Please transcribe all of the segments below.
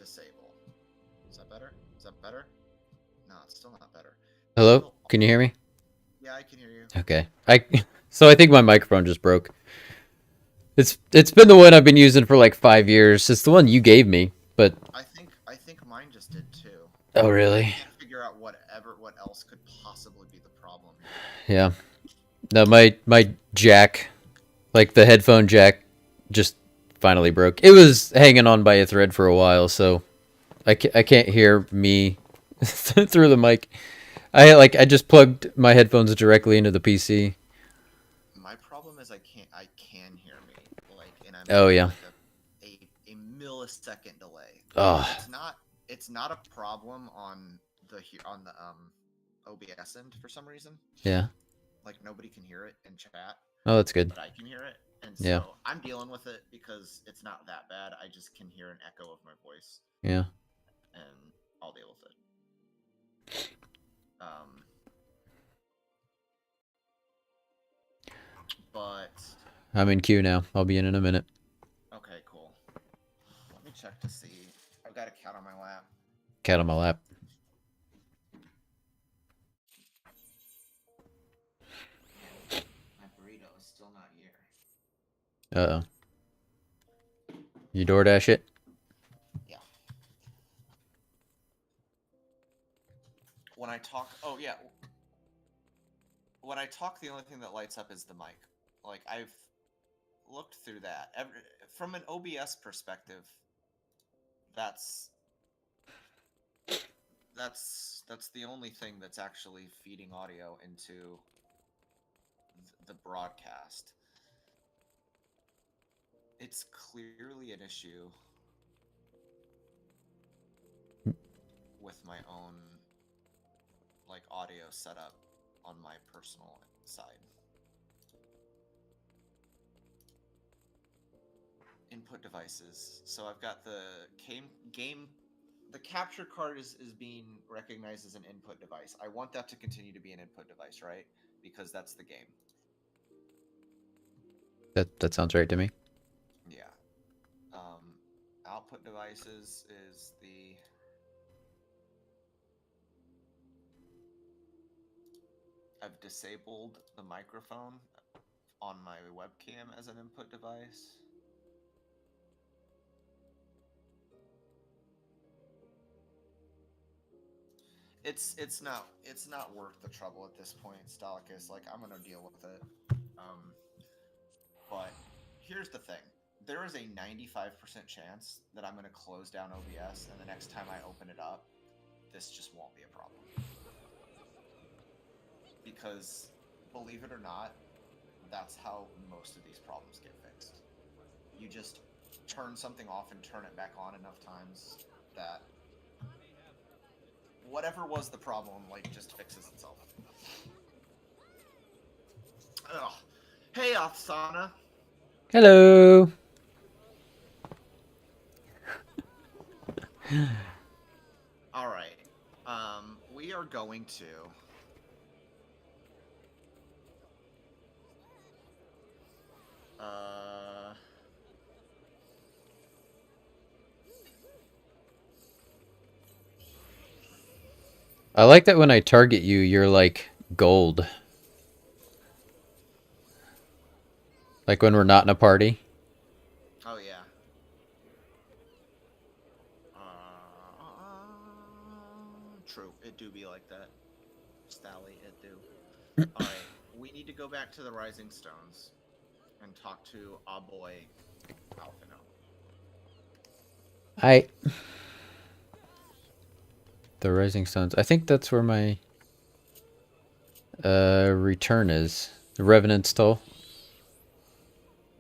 disable. Is that better? Is that better? No, it's still not better. Hello? Can you hear me? Yeah, I can hear you. Okay. So I think my microphone just broke. It's been the one I've been using for like 5 years. It's the one you gave me, but I think mine just did too. oh I really? can't figure out what else could possibly be the problem here. Yeah. No, my jack, like the headphone jack, just finally broke. It was hanging on by a thread for a while, so I can't hear me through the mic. I just plugged my headphones directly into the PC. My problem is I can hear me like, and I'm Oh getting yeah. like a millisecond delay. Like Oh it's not a problem on the OBS end for some reason. yeah. Like nobody can hear it in chat, Oh that's good. but I can hear it, and Yeah. so I'm dealing with it because it's not that bad. I just can hear an echo of my voice, Yeah. and I'll deal with it. Um, but I'm in queue now. I'll be in a minute. okay, cool. Let me check to see. I've got a cat on my lap. Cat on my lap. My burrito is still not here. Uh oh. You DoorDash it? Yeah. When I talk, oh yeah. When I talk, the only thing that lights up is the mic. Like I've looked through that. From an OBS perspective, that's the only thing that's actually feeding audio into the broadcast. It's clearly an issue with my own like audio setup on my personal side. Input devices. So I've got the game. The capture card is being recognized as an input device. I want that to continue to be an input device, right? Because that's the game. That sounds right to me. Yeah. Output devices is the I've disabled the microphone on my webcam as an input device. It's not worth the trouble at this point, Stalicus. Like I'm gonna deal with it. But here's the thing: there is a 95% chance that I'm gonna close down OBS, and the next time I open it up, this just won't be a problem. Because, believe it or not, that's how most of these problems get fixed. You just turn something off and turn it back on enough times that whatever was the problem, like, just fixes itself. Ugh. Hey, Afsana. Hello. All right. We are going to I like that when I target you, you're like gold. Like when we're not in a party. oh yeah. True. It do be like that. Stally, it do. All right. We need to go back to the Rising Stones and talk to our boy Alphino. The Rising Suns. I think that's where my return is. The Revenant Stole.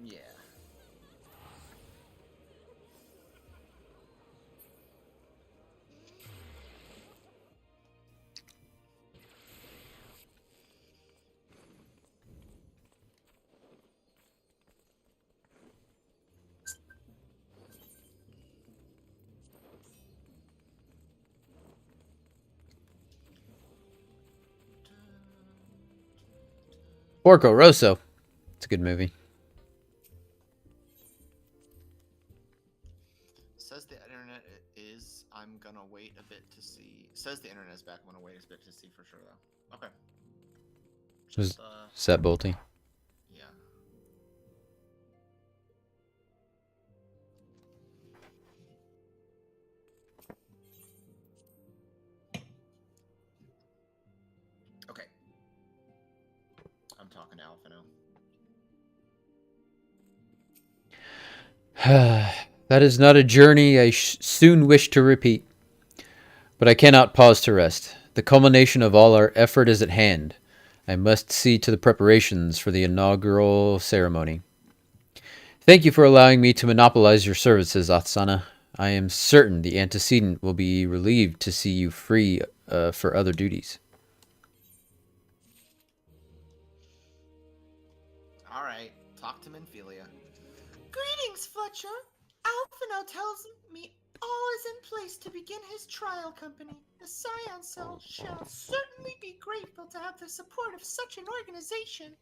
Yeah. Porco Rosso. It's a good movie. Says the internet is to wait a bit to see. It says the internet is back. I'm going to wait a bit to see for sure, though. Okay. Just, Set bolting. yeah. Okay. I'm talking to Alpha now. That is not a journey I soon wish to repeat. But I cannot pause to rest. The culmination of all our effort is at hand. I must see to the preparations for the inaugural ceremony. Thank you for allowing me to monopolize your services, Athsana. I am certain the antecedent will be relieved to see you free for other duties. Alright, talk to Minphilia. Greetings, Fletcher. Alphino tells me all is in place to begin his trial company. The Scion Cell shall certainly be grateful to have the support of such an organization.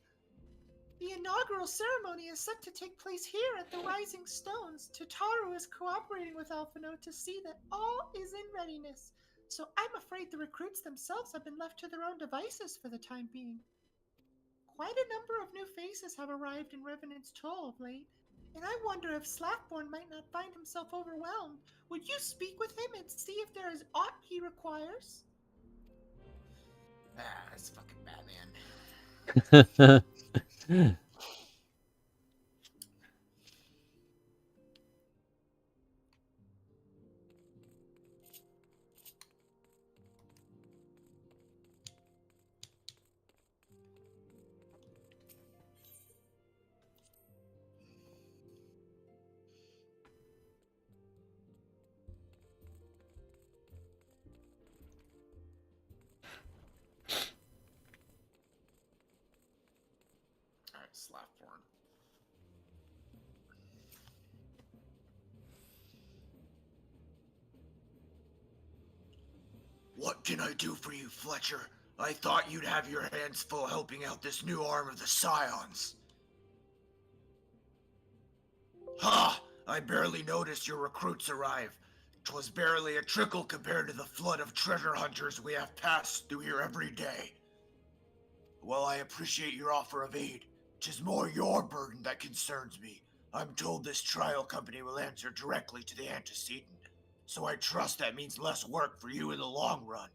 The inaugural ceremony is set to take place here at the Rising Stones. Tataru is cooperating with Alphino to see that all is in readiness, so I'm afraid the recruits themselves have been left to their own devices for the time being. Quite a number of new faces have arrived in Revenant's Toll of late, and I wonder if Slackborn might not find himself overwhelmed. Would you speak with him and see if there is aught he requires? That's fucking Batman. Alright, Slackborn. What can I do for you, Fletcher? I thought you'd have your hands full helping out this new arm of the Scions. Ha! I barely noticed your recruits arrive. 'Twas barely a trickle compared to the flood of treasure hunters we have passed through here every day. While I appreciate your offer of aid, 'tis more your burden that concerns me. I'm told this trial company will answer directly to the antecedent, so I trust that means less work for you in the long run.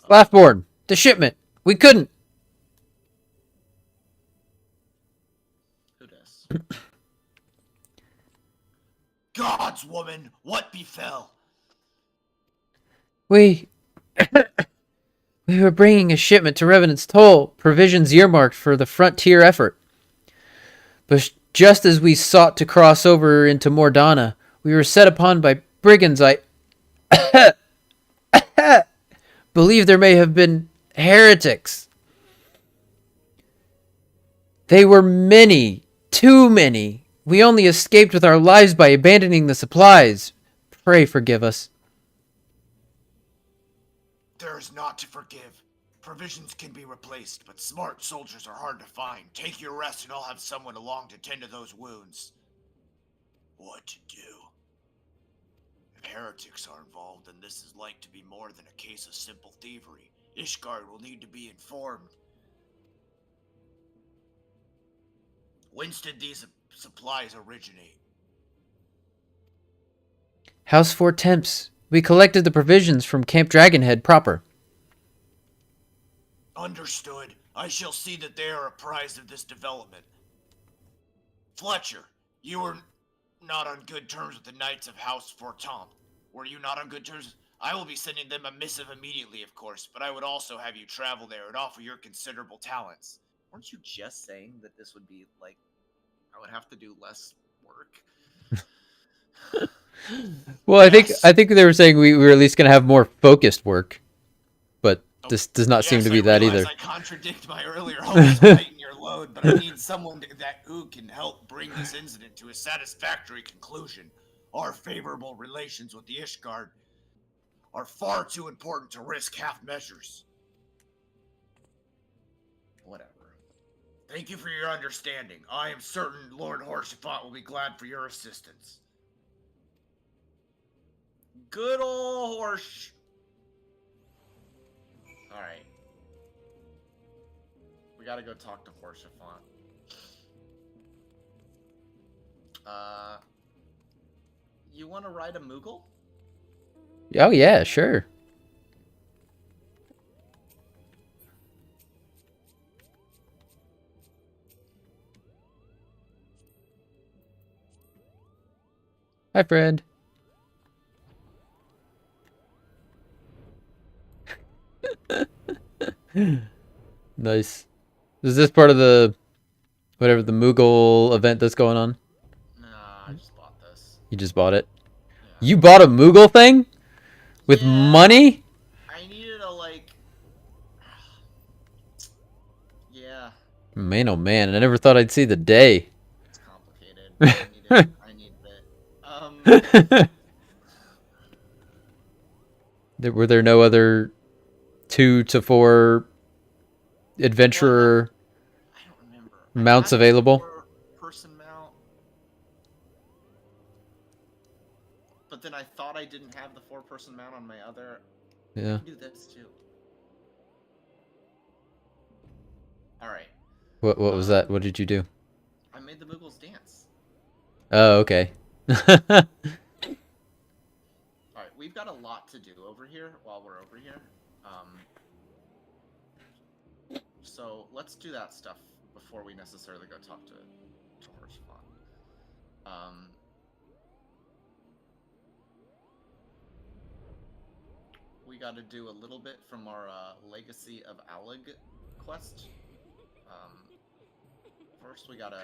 Slackborn, the shipment. We couldn't. Who does? Gods, woman, what befell? We were bringing a shipment to Revenant's Toll, provisions earmarked for the frontier effort. But just as we sought to cross over into Mordana, we were set upon by brigands I believe there may have been heretics. They were many, too many. We only escaped with our lives by abandoning the supplies. Pray forgive us. There is naught to forgive. Provisions can be replaced, but smart soldiers are hard to find. Take your rest and I'll have someone along to tend to those wounds. What to do? If heretics are involved, then this is like to be more than a case of simple thievery. Ishgard will need to be informed. Whence did these supplies originate? House 4 Temps. We collected the provisions from Camp Dragonhead proper. Understood. I shall see that they are apprised of this development. Fletcher, you were not on good terms with the Knights of House Fortemps. Were you not on good terms? I will be sending them a missive immediately, of course, but I would also have you travel there and offer your considerable talents. Weren't you just saying that this would be, like, I would have to do less work? Well, Yes. I think they were saying we were at least going to have more focused work, but this does not seem to be that either. I contradict my earlier hopes to lighten your load, but I need someone who can help bring this incident to a satisfactory conclusion. Our favorable relations with the Ishgard are far too important to risk half measures. Whatever. Thank you for your understanding. I am certain Lord Horsefant will be glad for your assistance. Good old horse. All right. We gotta go talk to Horsefant. You want to ride a Moogle? Oh yeah, sure. Hi, friend. Nice. Is this part of the whatever the Moogle event that's going on? Nah, I just bought this. You just bought it. Yeah. You bought a Moogle thing with money? I needed a like. Yeah. Man, oh man! I never thought I'd see the day. It's complicated. I needed it. Were there no other 2 to 4 adventurer I don't remember. mounts available? Person mount. But then I thought I didn't have the 4-person mount on my other. Yeah. I can do this too. All right. What was that? What did you do? I made the Moogles dance. Oh, okay. Alright, we've got a lot to do over here while we're over here. So let's do that stuff before we necessarily go talk to Horsefant. We got to do a little bit from our Legacy of Alig quest. First, we gotta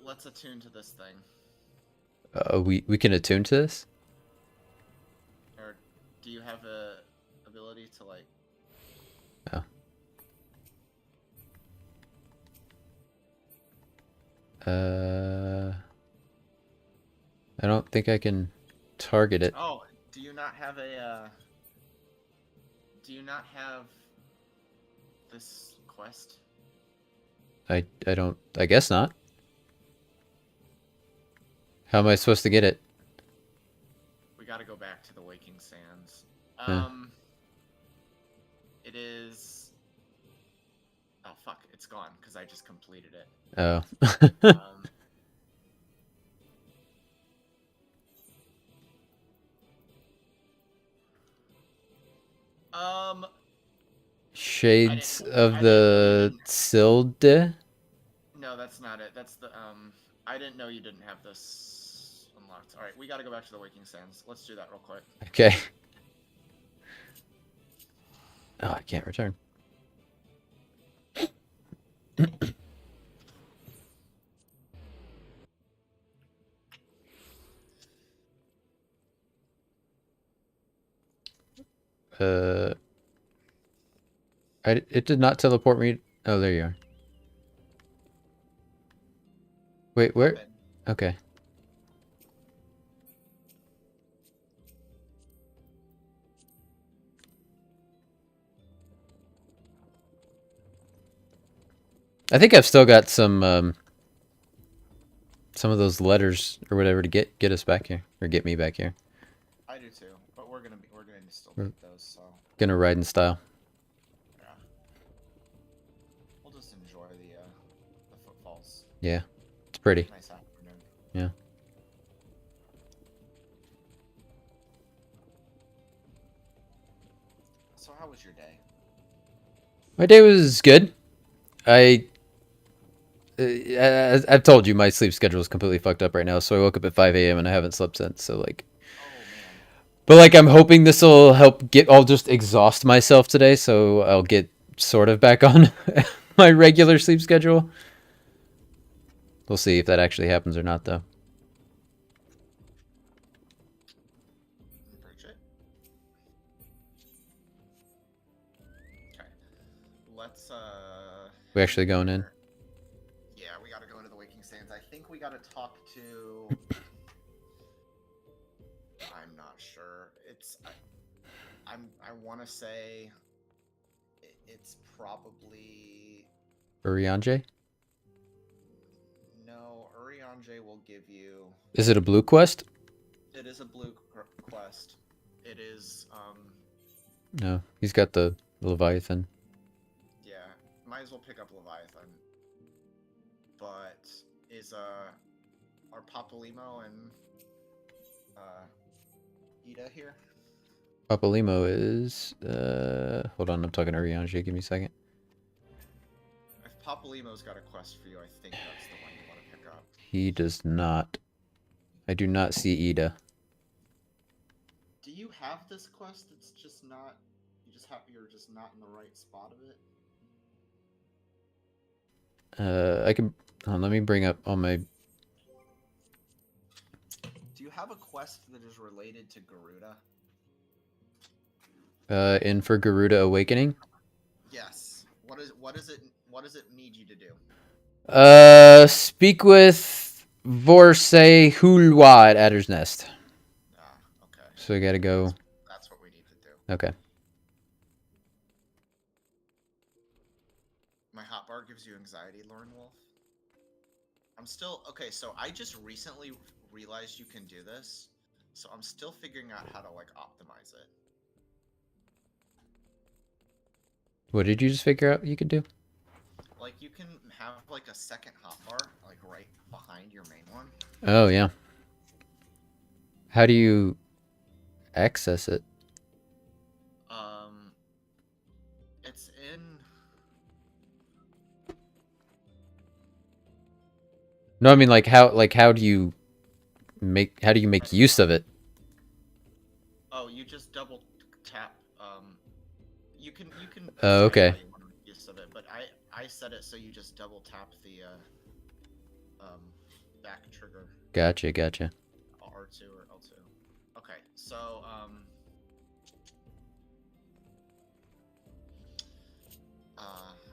let's attune to this thing. We can attune to this? Or do you have a ability to like? Oh. I don't think I can target it. Oh, do you not have a? Do you not have this quest? I don't. I guess not. How am I supposed to get it? We got to go back to the Waking Sands. It is. Oh fuck! It's gone because I just completed it. Oh. Shades of the Silde? No, that's not it. That's the I didn't know you didn't have this unlocked. All right, we got to go back to the Waking Sands. Let's do that real quick. Okay. Oh, I can't return. It did not teleport me. Oh, there you are. Wait, where? Okay. I think I've still got some of those letters or whatever to get us back here or get me back here. I do too, but we're gonna still need those. So gonna ride in style. Yeah. We'll just enjoy the footfalls. Yeah, it's pretty. Nice afternoon. Yeah. So how was your day? My day was good. I've told you my sleep schedule is completely fucked up right now, so I woke up at 5 a.m. and I haven't slept since. So like, but like I'm hoping this will help I'll just exhaust myself today, so I'll get sort of back on my regular sleep schedule. We'll see if that actually happens or not, though. Bridget. Okay. Let's We actually going in? Yeah, we gotta go into the Waking Sands. I think we gotta talk to. I'm not sure. I want to say it's probably Urianger? Riange will give you. Is it a blue quest? It is a blue quest. It is. No, he's got the Leviathan. Yeah, might as well pick up Leviathan. But is are Papalimo and Ida here? Papalimo is hold on, I'm talking to Rianji, give me a second. If Papalimo's got a quest for you, I think that's the one you want to pick up. He does not. I do not see Ida. Do you have this quest? It's just not. You're just not in the right spot of it. I can. Let me bring up all my. Do you have a quest that is related to Garuda? In for Garuda Awakening. Yes. What does it need you to do? Speak with Vorse Hulwa at Adder's Nest. Ah, okay. So I gotta go. That's what we need to do. Okay. My hotbar gives you anxiety, Lauren Wolf. I'm still okay. So I just recently realized you can do this, so I'm still figuring out how to like optimize it. What did you just figure out you could do? Like you can have like a second hotbar like right behind your main one. Oh yeah. How do you access it? It's in. No, I mean how do you make use of it? Oh, you just double tap. You can. Oh, okay. How you want to make use of it, but I set it so you just double tap the back trigger. Gotcha. R2 or L2. Okay, so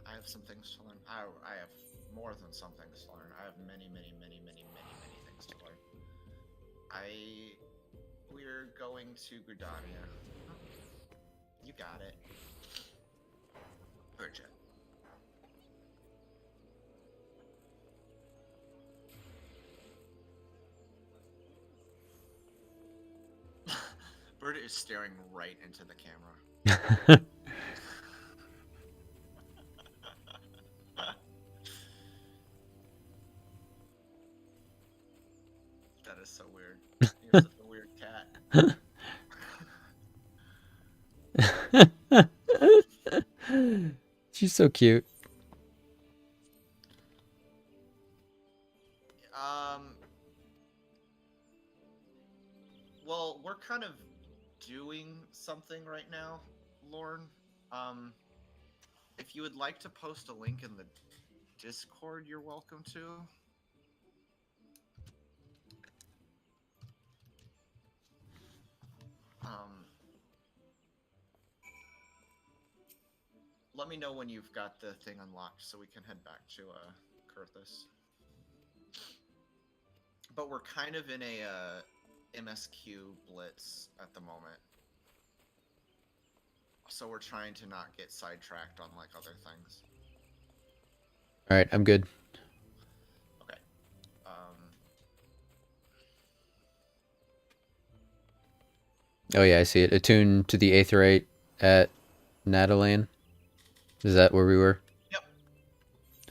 I have some things to learn. I have more than some things to learn. I have many things to learn. We're going to Gridania. You got it. Bridget. Bird is staring right into the camera. That is so weird. You're such a weird cat. She's so cute. Well, we're kind of doing something right now, Lorne. If you would like to post a link in the Discord, you're welcome to. Let me know when you've got the thing unlocked so we can head back to Kurthus. But we're kind of in a MSQ blitz at the moment. So we're trying to not get sidetracked on like other things. Alright, I'm good. Okay. Oh yeah, I see it. Attuned to the Aetherite at Natalan. Is that where we were? Yep.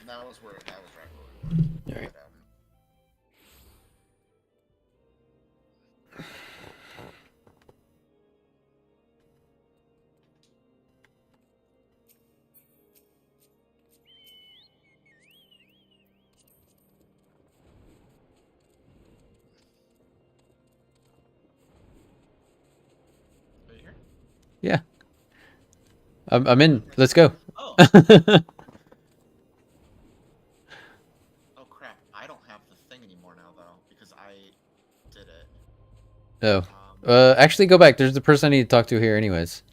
That was right where we were. Alright. Are you here? Yeah. I'm in. Let's go. Oh. Oh crap! I don't have the thing anymore now though because I did it. Oh. Actually, go back. There's the person I need to talk to here, anyways.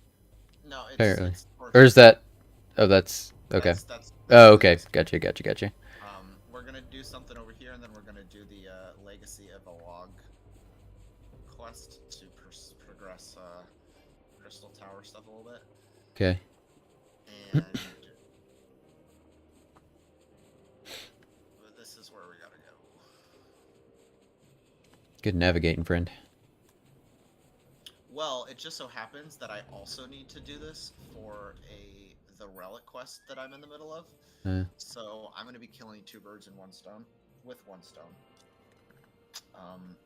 No, it's Apparently. it's Or is that? Oh, that's okay. That's Oh, okay. Gotcha. We're gonna do something over here, and then we're gonna do the Legacy of a Log quest to progress Crystal Tower stuff a little bit. Okay. And this is where we gotta go. Good navigating, friend. Well, it just so happens that I also need to do this for the relic quest that I'm in the middle of. So I'm going to be killing 2 birds in 1 stone with 1 stone.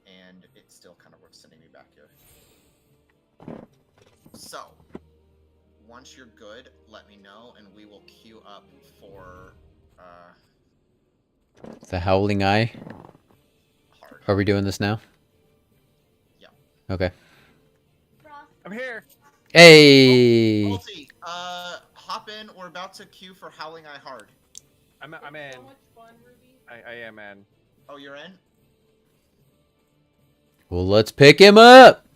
And it's still kind of sending me back here. So once you're good, let me know, and we will queue up for the Howling Eye. hard. Are we doing this now? Yeah. Okay. I'm here. Hey. Multi, hop in. We're about to queue for Howling Eye hard. I'm in. So much fun, Ruby. I am in. Oh, you're in? Well, let's pick him up.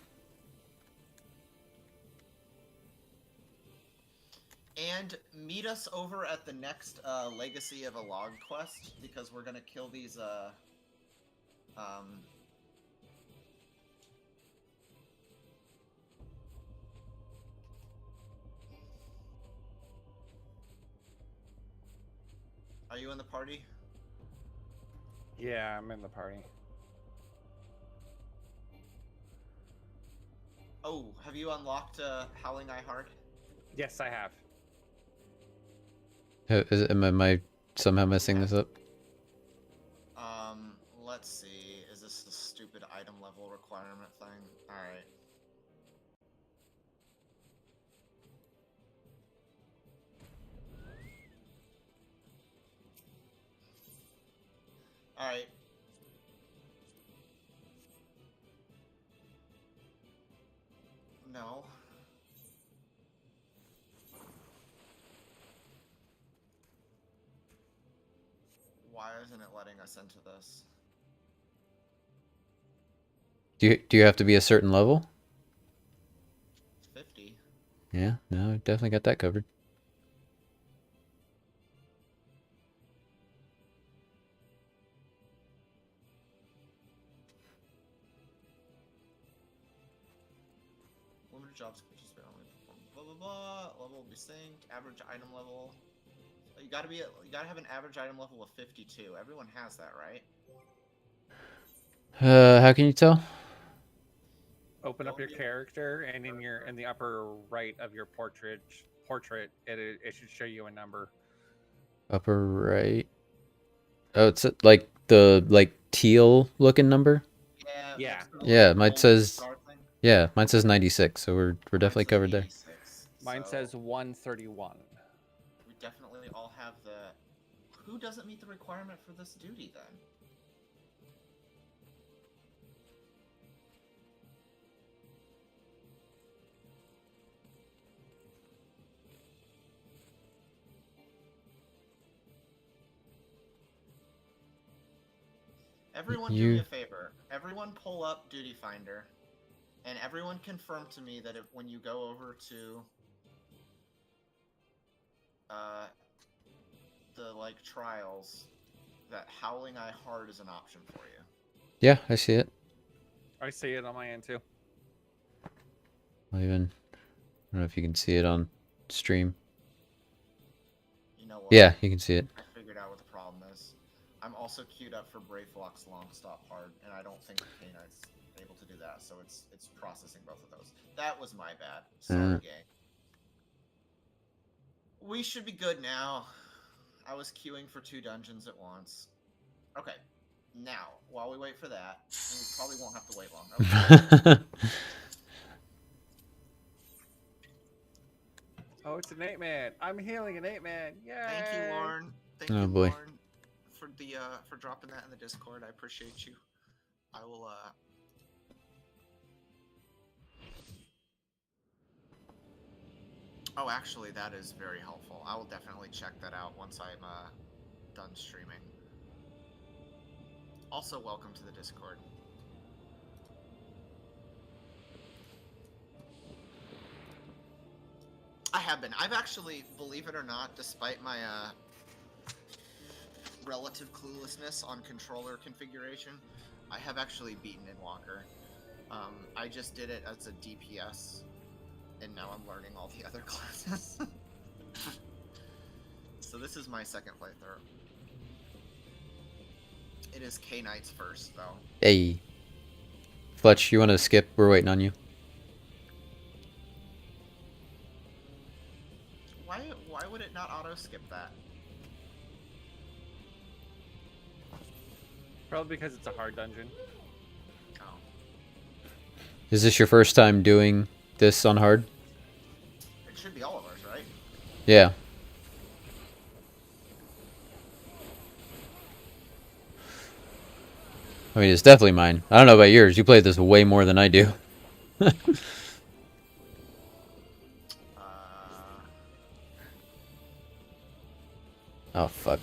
And meet us over at the next Legacy of a Log quest, because we're gonna kill these Are you in the party? Yeah, I'm in the party. Oh, have you unlocked Howling Eye hard? Yes, I have. Am I somehow messing this up? Let's see. Is this a stupid item level requirement thing? Alright. Alright. No. Why isn't it letting us into this? Do you have to be a certain level? 50. Yeah, no, definitely got that covered. Limited jobs participate only. Blah blah blah. Level will be synced. Average item level. You gotta have an average item level of 52. Everyone has that, right? How can you tell? Open up your character, and in the upper right of your portrait, it should show you a number. Upper right. Oh, it's like the teal looking number. Yeah. Yeah. next to the Yeah, little mine gold says- star thing. Yeah, mine says 96, so we're definitely Mine says covered there. 86, Mine so says 131. we definitely all have the. Who doesn't meet the requirement for this duty then? Everyone do me a favor. Everyone pull up Duty Finder, and everyone confirm to me that when you go over to the trials, that Howling Eye Hard is an option for you. Yeah, I see it. I see it on my end too. I don't know if you can see it on stream. You know what? Yeah, you can see it. I figured out what the problem is. I'm also queued up for Brayflock's Long Stop Hard, and I don't think the K-Nite's able to do that, so it's processing both of those. That was my bad. Sorry, gang. We should be good now. I was queuing for 2 dungeons at once. Okay. Now, while we wait for that, we probably won't have to wait long. Okay. Oh, it's an 8-man. I'm healing an 8-man. Yay! Thank you, Lauren. Thank Oh, you, boy. Lauren, for dropping that in the Discord. I appreciate you. I will Oh, actually, that is very helpful. I will definitely check that out once I'm done streaming. Also, welcome to the Discord. I have been. I've actually, believe it or not, despite my relative cluelessness on controller configuration, I have actually beaten Endwalker. I just did it as a DPS, and now I'm learning all the other classes. So this is my second playthrough. It is K-Nite's first, though. Hey. Fletch, you want to skip? We're waiting on you. Why would it not auto skip that? Probably because it's a hard dungeon. Oh. Is this your first time doing this on hard? It should be all of ours, right? Yeah. I mean, it's definitely mine. I don't know about yours. You play this way more than I do. Oh, fuck.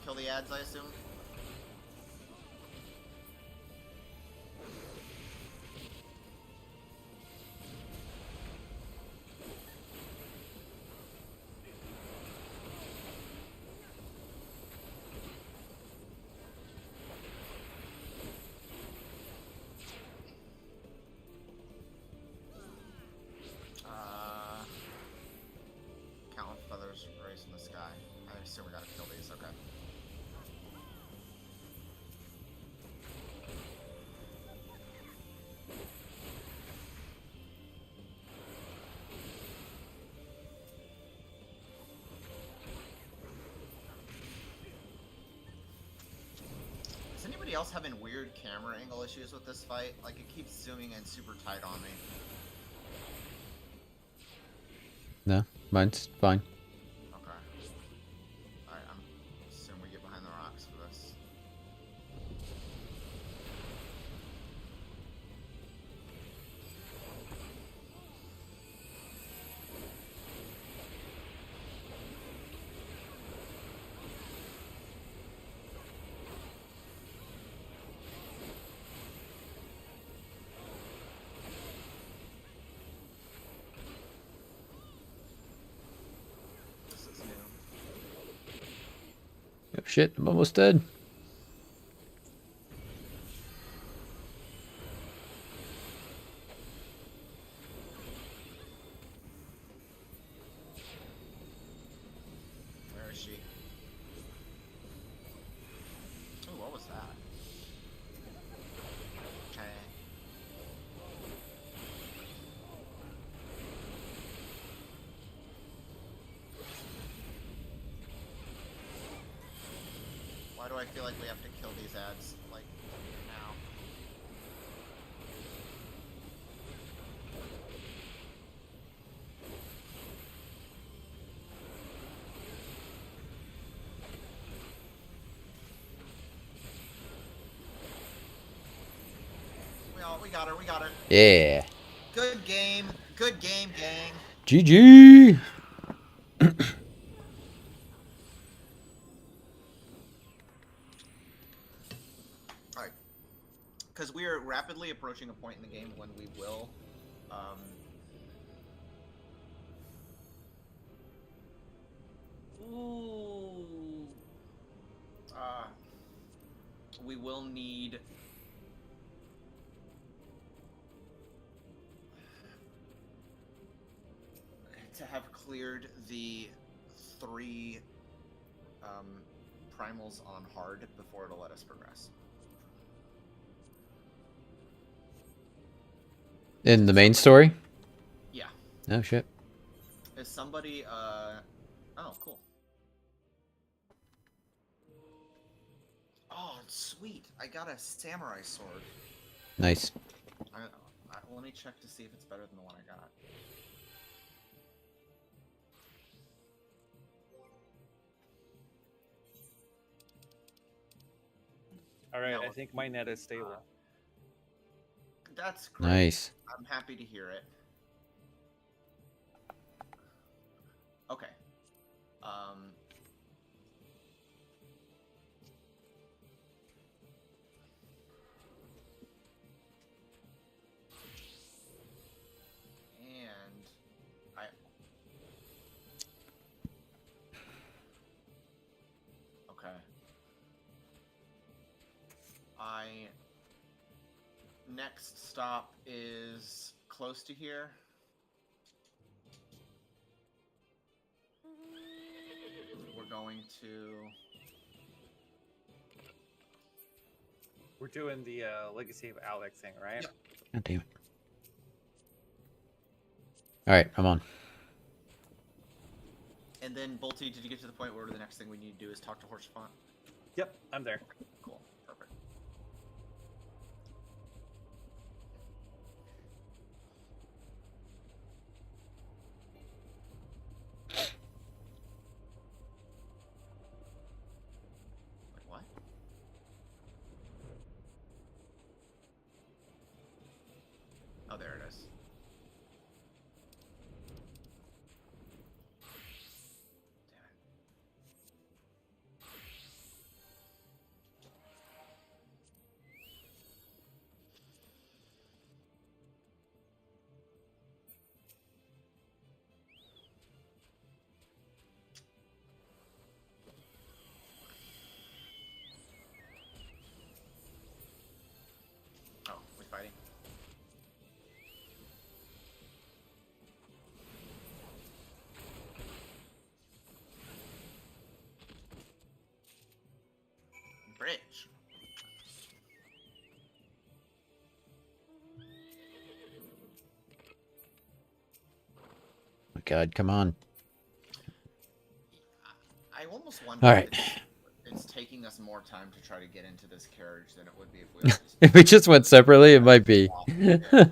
Kill the ads, I assume? Countless feathers race in the sky. I assume we gotta kill these, okay. Is anybody else having weird camera angle issues with this fight? Like, it keeps zooming in super tight on me. No, mine's fine. Okay. Alright, I'm assuming we get behind the rocks for this. This is new. Oh, shit, I'm almost dead. Where is she? Ooh, what was that? Okay. Why do I feel like we have to kill these ads, like, now? We got her, we got her. Yeah. Good game, gang. GG! Alright. Because we are rapidly approaching a point in the game when we will, Ooh. We will need to have cleared the 3 primals on hard before it'll let us progress. In the main story? Yeah. Oh, shit. Is somebody, oh, cool. Oh, sweet. I got a samurai sword. Nice. Let me check to see if it's better than the one I got. Alright, No. I think my net is stable. That's great. Nice. I'm happy to hear it. Okay. And I next stop is close to here. We're going to... We're doing the Legacy of Alex thing, right? Yep. God damn it. Alright, I'm on. And then, Bolty, did you get to the point where the next thing we need to do is talk to Horse Font? Yep, I'm there. Cool. Perfect. Wait, what? Oh, there it is. Damn it. Oh, we fighting? Bridge. Oh God, come on. I almost wonder All right. if it's taking us more time to try to get into this carriage than it would be if we all just... If we just went separately, it might be. Because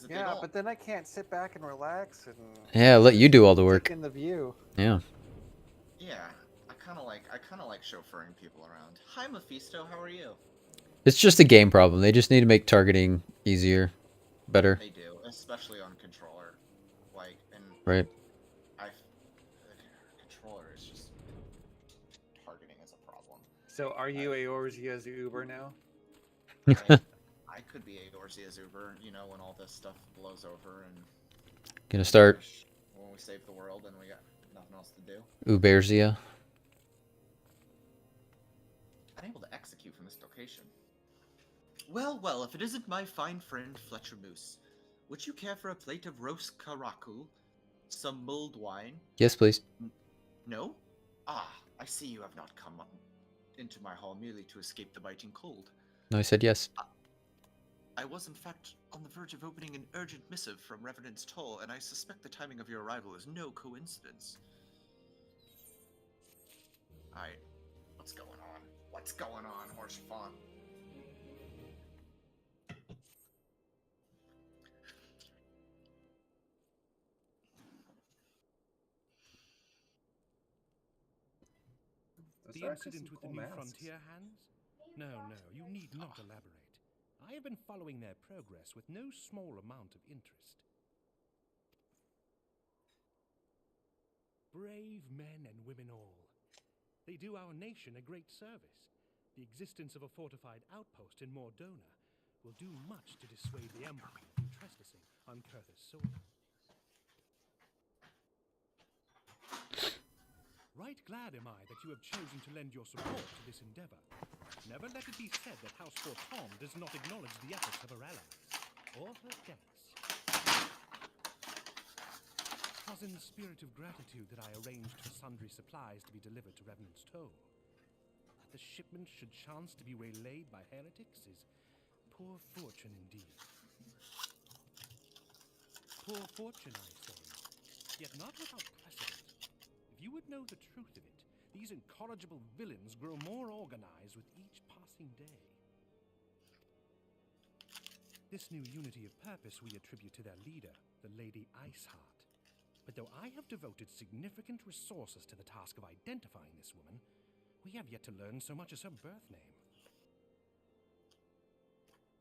Yeah, but then I can't sit back and relax and Yeah, let you do all the take work. in the view. Yeah. yeah, I kind of like chauffeuring people around. Hi, Mephisto. How are you? It's just a game problem. They just need to make targeting easier, better. They do, especially on controller. Like, and Right. the controller is just targeting is a problem. So are you Eorzea's Uber now? I could be Eorzea's Uber, you know, when all this stuff blows over and Gonna start when we save the world and we got nothing else to do. Uberzia. Unable to execute from this location. Well, well, if it isn't my fine friend Fletcher Moose, would you care for a plate of roast karaku, some mulled wine? Yes, please. No? Ah, I see you have not come into my hall merely to escape the biting cold. No, I said yes. I was, in fact, on the verge of opening an urgent missive from Reverend's Toll, and I suspect the timing of your arrival is no coincidence. Alright, what's going on? What's going on, Horse Font? The incident with the New Frontier hands? No, no, you need not elaborate. I have been following their progress with no small amount of interest. Brave men and women all. They do our nation a great service. The existence of a fortified outpost in Mordona will do much to dissuade the Empire from trespassing on Kurth's soil. Right glad am I that you have chosen to lend your support to this endeavor. Never let it be said that House Forton does not acknowledge the efforts of her allies, or her debts. 'Twas in the spirit of gratitude that I arranged for sundry supplies to be delivered to Revenant's Toll. That the shipment should chance to be waylaid by heretics is poor fortune indeed. Poor fortune, I say, yet not without precedent. If you would know the truth of it, these incorrigible villains grow more organized with each passing day. This new unity of purpose we attribute to their leader, the Lady Iceheart. But though I have devoted significant resources to the task of identifying this woman, we have yet to learn so much as her birth name.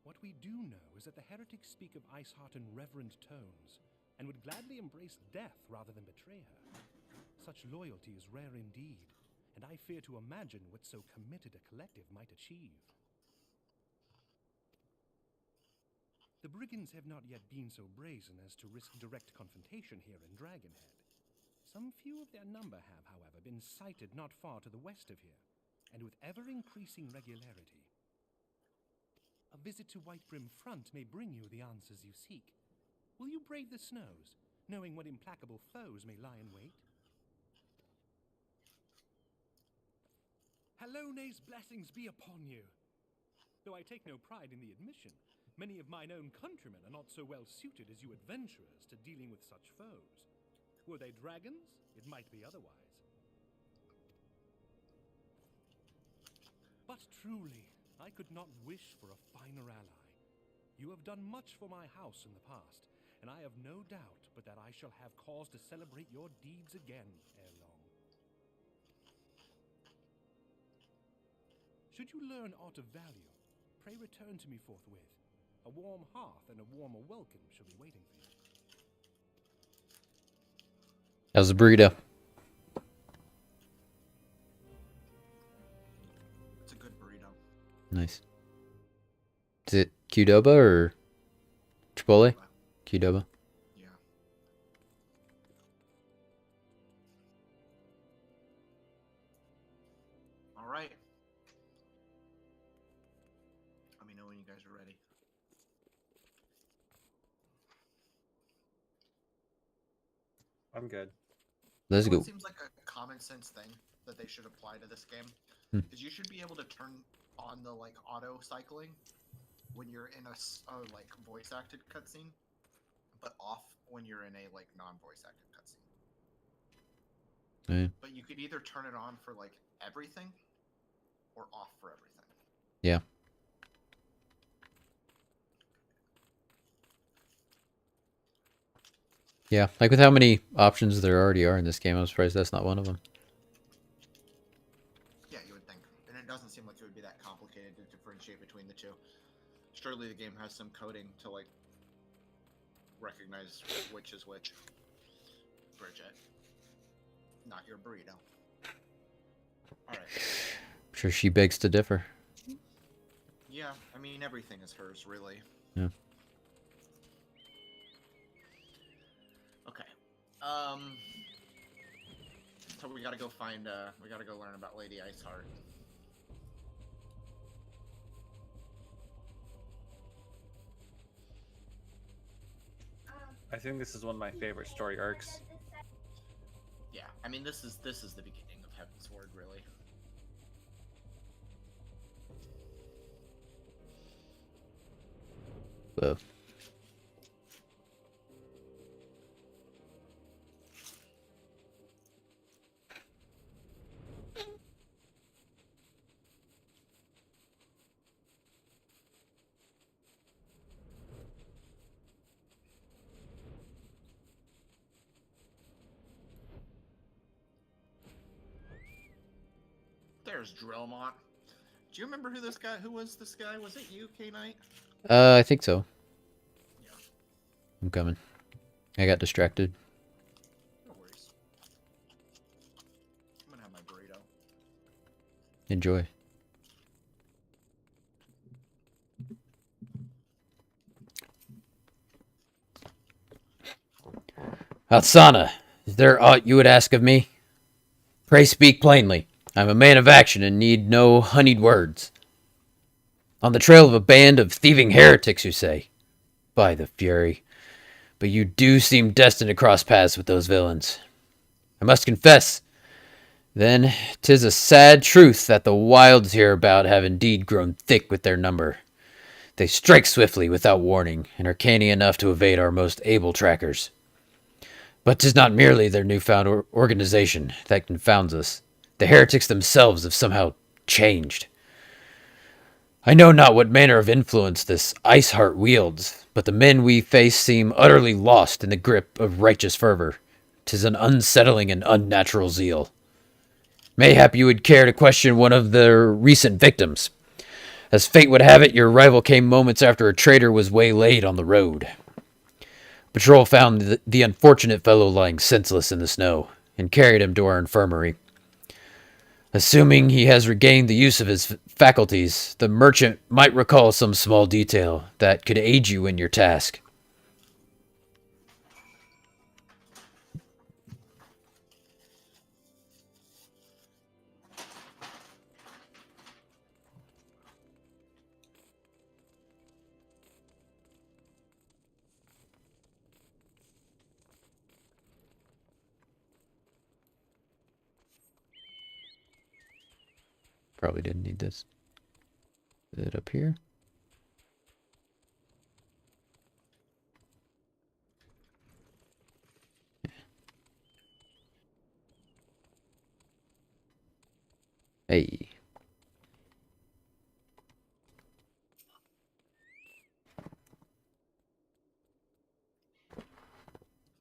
What we do know is that the heretics speak of Iceheart in reverent tones, and would gladly embrace death rather than betray her. Such loyalty is rare indeed, and I fear to imagine what so committed a collective might achieve. The brigands have not yet been so brazen as to risk direct confrontation here in Dragonhead. Some few of their number have, however, been sighted not far to the west of here, and with ever-increasing regularity. A visit to Whitebrim Front may bring you the answers you seek. Will you brave the snows, knowing what implacable foes may lie in wait? Halone's blessings be upon you. Though I take no pride in the admission, many of mine own countrymen are not so well suited as you adventurers to dealing with such foes. Were they dragons, it might be otherwise. But truly, I could not wish for a finer ally. You have done much for my house in the past, and I have no doubt but that I shall have cause to celebrate your deeds again ere long. Should you learn aught of value, pray return to me forthwith. A warm hearth and a warmer welcome shall be waiting for you. How's the burrito? It's a good burrito. Nice. Is it Qdoba or Chipotle? Qdoba. Yeah. All right. Let me know when you guys are ready. I'm good. Let's What go. seems like a common sense thing that they should apply to this game is you should be able to turn on the like auto cycling when you're in a like voice acted cutscene, but off when you're in a like non-voice acted cutscene. Yeah. But you could either turn it on for like everything or off for everything. Yeah. Yeah, like with how many options there already are in this game, I'm surprised that's not one of them. Yeah, you would think. And it doesn't seem like it would be that complicated to differentiate between the two. Surely the game has some coding to like recognize which is which. Bridget. Not your burrito. Alright. I'm sure she begs to differ. Yeah, I mean everything is hers, really. Yeah. Okay. So we gotta go find we gotta go learn about Lady Iceheart. I think this is one of my favorite story arcs. Yeah, I mean this is the beginning of Heaven's Word, really. Whoa. There's Drillmont. Do you remember who was this guy? Was it you, K-Nite? I think so. Yeah. I'm coming. I got distracted. No worries. I'm gonna have my burrito. Enjoy. Altsana, is there aught you would ask of me? Pray speak plainly. I am a man of action and need no honeyed words. On the trail of a band of thieving heretics, you say? By the fury. But you do seem destined to cross paths with those villains. I must confess, then, 'tis a sad truth that the wilds hereabout have indeed grown thick with their number. They strike swiftly, without warning, and are canny enough to evade our most able trackers. But 'tis not merely their newfound organization that confounds us. The heretics themselves have somehow changed. I know not what manner of influence this Iceheart wields, but the men we face seem utterly lost in the grip of righteous fervor. 'Tis an unsettling and unnatural zeal. Mayhap you would care to question one of their recent victims. As fate would have it, your rival came moments after a traitor was waylaid on the road. Patrol found the unfortunate fellow lying senseless in the snow, and carried him to our infirmary. Assuming he has regained the use of his faculties, the merchant might recall some small detail that could aid you in your task. Probably didn't need this. Is it up here? Hey.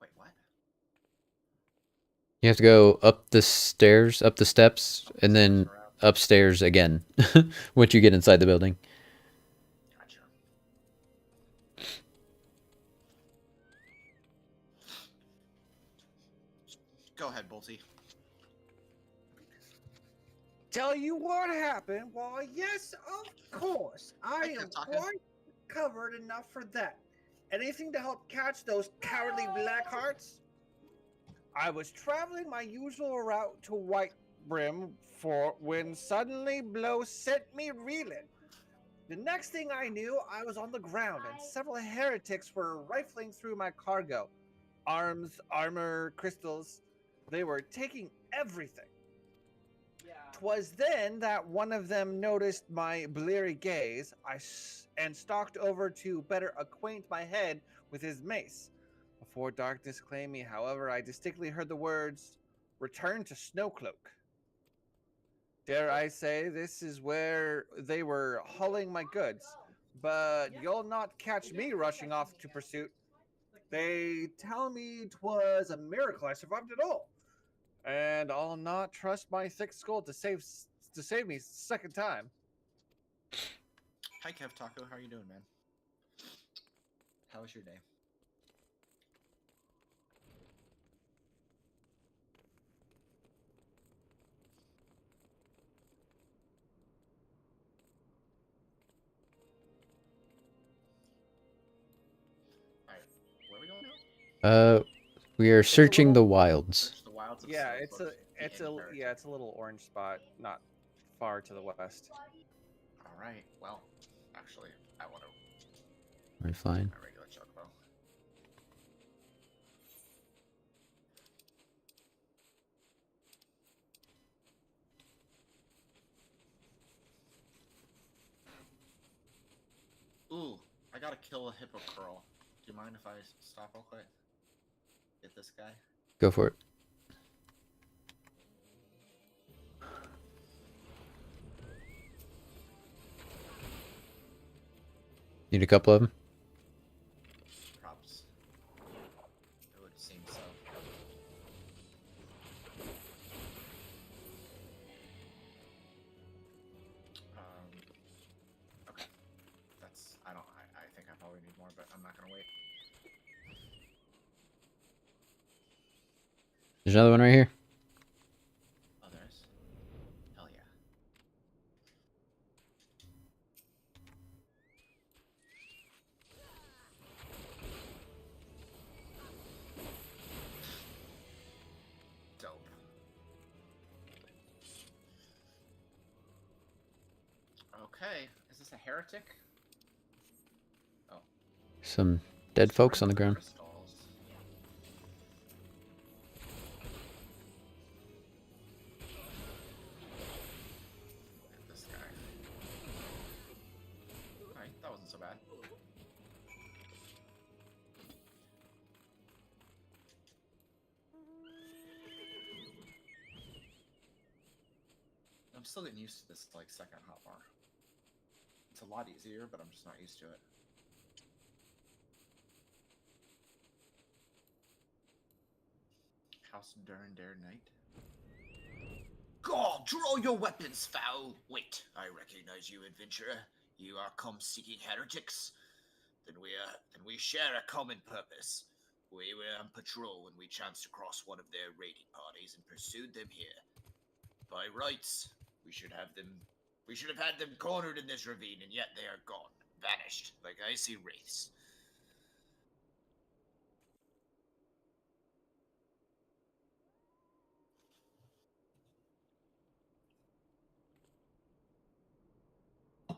Wait, what? You have to go up the stairs, up the steps, and then Around. upstairs again once you get inside the building. Gotcha. Go ahead, Bolty. Tell you what happened? Why, yes, of course. I am Taka. quite covered enough for that. Anything to help catch those cowardly black hearts? I was traveling my usual route to White Brim for when suddenly Blow sent me reeling. The next thing I knew, I was on the ground and several heretics were rifling through my cargo. Arms, armor, crystals. They were taking everything. 'Twas then that one of them noticed my bleary gaze and stalked over to better acquaint my head with his mace. Before darkness claimed me, however, I distinctly heard the words, "Return to Snowcloak." Dare I say this is where they were hauling my goods, but you'll not catch me rushing off to pursuit. They tell me 'twas a miracle I survived it all, and I'll not trust my thick skull to save me second time. Hi, Kev Taco. How are you doing, man? How was your day? Alright, where are we going now? We are searching the little- wilds. Search the wilds of Yeah, Snowcloak, it's the a Inherit. yeah, it's a little orange spot, not far to the west. Alright, well, actually, I want to We're fine. my regular chocobo. Ooh, I gotta kill a hippo curl. Do you mind if I stop real quick? Get this guy? Go for it. Need a couple of them? Props. It would seem so. Okay. That's, I think I probably need more, but I'm not gonna wait. There's another one right here. Oh, there is? Hell yeah. Dope. Okay, is this a heretic? Oh. Some dead folks on the ground. Crystals. Look at this guy. Alright, that wasn't so bad. I'm still getting used to this, like, second hotbar. It's a lot easier, but I'm just not used to it. House Dare Knight. God, draw your weapons, foul! Wait, I recognize you, adventurer. You are come-seeking heretics. Then we share a common purpose. We were on patrol when we chanced across one of their raiding parties and pursued them here. By rights, we should have had them cornered in this ravine, and yet they are gone, vanished, like icy wraiths. Uh-oh.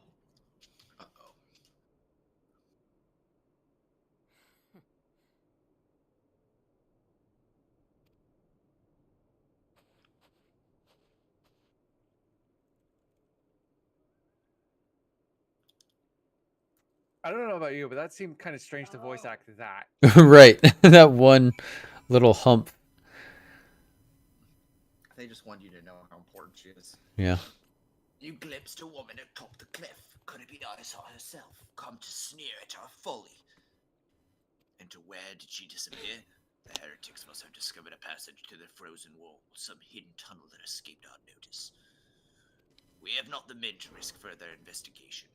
I don't know about you, but that seemed kind of strange to voice act that. Right. That one little hump. They just want you to know how important she is. Yeah. You glimpsed a woman atop the cliff. Could it be Iceheart herself, come to sneer at our folly? And to where did she disappear? The heretics must have discovered a passage to the frozen wall, some hidden tunnel that escaped our notice. We have not the men to risk further investigation.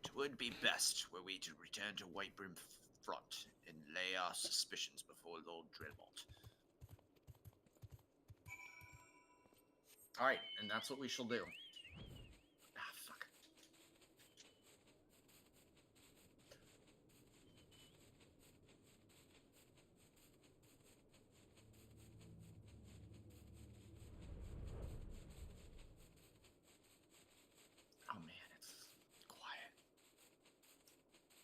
It would be best were we to return to Whitebrim front and lay our suspicions before Lord Drillmont. Alright, and that's what we shall do. Ah, fuck. Oh man, it's quiet.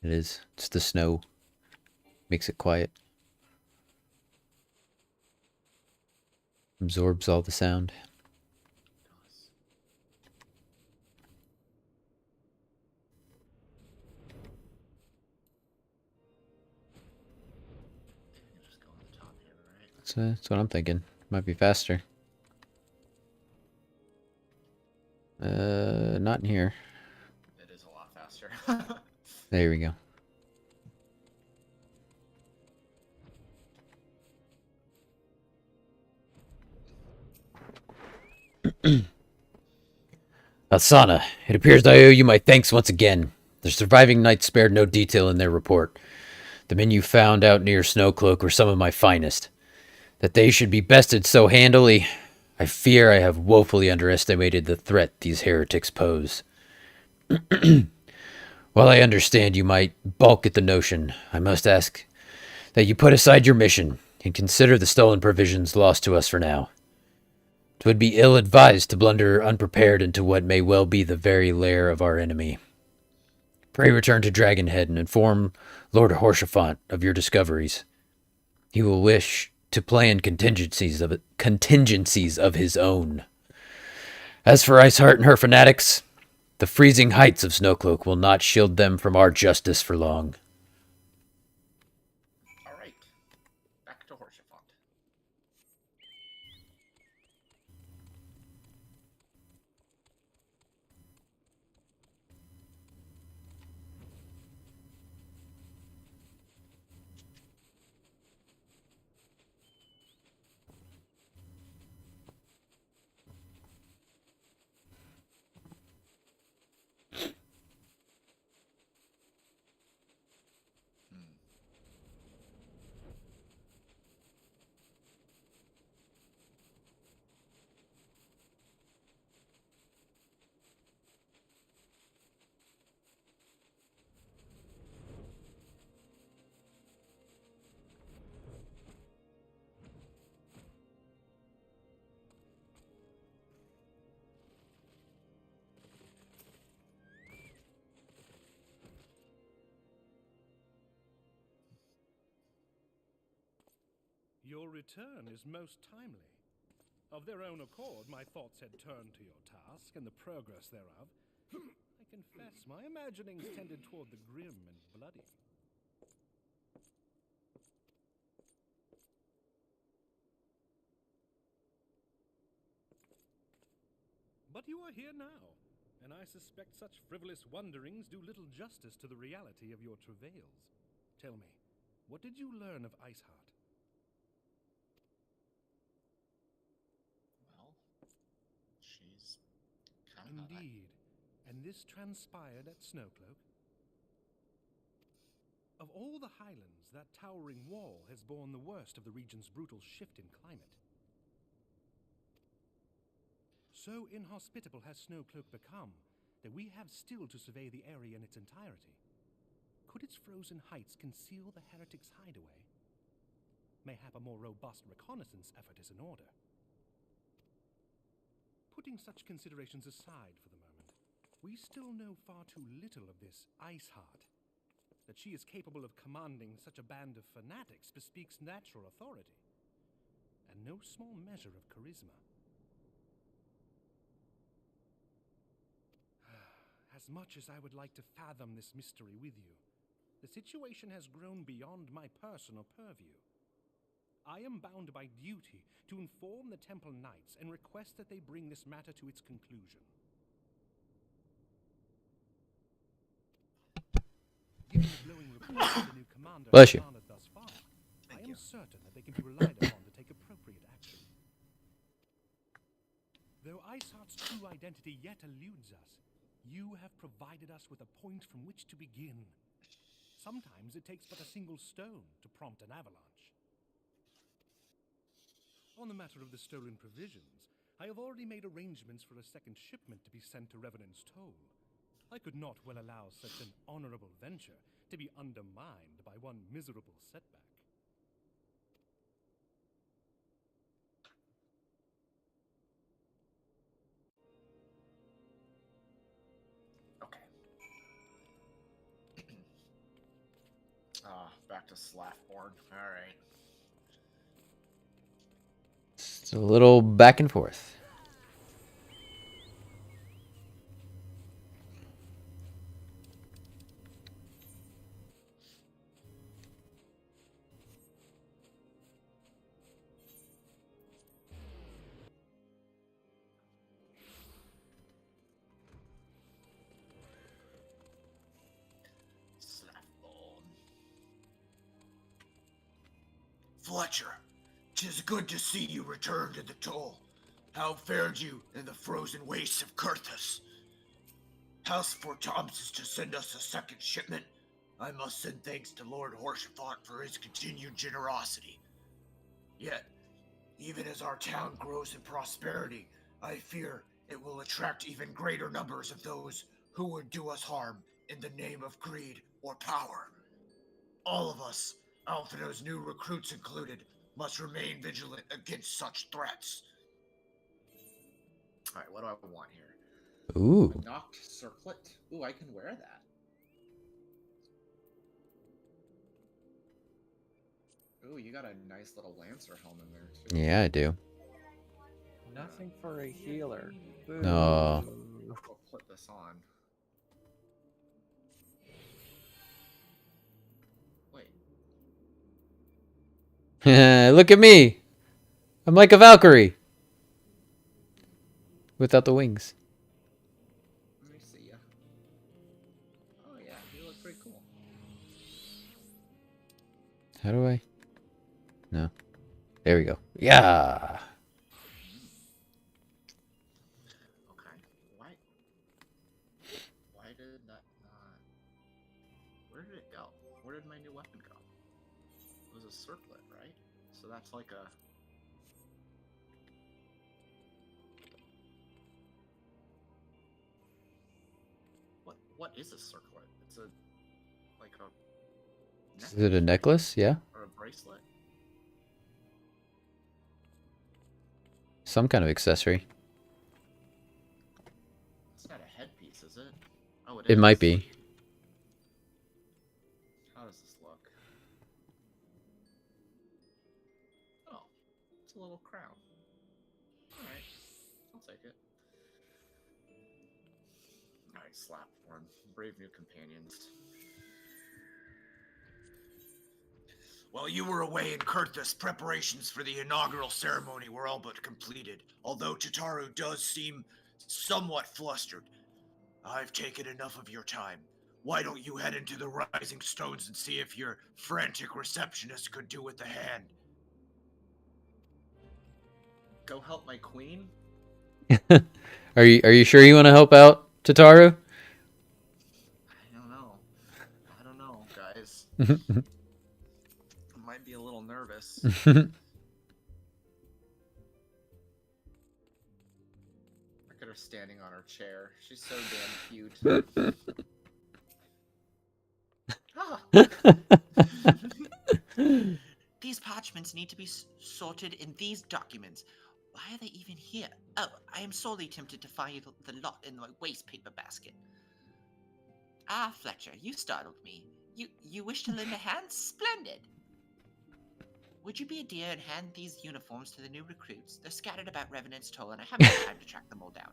It is. It's the snow. Makes it quiet. Absorbs all the sound. Just go on the top here, right? That's what I'm thinking. Might be faster. Not in here. It is a lot faster. There we go. Asana, it appears I owe you my thanks once again. The surviving knights spared no detail in their report. The men you found out near Snowcloak were some of my finest. That they should be bested so handily, I fear I have woefully underestimated the threat these heretics pose. While I understand you might balk at the notion, I must ask that you put aside your mission and consider the stolen provisions lost to us for now. 'Twould be ill-advised to blunder unprepared into what may well be the very lair of our enemy. Pray return to Dragonhead and inform Lord Horsefant of your discoveries. He will wish to plan contingencies of his own. As for Iceheart and her fanatics, the freezing heights of Snowcloak will not shield them from our justice for long. Alright. Back to Horsefant. Your return is most timely. Of their own accord, my thoughts had turned to your task and the progress thereof. I confess, my imaginings tended toward the grim and bloody. But you are here now, and I suspect such frivolous wonderings do little justice to the reality of your travails. Tell me, what did you learn of Iceheart? Well, she's kind of Indeed. And this transpired at Snowcloak? Of all the highlands, that towering wall has borne the worst of the region's brutal shift in climate. So inhospitable has Snowcloak become that we have still to survey the area in its entirety. Could its frozen heights conceal the heretics' hideaway? Mayhap a more robust reconnaissance effort is in order. Putting such considerations aside for the moment, we still know far too little of this Iceheart. That she is capable of commanding such a band of fanatics bespeaks natural authority, and no small measure of charisma. As much as I would like to fathom this mystery with you, the situation has grown beyond my personal purview. I am bound by duty to inform the Temple Knights and request that they bring this matter to its conclusion. Given the glowing reports of the new commander Bless you. commanded thus far, I Thank am you. certain that they can be relied upon to take appropriate action. Though Iceheart's true identity yet eludes us, you have provided us with a point from which to begin. Sometimes it takes but a single stone to prompt an avalanche. On the matter of the stolen provisions, I have already made arrangements for a second shipment to be sent to Revenant's Toll. I could not well allow such an honorable venture to be undermined by one miserable setback. Okay. Back to Slaffborn. All right. It's a little back and forth. Slaffborn. Fletcher, 'tis good to see you return to the toll. How fared you in the frozen wastes of Kurthus? House for Toms is to send us a second shipment. I must send thanks to Lord Horsefont for his continued generosity. Yet, even as our town grows in prosperity, I fear it will attract even greater numbers of those who would do us harm in the name of greed or power. All of us, Alphina's new recruits included, must remain vigilant against such threats. Alright, what do I want here? Ooh. A knocked circlet. Ooh, I can wear that. Ooh, you got a nice little Lancer helm in there, too. Yeah, I do. Nothing for a healer. No. Boo. We'll put this on. Wait. Look at me. I'm like a Valkyrie. Without the wings. Let me see ya. Oh yeah, you look pretty cool. How do I? No. There we go. Yeah. Okay. Why did that not... Where did it go? Where did my new weapon go? It was a circlet, right? So that's like a... What is a circlet? It's a... like a... Is it a necklace? Yeah. Or a bracelet? Some kind of accessory. It's not a headpiece, is it? Oh, It might be. How does this look? Oh, it's a little crown. Alright, I'll take it. Alright, Slaffborn. Brave new companions. While you were away in Kurthus, preparations for the inaugural ceremony were all but completed, although Tataru does seem somewhat flustered. I've taken enough of your time. Why don't you head into the Rising Stones and see if your frantic receptionist could do with a hand? Go help my queen? Are you sure you want to help out Tataru? I don't know, guys. I might be a little nervous. Look at her standing on her chair. She's so damn cute. Ah. These parchments need to be sorted in these documents. Why are they even here? Oh, I am sorely tempted to find the lot in my waste paper basket. Ah, Fletcher, you startled me. You wish to lend a hand? Splendid! Would you be a dear and hand these uniforms to the new recruits? They're scattered about Revenant's Toll, and I haven't had time to track them all down.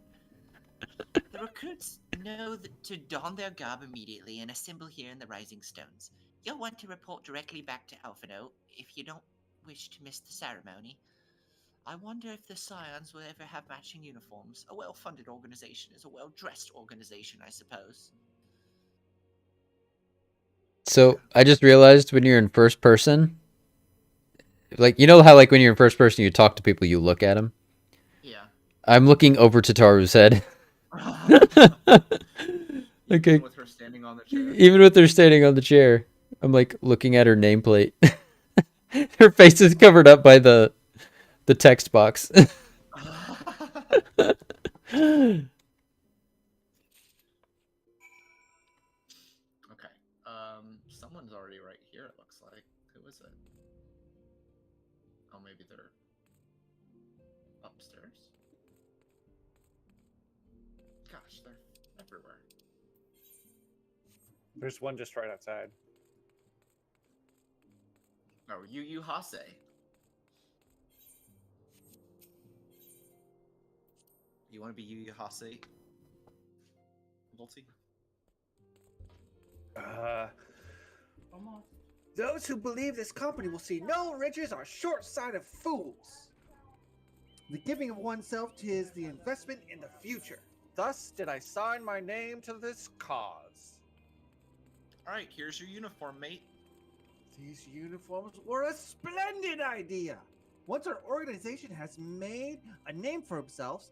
The recruits know to don their garb immediately and assemble here in the Rising Stones. You'll want to report directly back to Alphino if you don't wish to miss the ceremony. I wonder if the Scions will ever have matching uniforms. A well-funded organization is a well-dressed organization, I suppose. So I just realized when you're in first person, like, you know how like when you're in first person you talk to people, you look at them. Yeah. I'm looking over Tataru's head. Okay. Even with her standing on the chair. Even with her standing on the chair, I'm like looking at her nameplate. Her face is covered up by the text box. Okay. Someone's already right here, it looks like. Who is it? Oh, maybe they're upstairs? Gosh, they're everywhere. There's one just right outside. Oh, Yu Hase. You want to be Yu Hase? Volty? Those who believe this company will see no riches are short-sighted fools. The giving of oneself is the investment in the future. Thus did I sign my name to this cause. Alright, here's your uniform, mate. These uniforms were a splendid idea. Once our organization has made a name for themselves,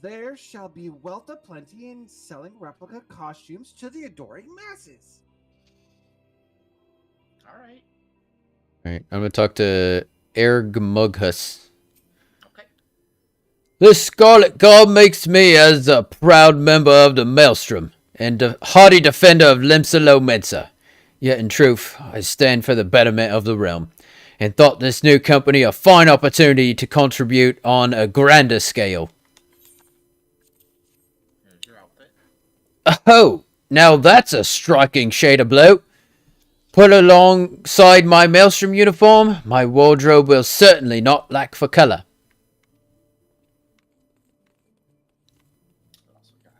there shall be wealth aplenty in selling replica costumes to the adoring masses. Alright. Alright, I'm gonna talk to Ergmughus. Okay. This Scarlet Guard makes me as a proud member of the Maelstrom and a hearty defender of Limsalo Mensa. Yet in truth, I stand for the betterment of the realm, and thought this new company a fine opportunity to contribute on a grander scale. Here's your outfit. Oh, now that's a striking shade of blue. Put alongside my Maelstrom uniform, my wardrobe will certainly not lack for color. What else we got?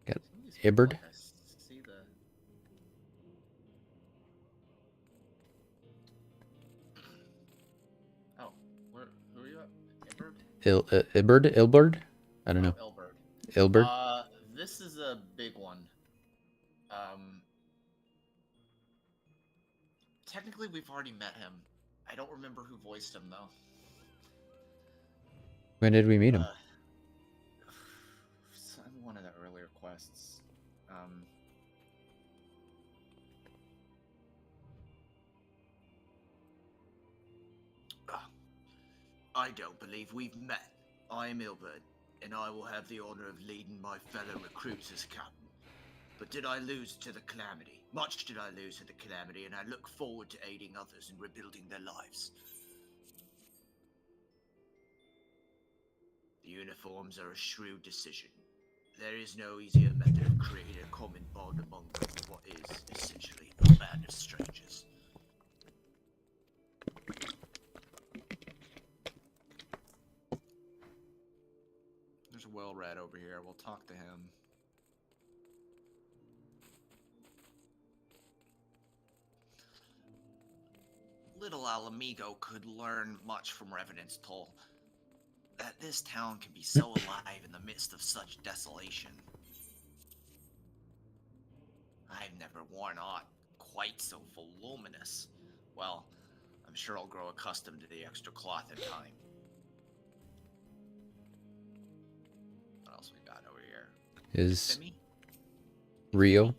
Got Some of these people, Iberd. like, I see the... Oh, who are you at? Iberd? Ilberd? I don't know. Oh, Ilberd. Ilberd? This is a big one. Technically, we've already met him. I don't remember who voiced him, though. When did we meet him? One of the earlier quests. I don't believe we've met. I am Ilbert, and I will have the honor of leading my fellow recruits as captain. But did I lose to the Calamity? Much did I lose to the Calamity, and I look forward to aiding others in rebuilding their lives. The uniforms are a shrewd decision. There is no easier method of creating a common bond among what is essentially a band of strangers. There's a well rat over here. We'll talk to him. Little Alamigo could learn much from Revenant's toll. That this town can be so alive in the midst of such desolation. I've never worn aught quite so voluminous. Well, I'm sure I'll grow accustomed to the extra cloth in time. What else we got over here? Is Simi? Rio?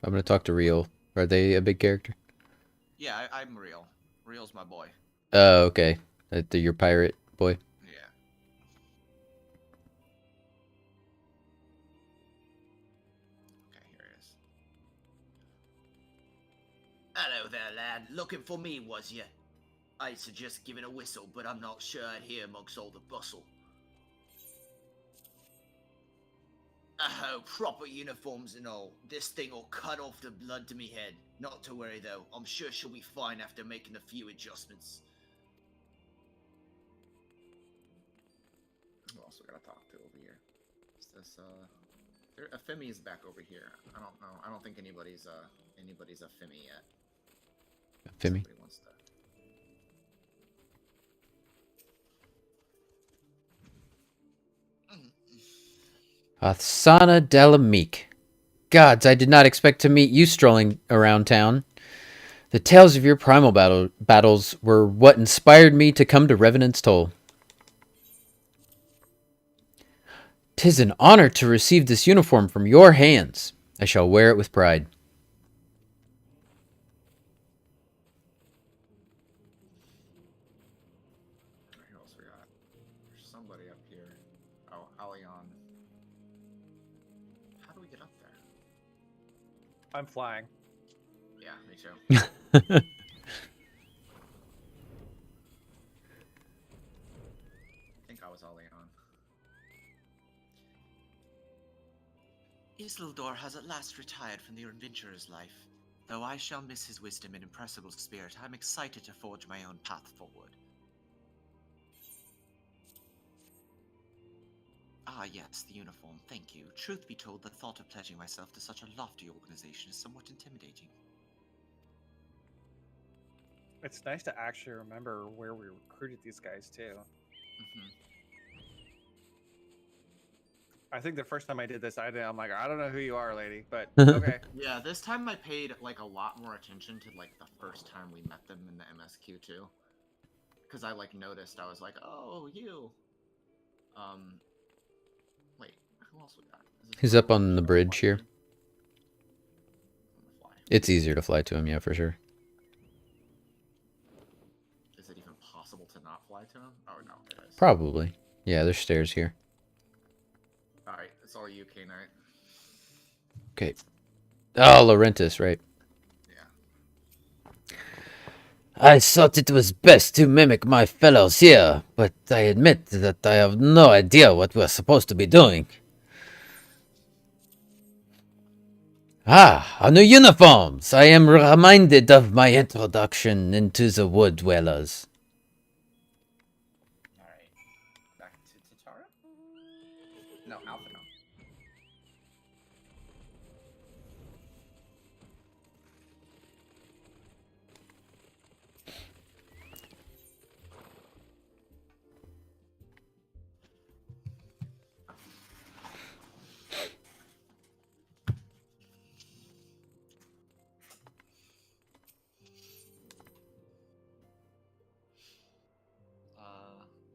I'm gonna talk to Rio. Are they a big character? Yeah, I'm Real. Real's my boy. Oh, okay. Your pirate boy. Yeah. Okay, here it is. Hello there, lad. Looking for me, was ya? I'd suggest giving a whistle, but I'm not sure I'd hear amongst all the bustle. Oh, proper uniforms and all. This thing'll cut off the blood to me head. Not to worry though, I'm sure she'll be fine after making a few adjustments. else we gotta talk to over here? Is this Femi is back over here. I don't know. I don't think anybody's a Femi yet. Femi. Somebody wants to. Athsana Delamik. Gods, I did not expect to meet you strolling around town. The tales of your primal battles were what inspired me to come to Revenant's Toll. 'Tis an honor to receive this uniform from your hands. I shall wear it with pride. Who else we got? There's somebody up here. Oh, Alion. How do we get up there? I'm flying. Yeah, me too. I think I was Alion. Isildur has at last retired from the adventurer's life. Though I shall miss his wisdom and impressible spirit, I'm excited to forge my own path forward. Ah yes, the uniform, thank you. Truth be told, the thought of pledging myself to such a lofty organization is somewhat intimidating. It's nice to actually remember where we recruited these guys too. I think the first time I did this, I'm like, I don't know who you are, lady, but okay. Yeah, this time I paid like a lot more attention to like the first time we met them in the MSQ too, because I like noticed. I was like, oh, you. Wait, who else we got? He's up on the bridge here. It's easier to fly to him, yeah, for sure. Is it even possible to not fly to him? Oh no, it is. Probably. Yeah, there's stairs here. Alright, it's all you, K-Nite. Okay. Oh, Laurentis, right. Yeah. I thought it was best to mimic my fellows here, but I admit that I have no idea what we're supposed to be doing. Ah, our new uniforms! I am reminded of my introduction into the Wood Dwellers. Alright. Back to Tatara? No, Alphino.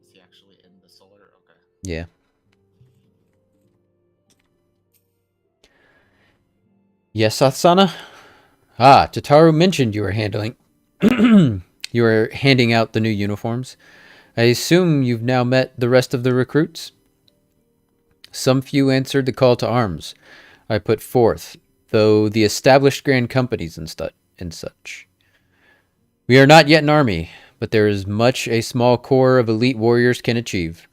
Is he actually in the solar? Okay. Yeah. Yes, Athsana? Ah, Tataru mentioned you were handling... you were handing out the new uniforms. I assume you've now met the rest of the recruits? Some few answered the call to arms I put forth, though the established grand companies and such. We are not yet an army, but there is much a small corps of elite warriors can achieve.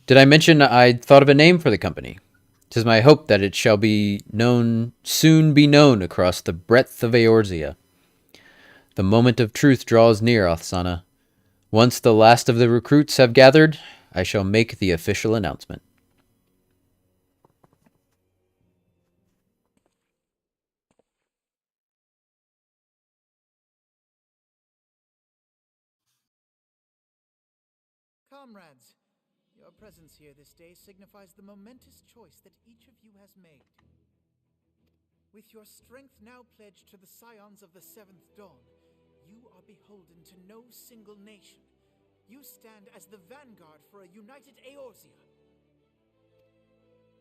Did I mention I'd thought of a name for the company? 'Tis my hope that it shall soon be known across the breadth of Eorzea. The moment of truth draws near, Athsana. Once the last of the recruits have gathered, I shall make the official announcement. Comrades, your presence here this day signifies the momentous choice that each of you has made. With your strength now pledged to the scions of the Seventh Dawn, you are beholden to no single nation. You stand as the vanguard for a united Eorzea.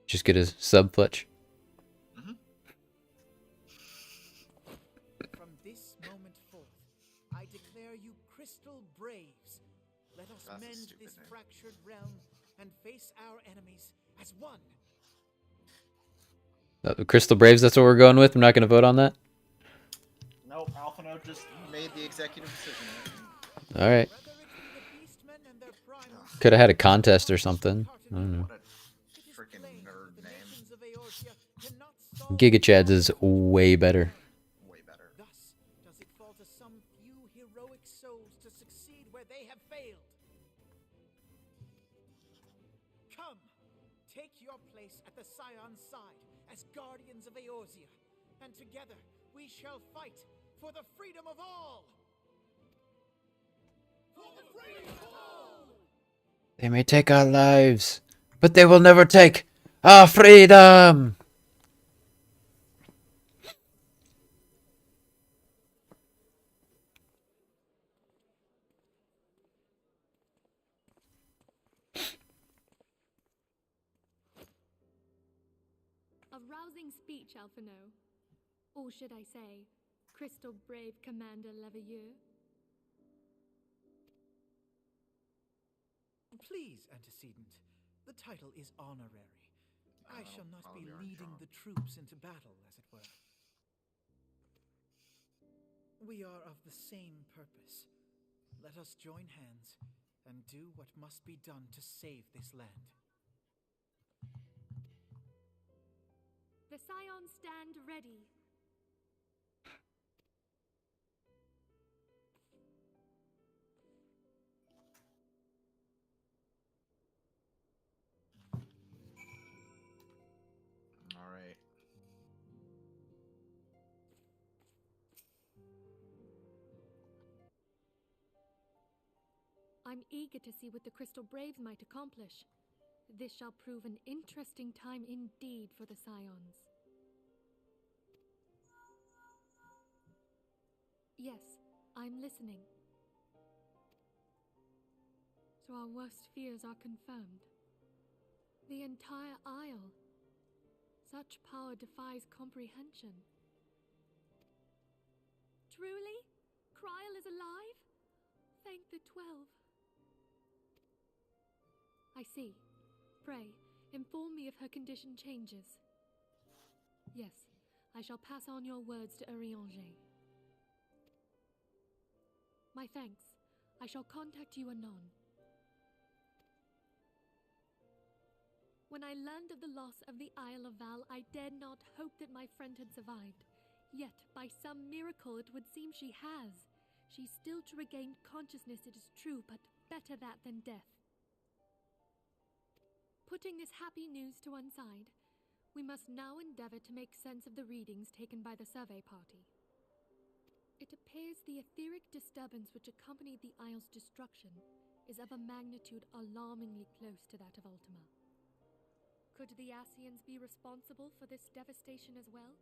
Just get a sub, Fletch. From this moment forth, I declare you crystal braves. Let us mend this fractured realm and face our enemies as one. Crystal Braves, that's what we're going with? I'm not going to vote on that? Nope, Alphino just made the executive decision. Alright. Could have had a contest or something. I don't know. What a freaking nerd name. GigaChads is way better. Way better. Thus does it fall to some few heroic souls to succeed where they have failed. take your place at the Scion's side as guardians of Eorzea, and together we shall fight for the freedom of all! For the freedom of all! They may take our lives, but they will never take our freedom! A rousing speech, Alphino. Or should I say, Crystal Brave Commander Leveilleur? Please, antecedent. The title is honorary. I shall not be I'll leading John. the troops into battle, as it were. We are of the same purpose. Let us join hands and do what must be done to save this land. The Scions stand ready. All right. I'm eager to see what the Crystal Braves might accomplish. This shall prove an interesting time indeed for the Scions. Yes, I'm listening. So our worst fears are confirmed. The entire Isle. Such power defies comprehension. Truly? Kryl is alive? Thank the 12. I see. Pray, inform me if her condition changes. Yes, I shall pass on your words to Urianger. My thanks. I shall contact you anon. When I learned of the loss of the Isle of Val, I dared not hope that my friend had survived. Yet, by some miracle, it would seem she has. She's still to regain consciousness, it is true, but better that than death. Putting this happy news to one side, we must now endeavor to make sense of the readings taken by the survey party. It appears the etheric disturbance which accompanied the Isle's destruction is of a magnitude alarmingly close to that of Ultima. Could the Ascians be responsible for this devastation as well?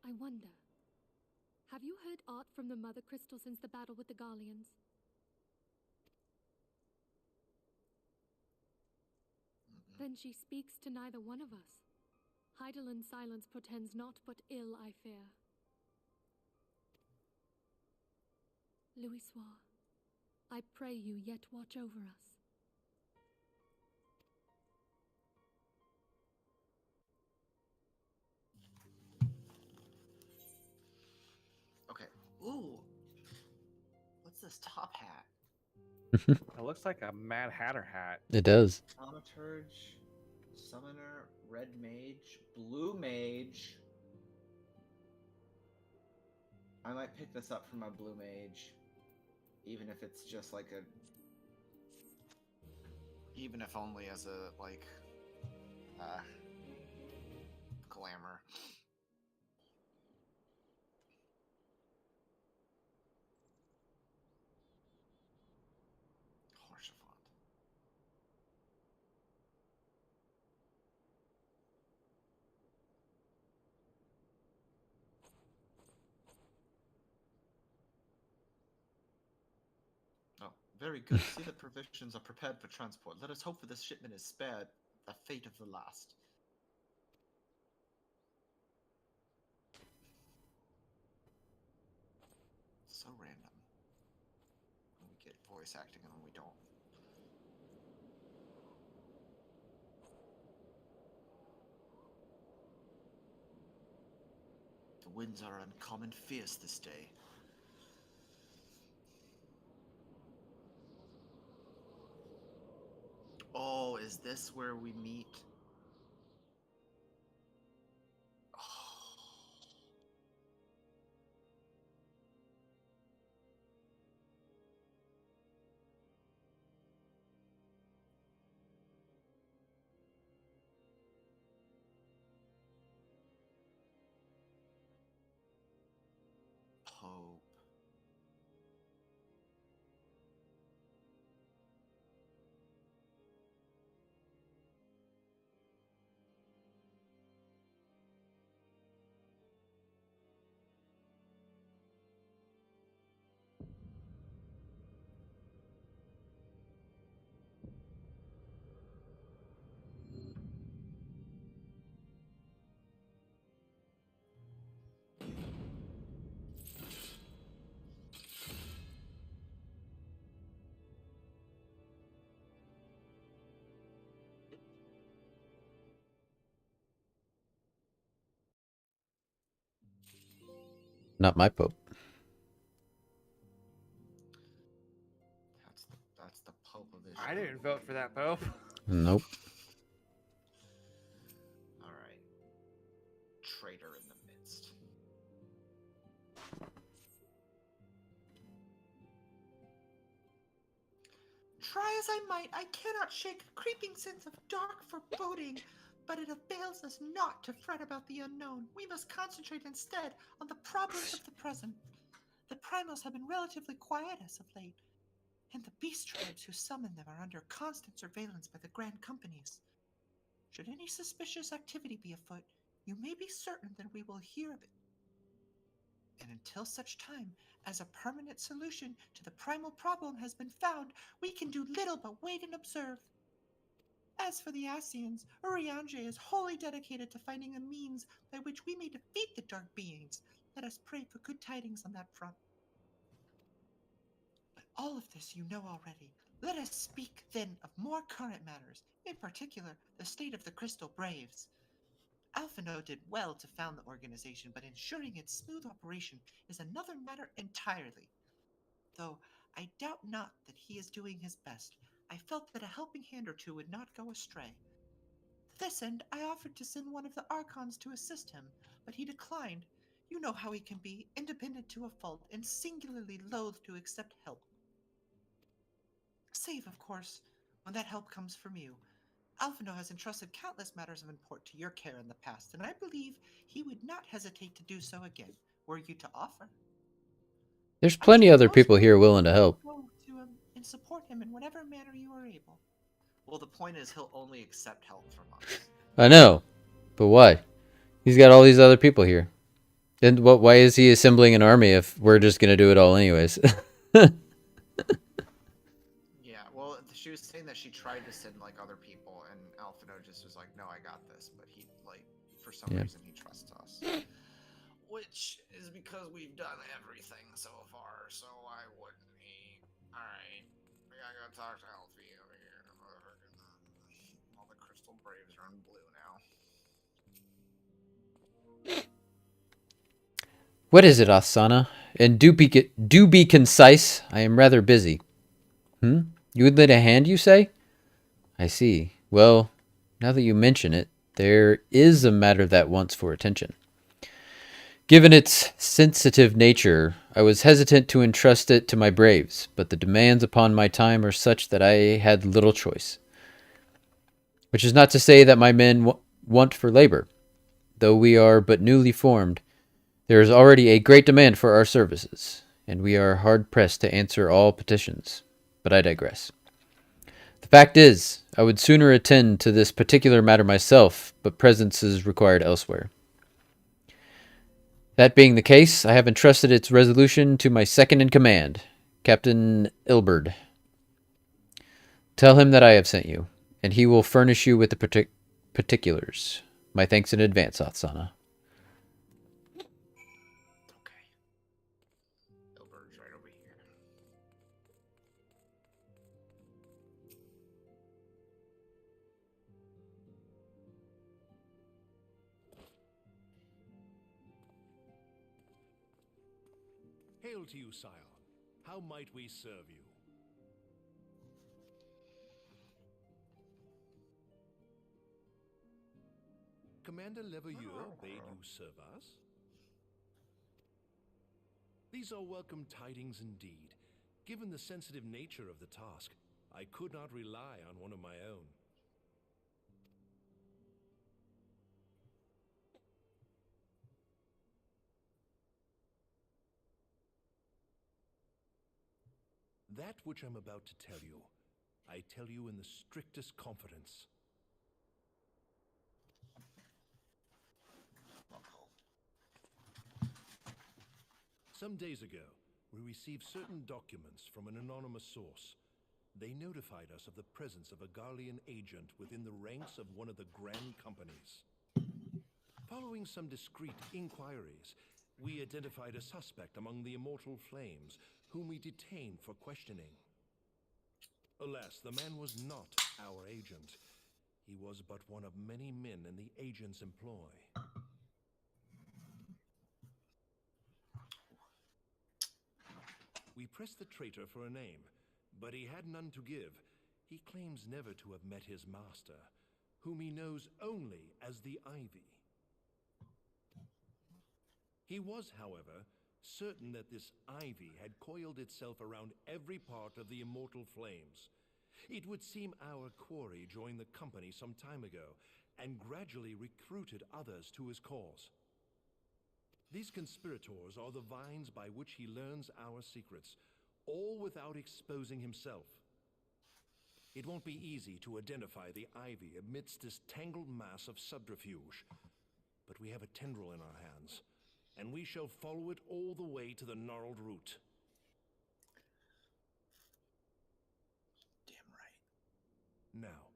I wonder. Have you heard aught from the Mother Crystal since the battle with the Garleans? Then she speaks to neither one of us. Heidelin silence portends naught but ill, I fear. Louisoix, I pray you yet watch over us. Okay. Ooh. What's this top hat? It looks like a Mad Hatter hat. It does. Thaumaturge, Summoner, Red Mage, Blue Mage. I might pick this up for my Blue Mage. Even if it's just like a... Even if only as a, like, glamour. Horsefont. Oh, very good. See that provisions are prepared for transport. Let us hope that this shipment is spared the fate of the last. So random. When we get voice acting and when we don't. The winds are uncommon fierce this day. Oh, is this where we meet? Not my Pope. That's the Pope of Israel. I didn't vote for that Pope. Nope. All right. Traitor in the midst. Try as I might, I cannot shake a creeping sense of dark foreboding, but it avails us not to fret about the unknown. We must concentrate instead on the problems of the present. The primals have been relatively quiet as of late, and the beast tribes who summon them are under constant surveillance by the grand companies. Should any suspicious activity be afoot, you may be certain that we will hear of it. And until such time as a permanent solution to the primal problem has been found, we can do little but wait and observe. As for the Asians, Urianger is wholly dedicated to finding a means by which we may defeat the dark beings. Let us pray for good tidings on that front. But all of this you know already. Let us speak then of more current matters, in particular the state of the Crystal Braves. Alphino did well to found the organization, but ensuring its smooth operation is another matter entirely. Though I doubt not that he is doing his best, I felt that a helping hand or two would not go astray. To this end, I offered to send one of the Archons to assist him, but he declined. You know how he can be, independent to a fault, and singularly loath to accept help. Save, of course, when that help comes from you. Alphino has entrusted countless matters of import to your care in the past, and I believe he would not hesitate to do so again, were you to offer. There's plenty other people here willing to help. And support him in whatever manner you are able. Well, the point is he'll only accept help from us. I know, but why? He's got all these other people here. And why is he assembling an army if we're just gonna do it all anyways? Yeah, well, she was saying that she tried to send like other people, and Alphino just was like, "No, I got this." But he, like, for some reason, he trusts us, which is because we've done everything so far. So why wouldn't he? All right, we gotta go talk to Alfie over here. All the Crystal Braves are in blue now. What is it, Asana? And do be concise. I am rather busy. You would lend a hand, you say? I see. Well, now that you mention it, there is a matter that wants for attention. Given its sensitive nature, I was hesitant to entrust it to my braves, but the demands upon my time are such that I had little choice. Which is not to say that my men want for labor. Though we are but newly formed, there is already a great demand for our services, and we are hard-pressed to answer all petitions. But I digress. The fact is, I would sooner attend to this particular matter myself, but presence is required elsewhere. That being the case, I have entrusted its resolution to my second-in-command, Captain Ilberd. Tell him that I have sent you, and he will furnish you with the particulars. My thanks in advance, Atsana. Okay. Ilbert's right over here. Hail to you, Scion. How might we serve you? Commander Leveilleur bade you serve us? These are welcome tidings indeed. Given the sensitive nature of the task, I could not rely on one of my own. That which I'm about to tell you, I tell you in the strictest confidence. Some days ago, we received certain documents from an anonymous source. They notified us of the presence of a Garlean agent within the ranks of one of the grand companies. Following some discreet inquiries, we identified a suspect among the Immortal Flames, whom we detained for questioning. Alas, the man was not our agent. He was but one of many men in the agent's employ. We pressed the traitor for a name, but he had none to give. He claims never to have met his master, whom he knows only as the Ivy. He was, however, certain that this ivy had coiled itself around every part of the immortal flames. It would seem our quarry joined the company some time ago, and gradually recruited others to his cause. These conspirators are the vines by which he learns our secrets, all without exposing himself. It won't be easy to identify the ivy amidst this tangled mass of subterfuge, but we have a tendril in our hands, and we shall follow it all the way to the gnarled root. Damn right. Now,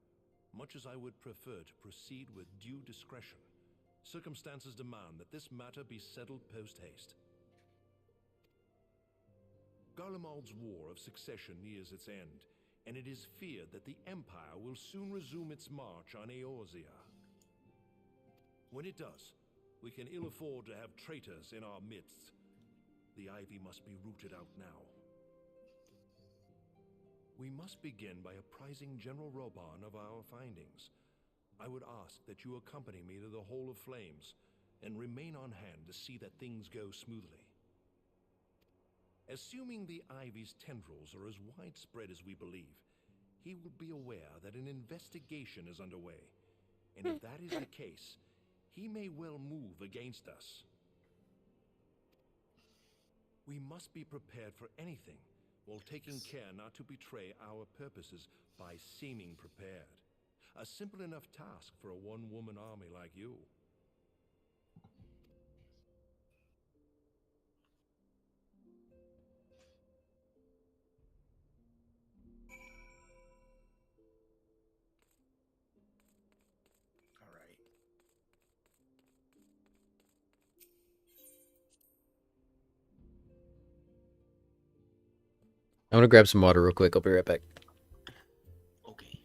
much as I would prefer to proceed with due discretion, circumstances demand that this matter be settled post-haste. Garlemald's War of Succession nears its end, and it is feared that the Empire will soon resume its march on Eorzea. When it does, we can ill afford to have traitors in our midst. The ivy must be rooted out now. We must begin by apprising General Roban of our findings. I would ask that you accompany me to the Hall of Flames and remain on hand to see that things go smoothly. Assuming the ivy's tendrils are as widespread as we believe, he will be aware that an investigation is underway. And if that is the case, he may well move against us. We must be prepared for anything, while taking care not to betray our purposes by seeming prepared. A simple enough task for a one-woman army like you. All right. I'm gonna grab some water real quick. I'll be right back. Okay.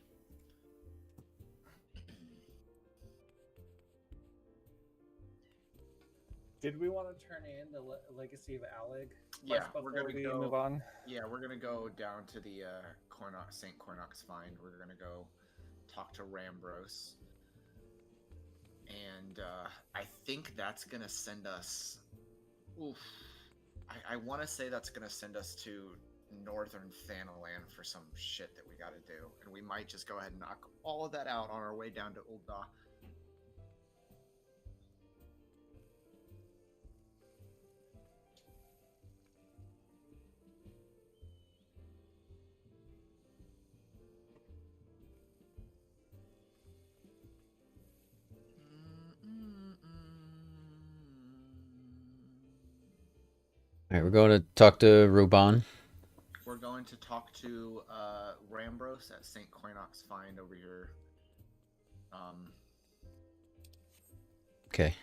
Did we want to turn in the Legacy of Alec? Yeah, before we're gonna we go. move on? Yeah, we're gonna go down to the St. Cornox Find. We're gonna go talk to Rambros, and I think that's gonna send us. Oof. I want to say that's gonna send us to Northern Thanalan for some shit that we got to do, and we might just go ahead and knock all of that out on our way down to Ul'dah. All right, we're going to talk to Roban. We're going to talk to Rambros at St. Cornox Find over here. Okay.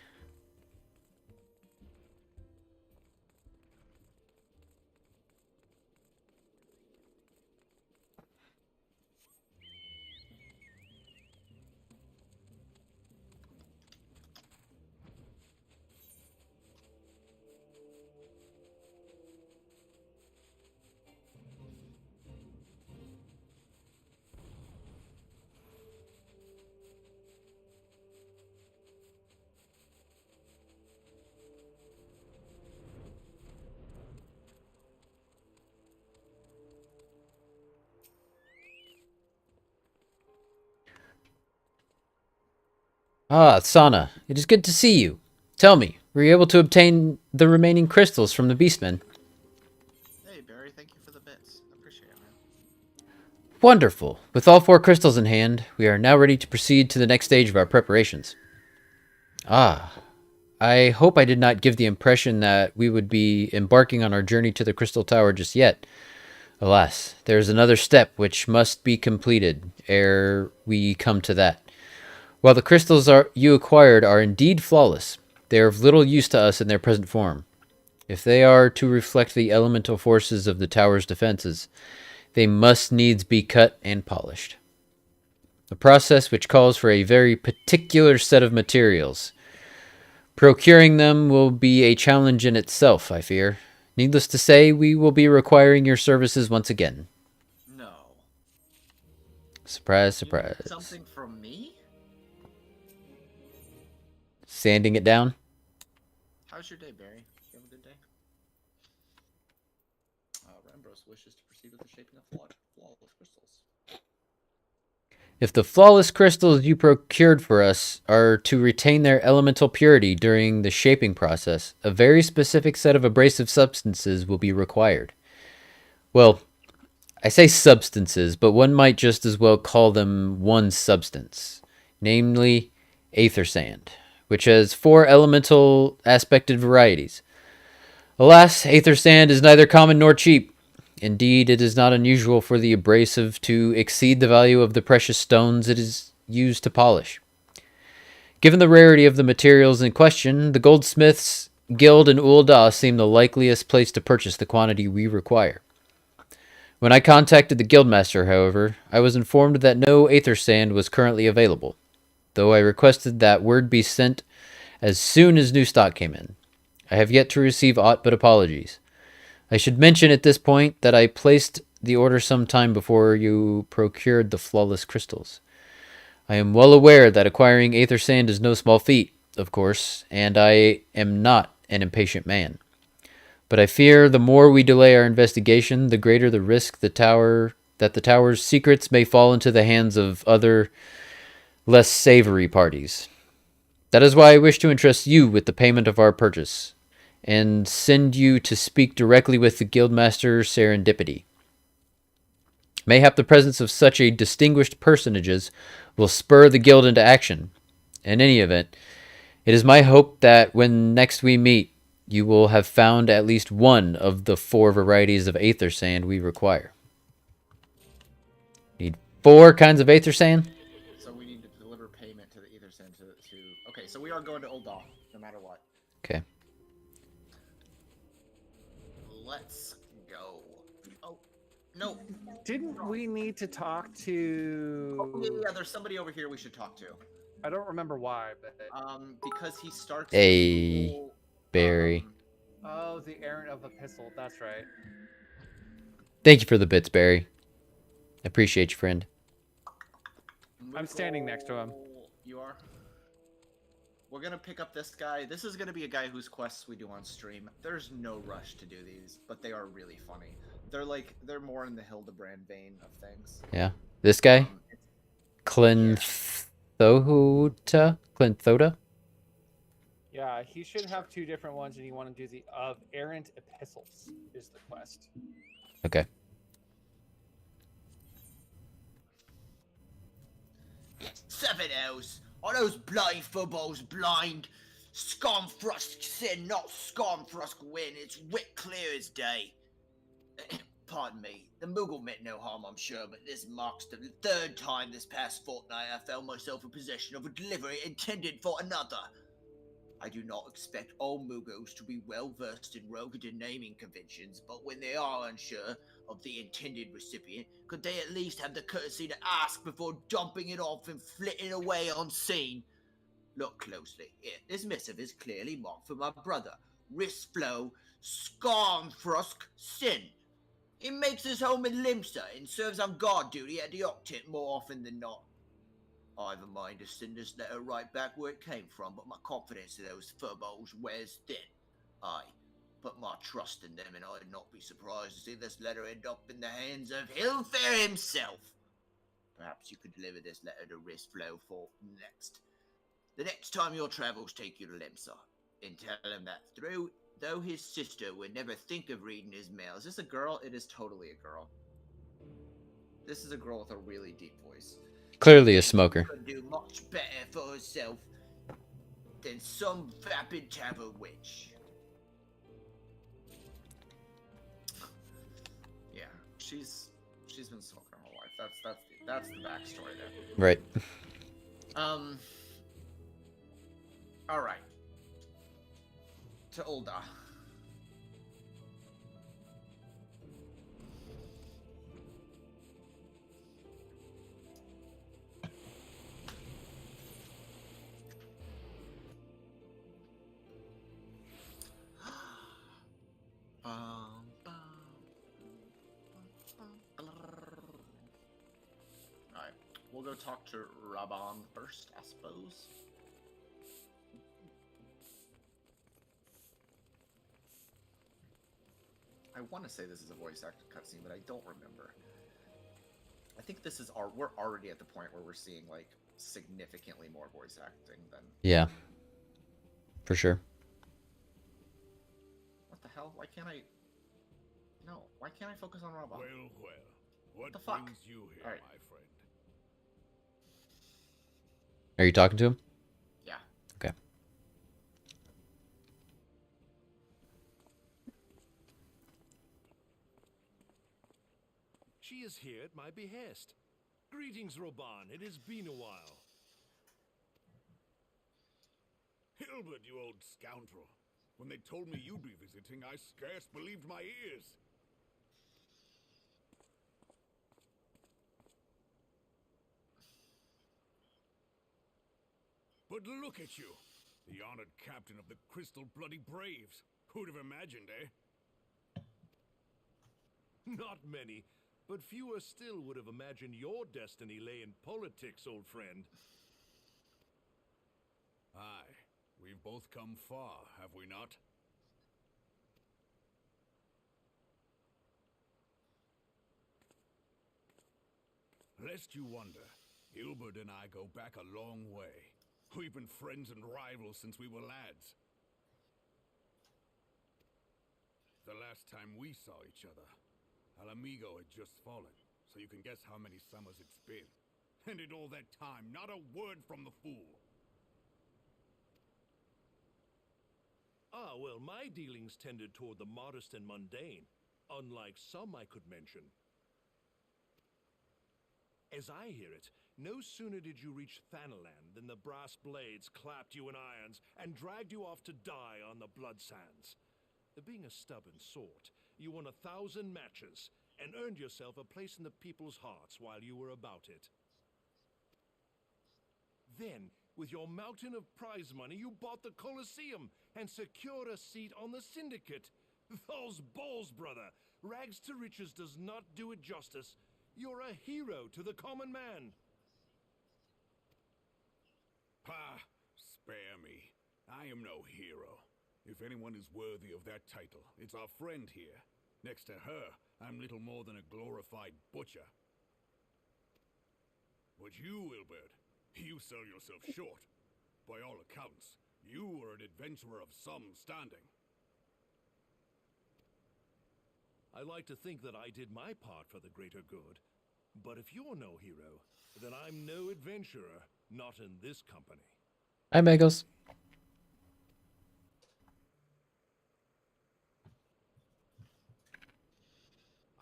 Ah, Sana, it is good to see you. Tell me, were you able to obtain the remaining crystals from the Beastmen? Hey, Barry, thank you for the bits. Appreciate it, man. Wonderful. With all 4 crystals in hand, we are now ready to proceed to the next stage of our preparations. Ah, I hope I did not give the impression that we would be embarking on our journey to the Crystal Tower just yet. Alas, there is another step which must be completed ere we come to that. While the crystals you acquired are indeed flawless, they are of little use to us in their present form. If they are to reflect the elemental forces of the tower's defenses, they must needs be cut and polished. A process which calls for a very particular set of materials. Procuring them will be a challenge in itself, I fear. Needless to say, we will be requiring your services once again. No. Surprise, You need surprise. something from me? Sanding it down? How's your day, Barry? You have a good day? Rambros wishes to proceed with the shaping of flawless crystals. If the flawless crystals you procured for us are to retain their elemental purity during the shaping process, a very specific set of abrasive substances will be required. Well, I say substances, but one might just as well call them one substance, namely aether sand, which has 4 elemental aspected varieties. Alas, aether sand is neither common nor cheap. Indeed, it is not unusual for the abrasive to exceed the value of the precious stones it is used to polish. Given the rarity of the materials in question, the goldsmiths guild in Ul'dah seem the likeliest place to purchase the quantity we require. When I contacted the guildmaster, however, I was informed that no aether sand was currently available, though I requested that word be sent as soon as new stock came in. I have yet to receive aught but apologies. I should mention at this point that I placed the order some time before you procured the flawless crystals. I am well aware that acquiring aether sand is no small feat, of course, and I am not an impatient man. But I fear the more we delay our investigation, the greater the risk that the tower's secrets may fall into the hands of other, less savory parties. That is why I wish to entrust you with the payment of our purchase, and send you to speak directly with the Guildmaster Serendipity. Mayhap the presence of such a distinguished personages will spur the guild into action. In any event, it is my hope that when next we meet, you will have found at least one of the 4 varieties of aether sand we require. Need 4 kinds of aether sand? So we need to deliver payment to the aether sand to... Okay, so we are going to Ul'dah, no matter what. Okay. Let's go. Oh, no. Didn't we need to talk to? Oh, yeah, there's somebody over here we should talk to. I don't remember why, but Because he starts. Hey, the whole, Barry. oh, the errand of epistle. That's right. Thank you for the bits, Barry. Appreciate you, friend. I'm standing next to him. You are. We're gonna pick up this guy. This is gonna be a guy whose quests we do on stream. There's no rush to do these, but they are really funny. They're more in the Hildebrand vein of things. Yeah. This guy? Clinthota? Yeah, he should have 2 different ones, and you want to do the of errant epistles is the quest. Okay. Seven L's. Are those bloody footballs blind? Scornfrusk sin, not Scornfrusk win. It's wit clear as day. Pardon me. The Moogle meant no harm, I'm sure, but this marks the 3rd time this past fortnight I found myself in possession of a delivery intended for another. I do not expect all Moogles to be well versed in Rogadin naming conventions, but when they are unsure of the intended recipient, could they at least have the courtesy to ask before dumping it off and flitting away unseen? Look closely. Here, this missive is clearly marked for my brother, Risflo Scornfrusk Sin. He makes his home in Limsa and serves on guard duty at the Octant more often than not. I've a mind to send this letter right back where it came from, but my confidence in those furballs wears thin. I put my trust in them, and I'd not be surprised to see this letter end up in the hands of Hilfair himself. Perhaps you could deliver this letter to Risflo for the next time your travels take you to Limsa, and tell him that though his sister would never think of reading his mail. Is this a girl? It is totally a girl. This is a girl with a really deep voice. Clearly a smoker. Could do much better for herself than some vapid tavern witch. Yeah, she's been smoking her whole life. That's the backstory there. Right. All right. To Ul'dah. Alright, we'll go talk to Raban first, I suppose. I want to say this is a voice acted cutscene, but I don't remember. I think this is we're already at the point where we're seeing like significantly more voice acting than. Yeah. For sure. What the hell? Why can't I? No, why can't I focus on Raban? Well, what the fuck? brings you here, All right. my friend? Are you talking to him? Yeah. Okay. She is here at my behest. Greetings, Roban. It has been a while. Hilbert, you old scoundrel. When they told me you'd be visiting, I scarce believed my ears. But look at you, the honored captain of the Crystal Bloody Braves. Who'd have imagined, eh? Not many, but fewer still would have imagined your destiny lay in politics, old friend. Aye, we've both come far, have we not? Lest you wonder, Hilbert and I go back a long way. We've been friends and rivals since we were lads. The last time we saw each other, Alamigo had just fallen, so you can guess how many summers it's been. And in all that time, not a word from the fool. Ah, well, my dealings tended toward the modest and mundane, unlike some I could mention. As I hear it, no sooner did you reach Thanalan than the brass blades clapped you in irons and dragged you off to die on the blood sands. Being a stubborn sort, you won 1,000 matches and earned yourself a place in the people's hearts while you were about it. Then, with your mountain of prize money, you bought the Colosseum and secured a seat on the Syndicate. Those balls, brother! Rags to riches does not do it justice. You're a hero to the common man. Pah! Spare me. I am no hero. If anyone is worthy of that title, it's our friend here. Next to her, I'm little more than a glorified butcher. But you, Wilbert, you sell yourself short. By all accounts, you were an adventurer of some standing. I like to think that I did my part for the greater good. But if you're no hero, then I'm no adventurer, not in this company. Hi, Megos.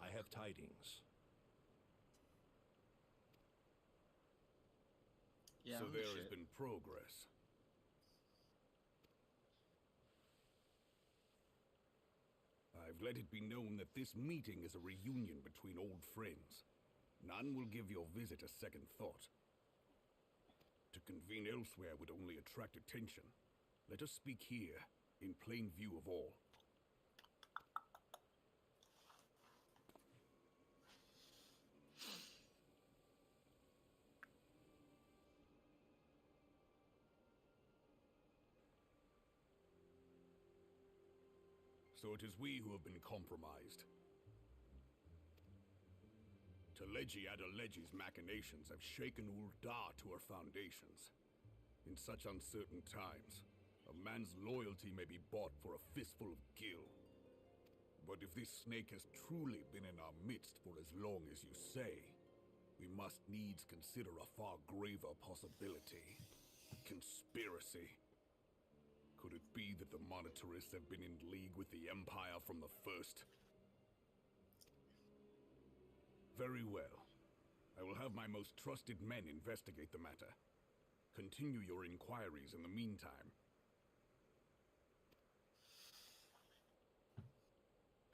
I have tidings. Yeah. So there has been progress. I've let it be known that this meeting is a reunion between old friends. None will give your visit a second thought. To convene elsewhere would only attract attention. Let us speak here, in plain view of all. So it is we who have been compromised. Teleji Adeleji's machinations have shaken Ul'dah to her foundations. In such uncertain times, a man's loyalty may be bought for a fistful of gil. But if this snake has truly been in our midst for as long as you say, we must needs consider a far graver possibility. Conspiracy. Could it be that the Monetarists have been in league with the Empire from the first? Very well. I will have my most trusted men investigate the matter. Continue your inquiries in the meantime.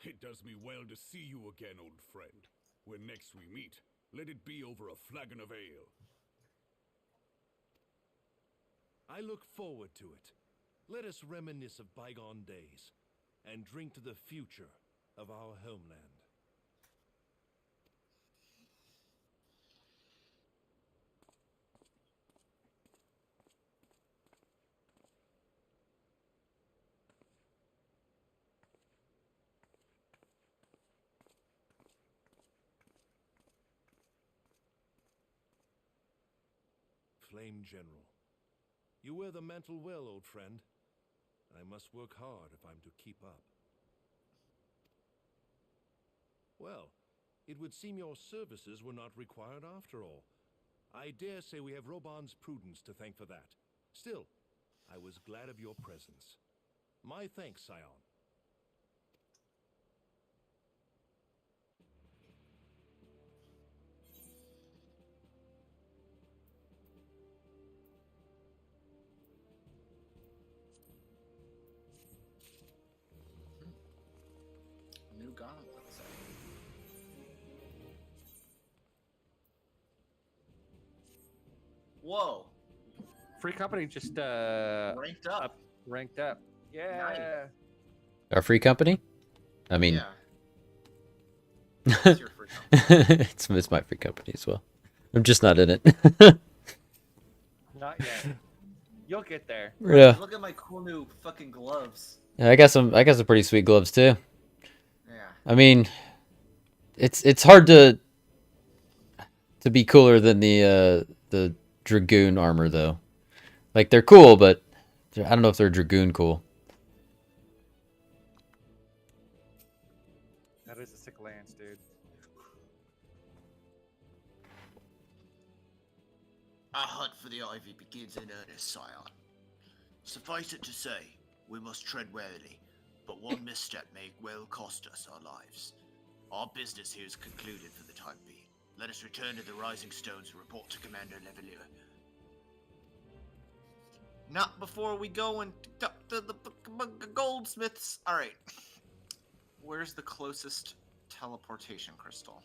It does me well to see you again, old friend. When next we meet, let it be over a flagon of ale. I look forward to it. Let us reminisce of bygone days and drink to the future of our homeland. acclaimed general. You wear the mantle well, old friend. I must work hard if I'm to keep up. Well, it would seem your services were not required after all. I dare say we have Roban's prudence to thank for that. Still, I was glad of your presence. My thanks, Scion. New gauntlet. Whoa. Free company just Ranked up. ranked up. Yeah. Our free company? I mean, Yeah. It's your free company. it's my free company as well. I'm just not in it. Not yet. You'll get there. Yeah. Look at my cool new fucking gloves. Yeah, I got some pretty sweet gloves too. Yeah. I mean, it's hard to be cooler than the Dragoon armor though. Like they're cool, but I don't know if they're Dragoon cool. That is a sick lance, dude. Our hunt for the Ivy begins in earnest, Scion. Suffice it to say, we must tread warily, but one misstep may well cost us our lives. Our business here is concluded for the time being. Let us return to the Rising Stones and report to Commander Levelier. Not before we go and talk to the goldsmiths. Alright. Where's the closest teleportation crystal?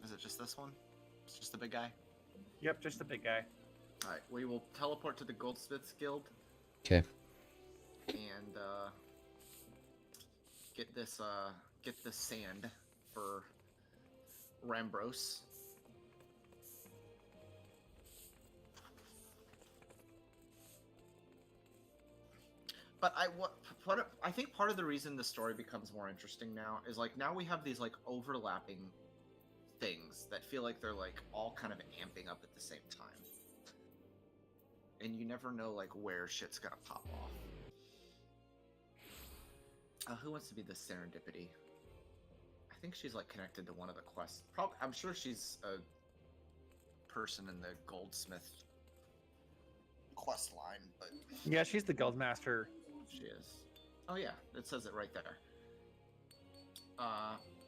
Is it just this one? It's just the big guy? Yep, just the big guy. Alright, we will teleport to the Goldsmiths Guild. Okay. And get this sand for Rambros. But I think part of the reason the story becomes more interesting now is like now we have these like overlapping things that feel like they're like all kind of amping up at the same time. And you never know like where shit's gonna pop off. Who wants to be the Serendipity? I think she's like connected to one of the quests. I'm sure she's a person in the Goldsmith quest line, but Yeah, she's the Guildmaster. she is. Oh yeah, it says it right there.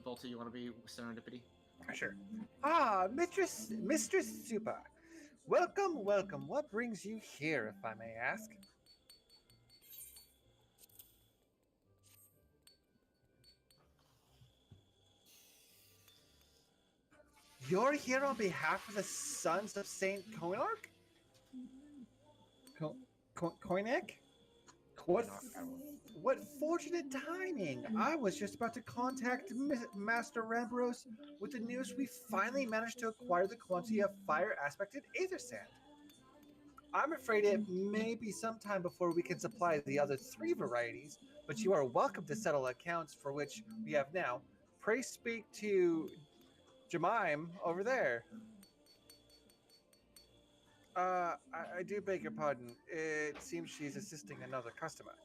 Volta, you want to be Serendipity? Sure. Ah, Mistress Supa. Welcome, welcome. What brings you here, if I may ask? You're here on behalf of the Sons of Saint Coinarch? Coinek? What fortunate timing! I was just about to contact Master Rambros with the news we finally managed to acquire the quantity of fire-aspected aether sand. I'm afraid it may be some time before we can supply the other 3 varieties, but you are welcome to settle accounts for which we have now. Pray speak to Jemime over there. I do beg your pardon. It seems she's assisting another customer.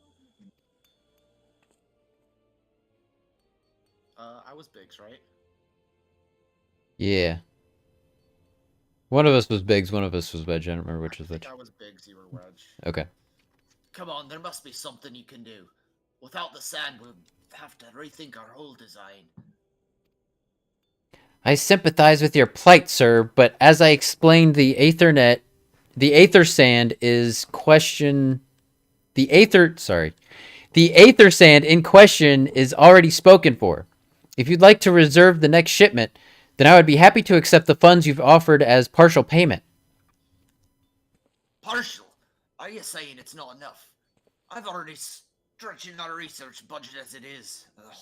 I was Biggs, right? Yeah. One of us was Biggs, one of us was Wedge. I don't remember which was which. I was Biggs, you were Wedge. Okay. Come on, there must be something you can do. Without the sand, we'll have to rethink our whole design. I sympathize with your plight, sir, but as I explained, the aether sand is question. The aether sand in question is already spoken for. If you'd like to reserve the next shipment, then I would be happy to accept the funds you've offered as partial payment. Partial? Are you saying it's not enough? I've already stretching our research budget as it is. Ugh,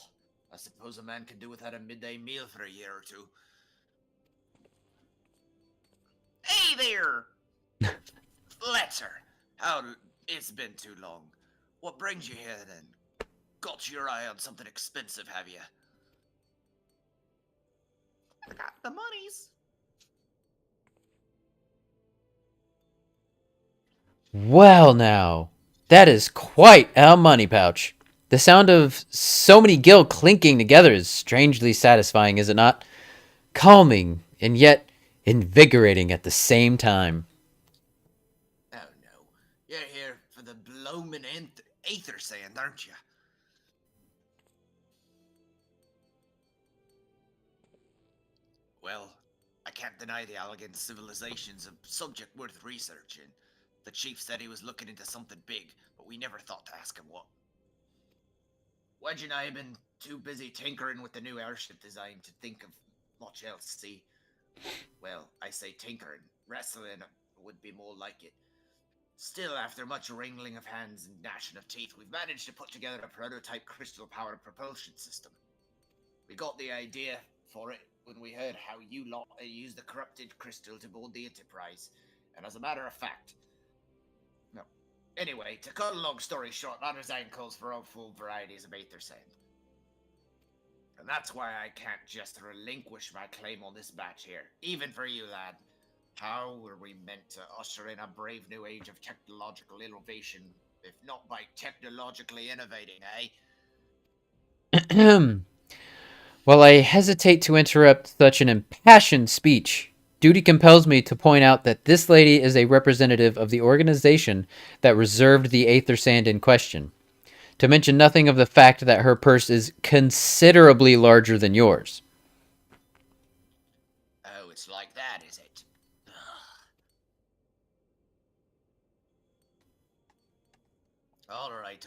I suppose a man can do without a midday meal for a year or two. Hey there! Letzer, it's been too long. What brings you here then? Got your eye on something expensive, have you? I got the monies. Well now, that is quite a money pouch. The sound of so many gil clinking together is strangely satisfying, is it not? Calming, and yet invigorating at the same time. Oh no, you're here for the bloomin' aether sand, aren't you? Well, I can't deny the elegant civilization's a subject worth researching. The chief said he was looking into something big, but we never thought to ask him what. Wedge and I have been too busy tinkering with the new airship design to think of much else, see? Well, I say tinkering. Wrestling would be more like it. Still, after much wringing of hands and gnashing of teeth, we've managed to put together a prototype crystal-powered propulsion system. We got the idea for it when we heard how you lot used the corrupted crystal to board the Enterprise, and as a matter of fact... No. Anyway, to cut a long story short, our design calls for all full varieties of aether sand. And that's why I can't just relinquish my claim on this batch here, even for you, lad. How were we meant to usher in a brave new age of technological innovation, if not by technologically innovating, eh? While I hesitate to interrupt such an impassioned speech, duty compels me to point out that this lady is a representative of the organization that reserved the aether sand in question, to mention nothing of the fact that her purse is considerably larger than yours. Oh, it's like that, is it?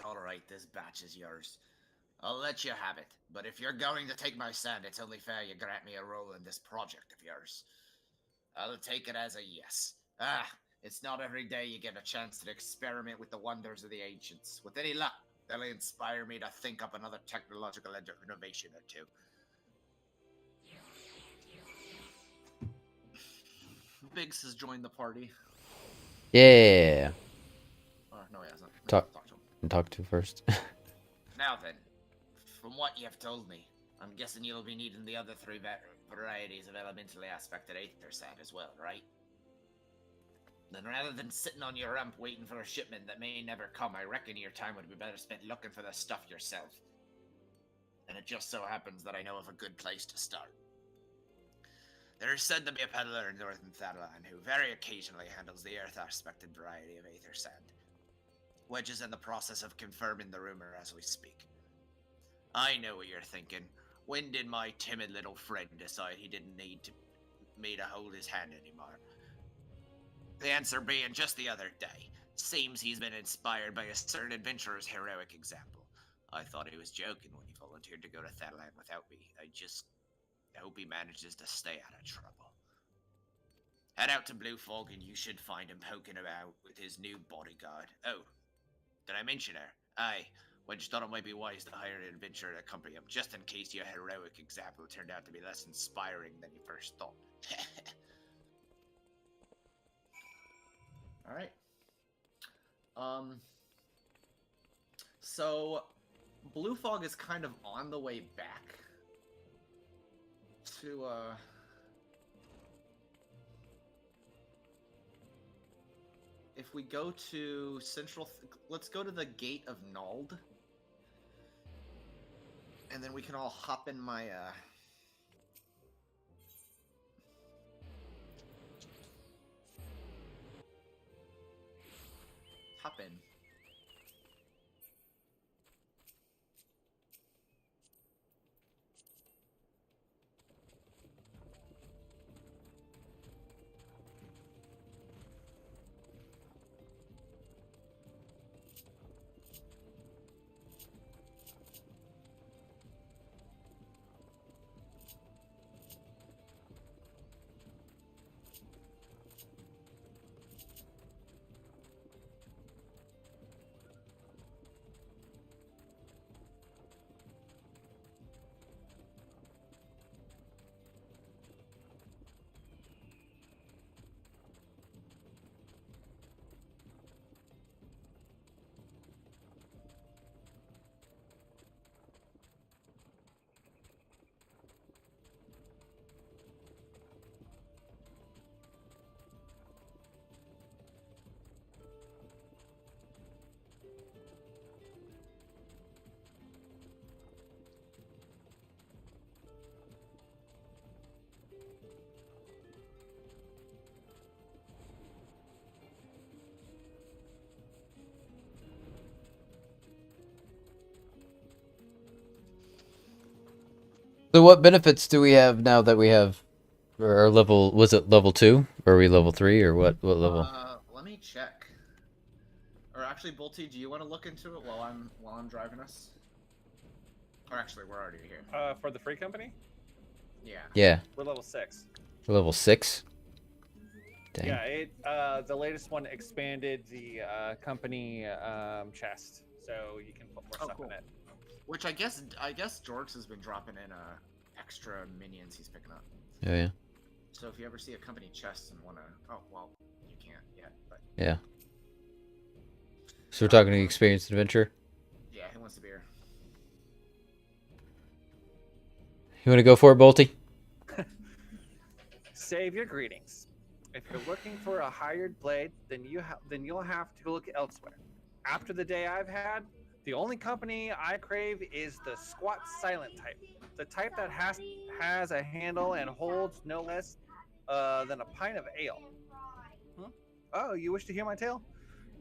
Alright, this batch is yours. I'll let you have it, but if you're going to take my sand, it's only fair you grant me a role in this project of yours. I'll take it as a yes. It's not every day you get a chance to experiment with the wonders of the ancients. With any luck, they'll inspire me to think up another technological innovation or two. Biggs has joined the party. Yeah. Oh, no, he hasn't. Talk to first. Now then, from what you have told me, I'm guessing you'll be needing the other three varieties of elementally aspected aether sand as well, right? Then rather than sitting on your rump waiting for a shipment that may never come, I reckon your time would be better spent looking for the stuff yourself. And it just so happens that I know of a good place to start. There is said to be a peddler in northern Thanalan who very occasionally handles the earth-aspected variety of aether sand. Wedge is in the process of confirming the rumor as we speak. I know what you're thinking. When did my timid little friend decide he didn't need me to hold his hand anymore? The answer being just the other day. Seems he's been inspired by a certain adventurer's heroic example. I thought he was joking when he volunteered to go to Thanalan without me. I hope he manages to stay out of trouble. Head out to Blue Fog and you should find him poking about with his new bodyguard. Oh, did I mention her? Aye. Wedge thought it might be wise to hire an adventurer to accompany him, just in case your heroic example turned out to be less inspiring than you first thought. Alright. So, Blue Fog is kind of on the way back to, if we go to Central... let's go to the Gate of Nald. And then we can all hop in my, hop in. So what benefits do we have now that we have our level? Was it level 2? Or are we level 3 or what? What level? Let me check. Or actually, Bolty, do you want to look into it while I'm driving us? Or actually, we're already here. For the free company? Yeah. Yeah. We're level 6. We're level 6. Dang. Yeah, it the latest one expanded the company chest, so you can put more stuff in it. Which I guess Jorgs has been dropping in extra minions he's picking up. Oh yeah. So if you ever see a company chest and wanna, oh well, you can't yet, but Yeah. So we're talking experienced adventure. yeah, who wants the beer? You want to go for it, Bolty? Save your greetings. If you're looking for a hired blade, then you'll have to look elsewhere. After the day I've had, the only company I crave is the squat silent type. The type that has a handle and holds no less than a pint of ale. Oh, you wish to hear my tale?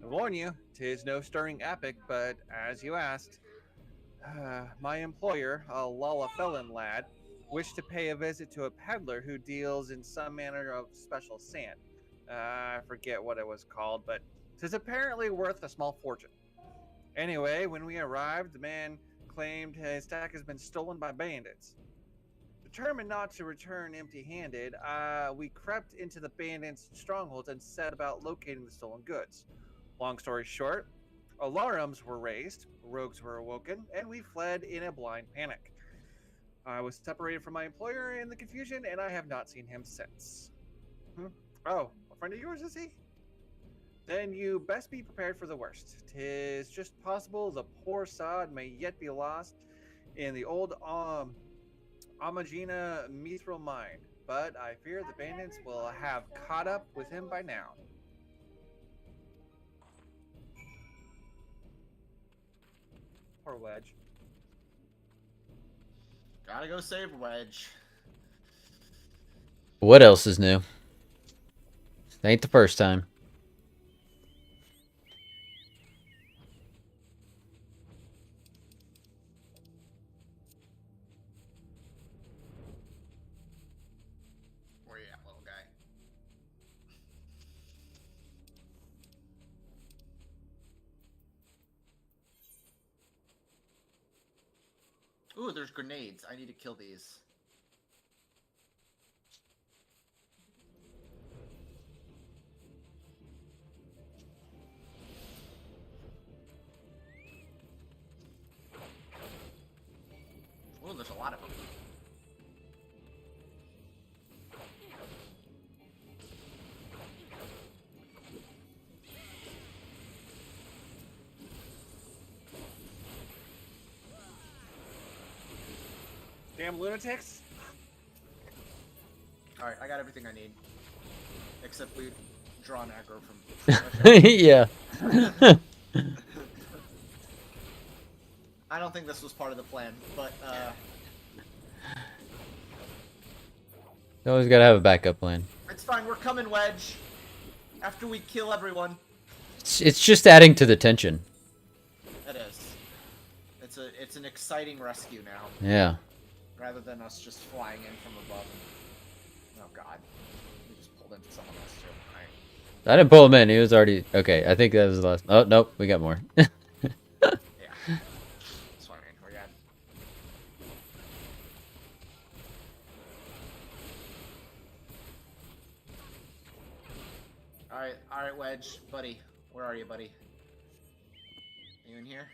I warn you, 'tis no stirring epic, but as you asked, my employer, a Lullafellan lad, wished to pay a visit to a peddler who deals in some manner of special sand. I forget what it was called, but 'tis apparently worth a small fortune. Anyway, when we arrived, the man claimed his stack has been stolen by bandits. Determined not to return empty-handed, we crept into the bandits' strongholds and set about locating the stolen goods. Long story short, alarms were raised, rogues were awoken, and we fled in a blind panic. I was separated from my employer in the confusion, and I have not seen him since. Oh, a friend of yours, is he? Then you best be prepared for the worst. 'Tis just possible the poor sod may yet be lost in the old Amagina mithril mine, but I fear the bandits will have caught up with him by now. Poor Wedge. Gotta go save Wedge. What else is new? Ain't the first time. Where you at, little guy? Ooh, there's grenades. I need to kill these. Ooh, there's a lot of them. Damn lunatics! Alright, I got everything I need. Except we draw an aggro from... Yeah. I don't think this was part of the plan, but, You always gotta have a backup plan. it's fine, we're coming, Wedge! After we kill everyone. It's just adding to the tension. It is. It's an exciting rescue now. Yeah. Rather than us just flying in from above. Oh god. We just pulled into someone else too. Alright. I didn't pull him in. He was already... Okay, I think that was the last... Oh, nope. We got more. Yeah. That's what I mean. We're good. Alright, Wedge. Buddy. Where are you, buddy? Are you in here?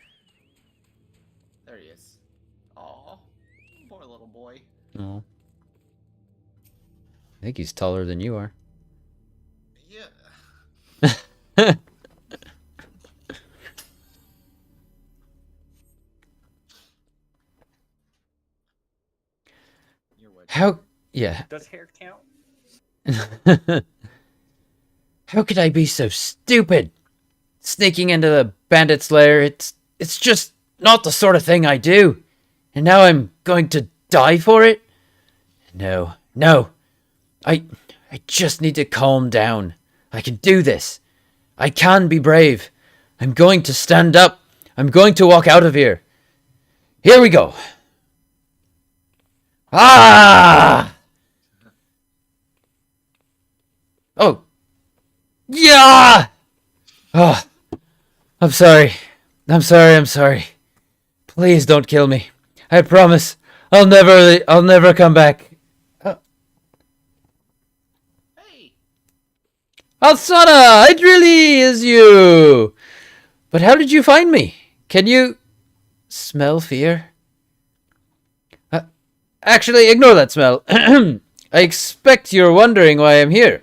There he is. Aw. Poor little boy. Oh. I think he's taller than you are. Yeah. You're Wedge. How... Yeah. Does hair count? How could I be so stupid? Sneaking into the bandit's lair, it's just not the sort of thing I do. And now I'm going to die for it? No. I just need to calm down. I can do this. I can be brave. I'm going to stand up. I'm going to walk out of here. Here we go. Ah! Oh. Yeah! Oh. I'm sorry. I'm sorry. I'm sorry. Please don't kill me. I promise. I'll never come back. Hey, Alsana, it really is you. But how did you find me? Can you smell fear? Actually, ignore that smell. I expect you're wondering why I'm here.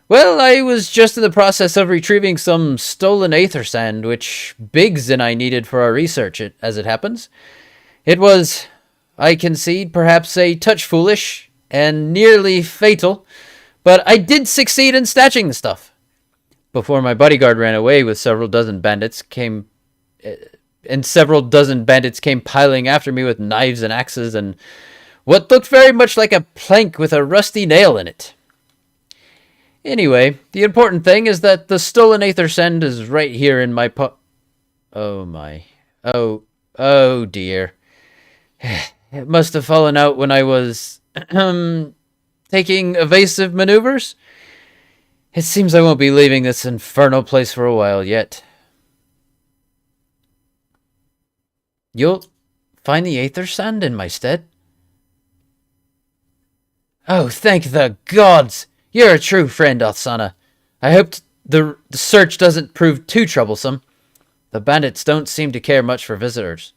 Well, I was just in the process of retrieving some stolen aether sand, which Biggs and I needed for our research, as it happens. It was, I concede, perhaps a touch foolish and nearly fatal, but I did succeed in snatching the stuff. Before my bodyguard ran away with several dozen bandits came piling after me with knives and axes and what looked very much like a plank with a rusty nail in it. Anyway, the important thing is that the stolen aether sand is right here in my Oh my. Oh dear. It must have fallen out when I was taking evasive maneuvers. It seems I won't be leaving this infernal place for a while yet. You'll find the aether sand in my stead? Oh, thank the gods! You're a true friend, Alsana. I hope the search doesn't prove too troublesome. The bandits don't seem to care much for visitors.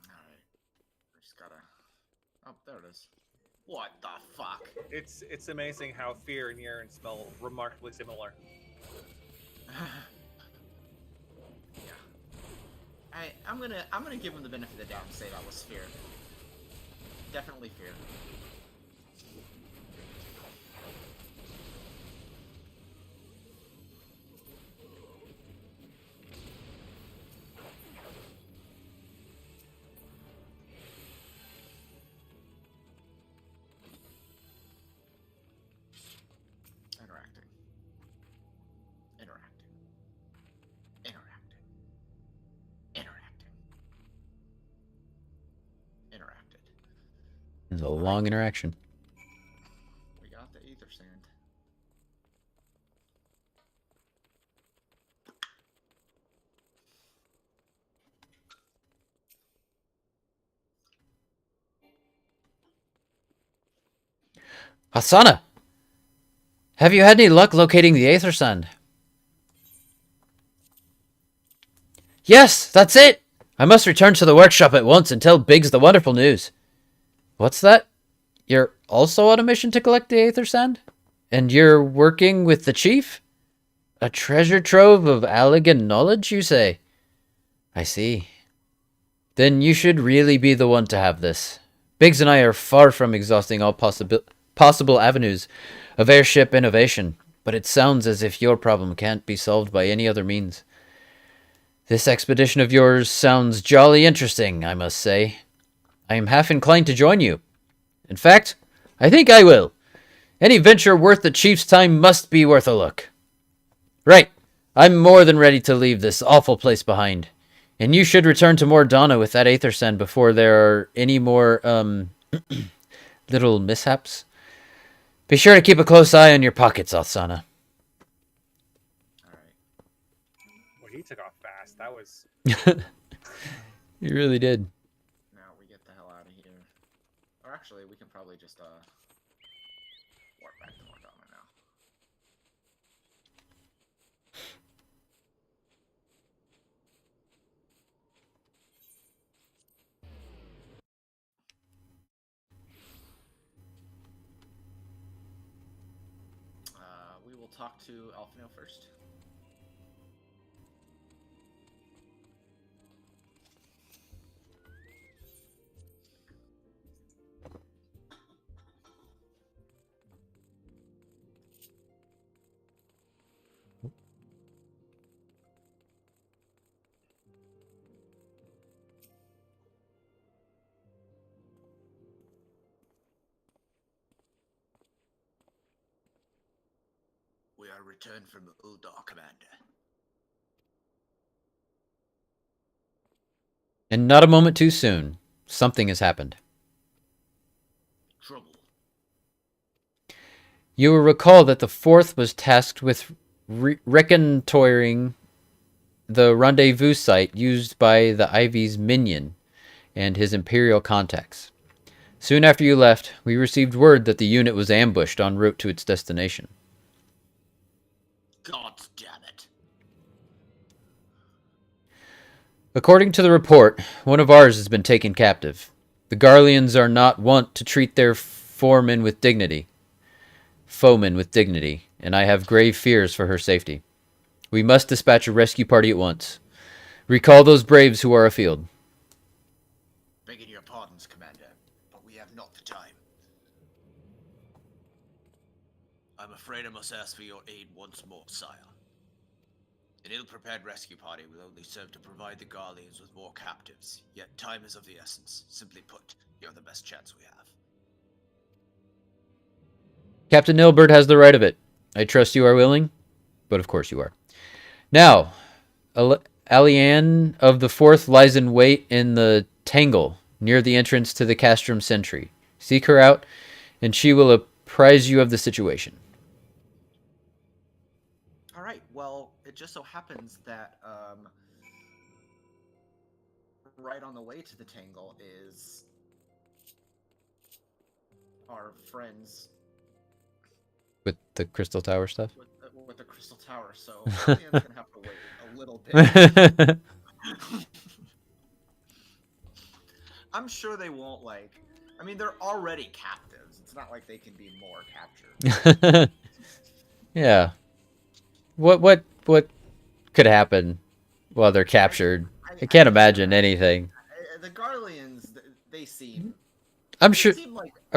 Alright. Just gotta... Oh, there it is. What the fuck? It's amazing how fear and urine smell remarkably similar. Yeah. I'm gonna give him the benefit of the doubt and say that was fear. Definitely fear. Interacting. Interacting. Interacting. Interacting. Interacted. It's a long interaction. We got the ether sand. Asana! Have you had any luck locating the aether sand? Yes, that's it! I must return to the workshop at once and tell Biggs the wonderful news. What's that? You're also on a mission to collect the aether sand? And you're working with the chief? A treasure trove of elegant knowledge, you say? I see. Then you should really be the one to have this. Biggs and I are far from exhausting all possible avenues of airship innovation, but it sounds as if your problem can't be solved by any other means. This expedition of yours sounds jolly interesting, I must say. I am half inclined to join you. In fact, I think I will. Any venture worth the chief's time must be worth a look. Right, I'm more than ready to leave this awful place behind. And you should return to Mordana with that aether sand before there are any more, little mishaps. Be sure to keep a close eye on your pockets, Alsana. Alright. Well, he took off fast. That was... You really did. Now we get the hell out of here. Or actually, we can probably just, warp back to Mordana now. We will talk to Alphino first. We are returned from Uldar, Commander. And not a moment too soon. Something has happened. Trouble. You will recall that the Fourth was tasked with reconnoitering the rendezvous site used by the Ivy's minion and his Imperial contacts. Soon after you left, we received word that the unit was ambushed en route to its destination. God damn it. According to the report, one of ours has been taken captive. The Garleans are not wont to treat their foemen with dignity, and I have grave fears for her safety. We must dispatch a rescue party at once. Recall those braves who are afield. Begging your pardons, Commander, but we have not the time. I'm afraid I must ask for your aid once more, sire. An ill-prepared rescue party will only serve to provide the Garleans with more captives, yet time is of the essence. Simply put, you're the best chance we have. Captain Nilbert has the right of it. I trust you are willing, but of course you are. Now, Alianne of the Fourth lies in wait in the Tangle, near the entrance to the Castrum Sentry. Seek her out, and she will apprise you of the situation. All right. Well, it just so happens that right on the way to the Tangle is our friends With the Crystal Tower stuff? with the Crystal Tower. So Alien's gonna have to wait a little bit. I'm sure they won't I mean, they're already captives. It's not like they can be more captured. Yeah. What could happen while they're captured? I can't imagine anything. The Garleans, they seem. I'm sure. They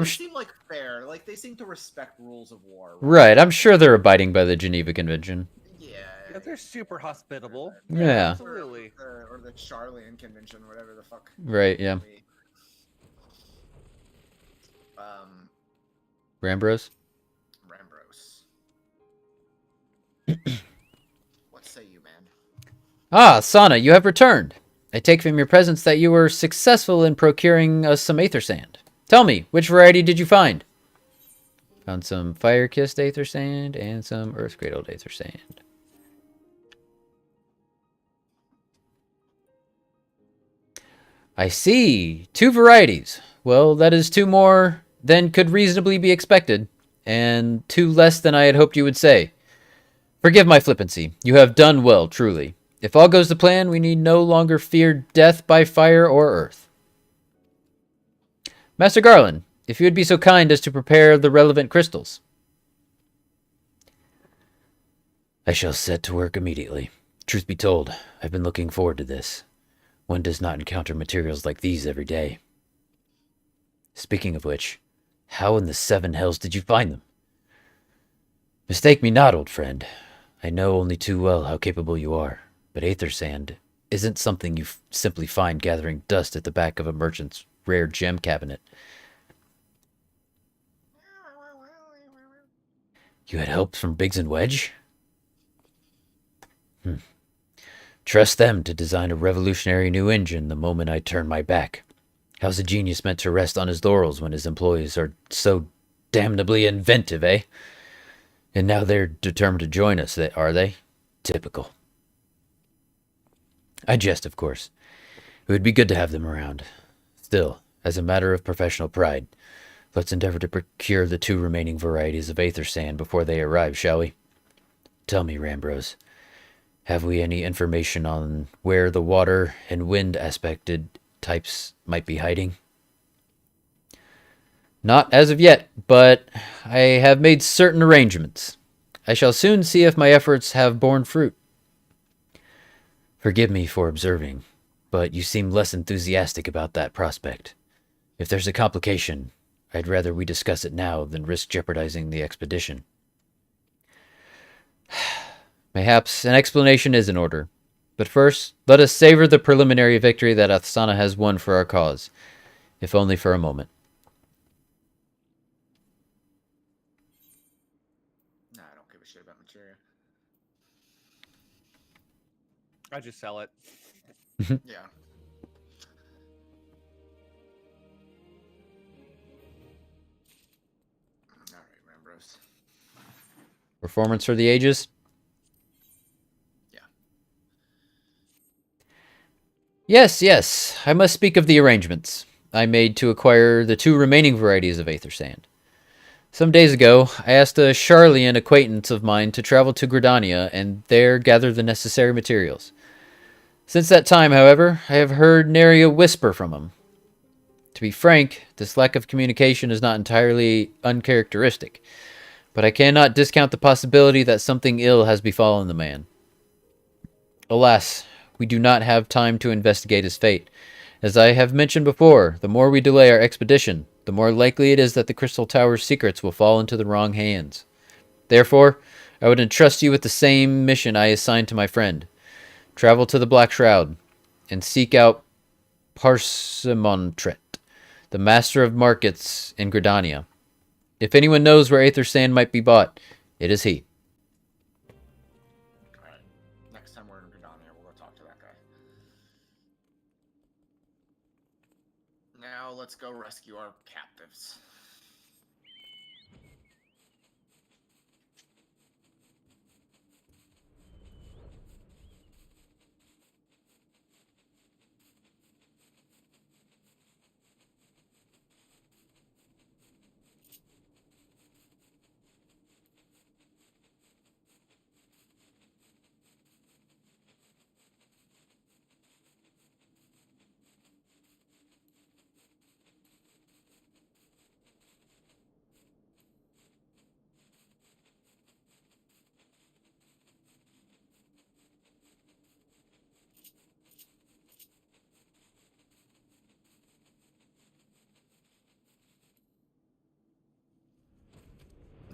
seem like fair. Like they seem to respect rules of war. Right. I'm sure they're abiding by the Geneva Convention. Yeah, they're super hospitable. Yeah. Absolutely. Or the Charlian Convention, whatever the fuck. Right. Yeah. Rambros. What say you, man? Ah, Sana, you have returned. I take from your presence that you were successful in procuring us some aether sand. Tell me, which variety did you find? Found some fire-kissed aether sand and some earth-cradled aether sand. I see. 2 varieties. Well, that is 2 more than could reasonably be expected, and 2 less than I had hoped you would say. Forgive my flippancy. You have done well, truly. If all goes to plan, we need no longer fear death by fire or earth. Master Garland, if you would be so kind as to prepare the relevant crystals. I shall set to work immediately. Truth be told, I've been looking forward to this. One does not encounter materials like these every day. Speaking of which, how in the 7 hells did you find them? Mistake me not, old friend. I know only too well how capable you are, but aether sand isn't something you simply find gathering dust at the back of a merchant's rare gem cabinet. You had help from Biggs and Wedge? Trust them to design a revolutionary new engine the moment I turn my back. How's a genius meant to rest on his laurels when his employees are so damnably inventive, eh? And now they're determined to join us, are they? Typical. I jest, of course. It would be good to have them around. Still, as a matter of professional pride, let's endeavor to procure the 2 remaining varieties of aether sand before they arrive, shall we? Tell me, Rambros, have we any information on where the water and wind aspected types might be hiding? Not as of yet, but I have made certain arrangements. I shall soon see if my efforts have borne fruit. Forgive me for observing, but you seem less enthusiastic about that prospect. If there's a complication, I'd rather we discuss it now than risk jeopardizing the expedition. Mayhaps an explanation is in order. But first, let us savor the preliminary victory that Athsana has won for our cause, if only for a moment. Nah, I don't give a shit about materia. I just sell it. Yeah. Bruce. Performance for the ages? Yeah. Yes, yes. I must speak of the arrangements I made to acquire the 2 remaining varieties of aether sand. Some days ago, I asked a Charlian acquaintance of mine to travel to Gridania and there gather the necessary materials. Since that time, however, I have heard nary a whisper from him. To be frank, this lack of communication is not entirely uncharacteristic, but I cannot discount the possibility that something ill has befallen the man. Alas, we do not have time to investigate his fate. As I have mentioned before, the more we delay our expedition, the more likely it is that the Crystal Tower's secrets will fall into the wrong hands. Therefore, I would entrust you with the same mission I assigned to my friend. Travel to the Black Shroud, and seek out Parsimantret, the master of markets in Gridania. If anyone knows where aether sand might be bought, it is he. Alright. Next time we're in Gridania, we'll go talk to that guy. Now let's go rescue our captives.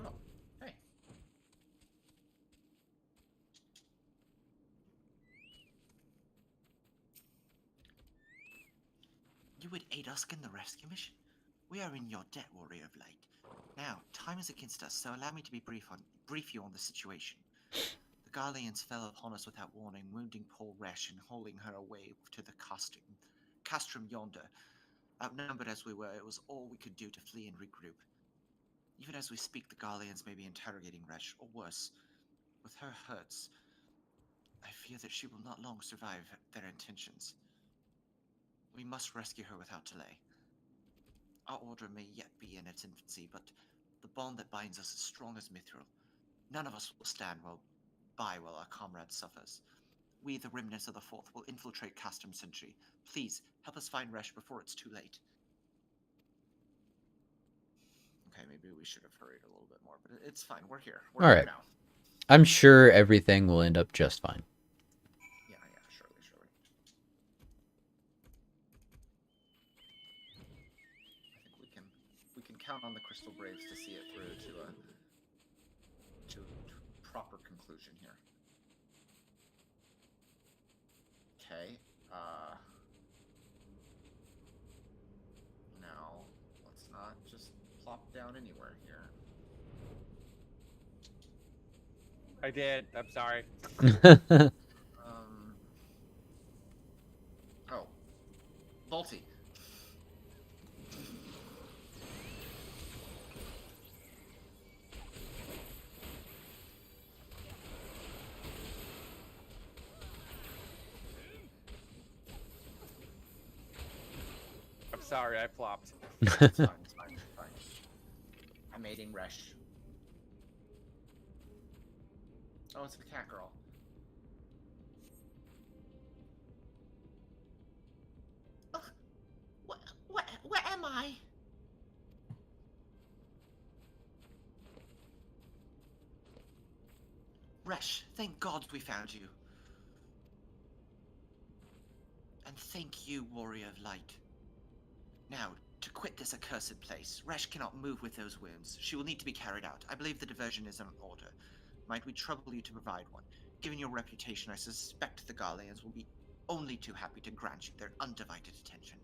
Oh, hey. You would aid us in the rescue mission? We are in your debt, Warrior of Light. Now, time is against us, so allow me to be brief you on the situation. The Garleans fell upon us without warning, wounding poor Resh and hauling her away to the castrum yonder. Outnumbered as we were, it was all we could do to flee and regroup. Even as we speak, the Garleans may be interrogating Resh, or worse. With her hurts, I fear that she will not long survive their intentions. We must rescue her without delay. Our order may yet be in its infancy, but the bond that binds us is strong as mithril. None of us will stand by while our comrade suffers. We, the remnants of the Fourth, will infiltrate Castrum Sentry. Please, help us find Resh before it's too late. Okay, maybe we should have hurried a little bit more, but it's fine. We're here. We're All here right. now. I'm sure everything will end up just fine. Yeah, surely. I think we can count on the Crystal Braves to see it through to a proper conclusion here. Okay. Now let's not just plop down anywhere here. I did. I'm sorry. Oh. Volty. I'm sorry, I flopped. It's fine, it's fine. I'm aiding Resh. Oh, it's the cat girl. Where am I? Resh, thank God we found you. And thank you, Warrior of Light. Now, to quit this accursed place, Resh cannot move with those wounds. She will need to be carried out. I believe the diversion is in order. Might we trouble you to provide one? Given your reputation, I suspect the Garleans will be only too happy to grant you their undivided attention.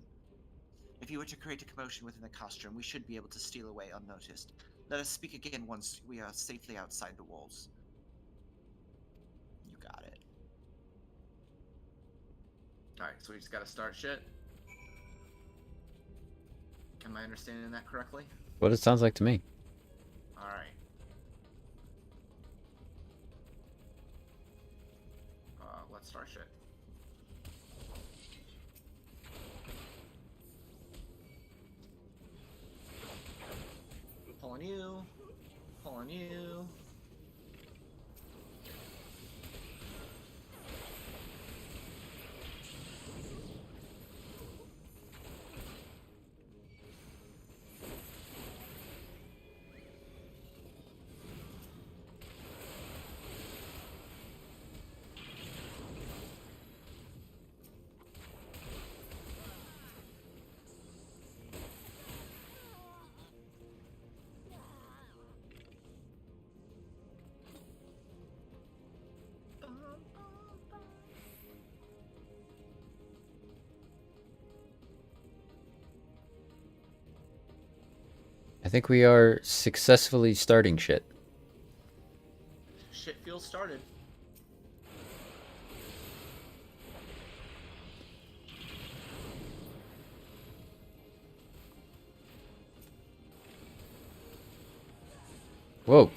If you were to create a commotion within the castrum, we should be able to steal away unnoticed. Let us speak again once we are safely outside the walls. You got it. Alright, so we just gotta start shit. Am I understanding that correctly? What it sounds like to me. Alright. on you. Pull on you. I think we are successfully starting shit. Shit feels started. Whoa.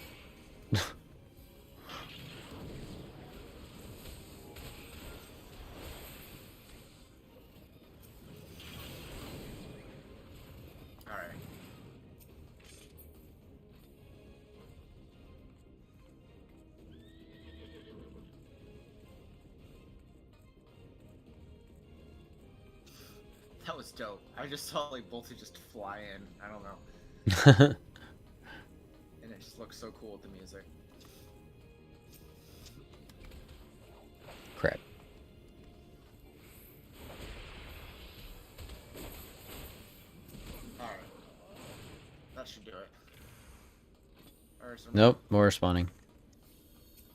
Alright. That was dope. I just saw like Bolty just fly in. I don't know. And it just looks so cool with the music. Crap. Alright. That should do it. Or some Nope, more spawning.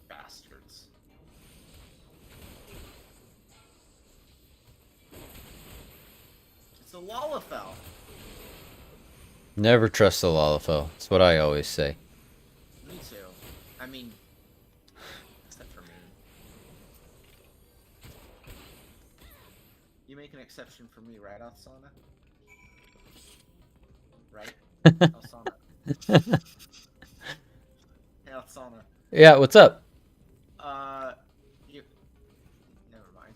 bastards. It's a Lalafell. Never trust the Lalafell. That's what I always say. Me too. I mean, except for me. You make an exception for me, right, Alsana? Right? Alsana. Hey, Alsana. Yeah, what's up? You. Never mind.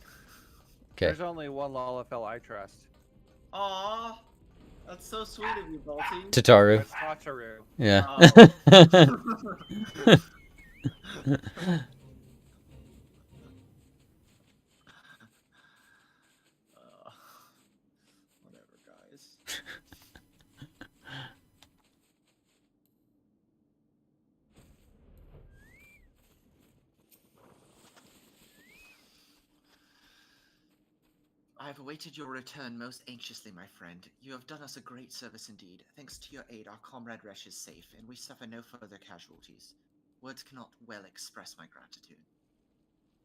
Okay. There's only one Lalafell I trust. Aww. That's so sweet of you, Balti. Tataru. That's Tataru. Yeah. Whatever, guys. I have awaited your return most anxiously, my friend. You have done us a great service indeed. Thanks to your aid, our comrade Resh is safe, and we suffer no further casualties. Words cannot well express my gratitude.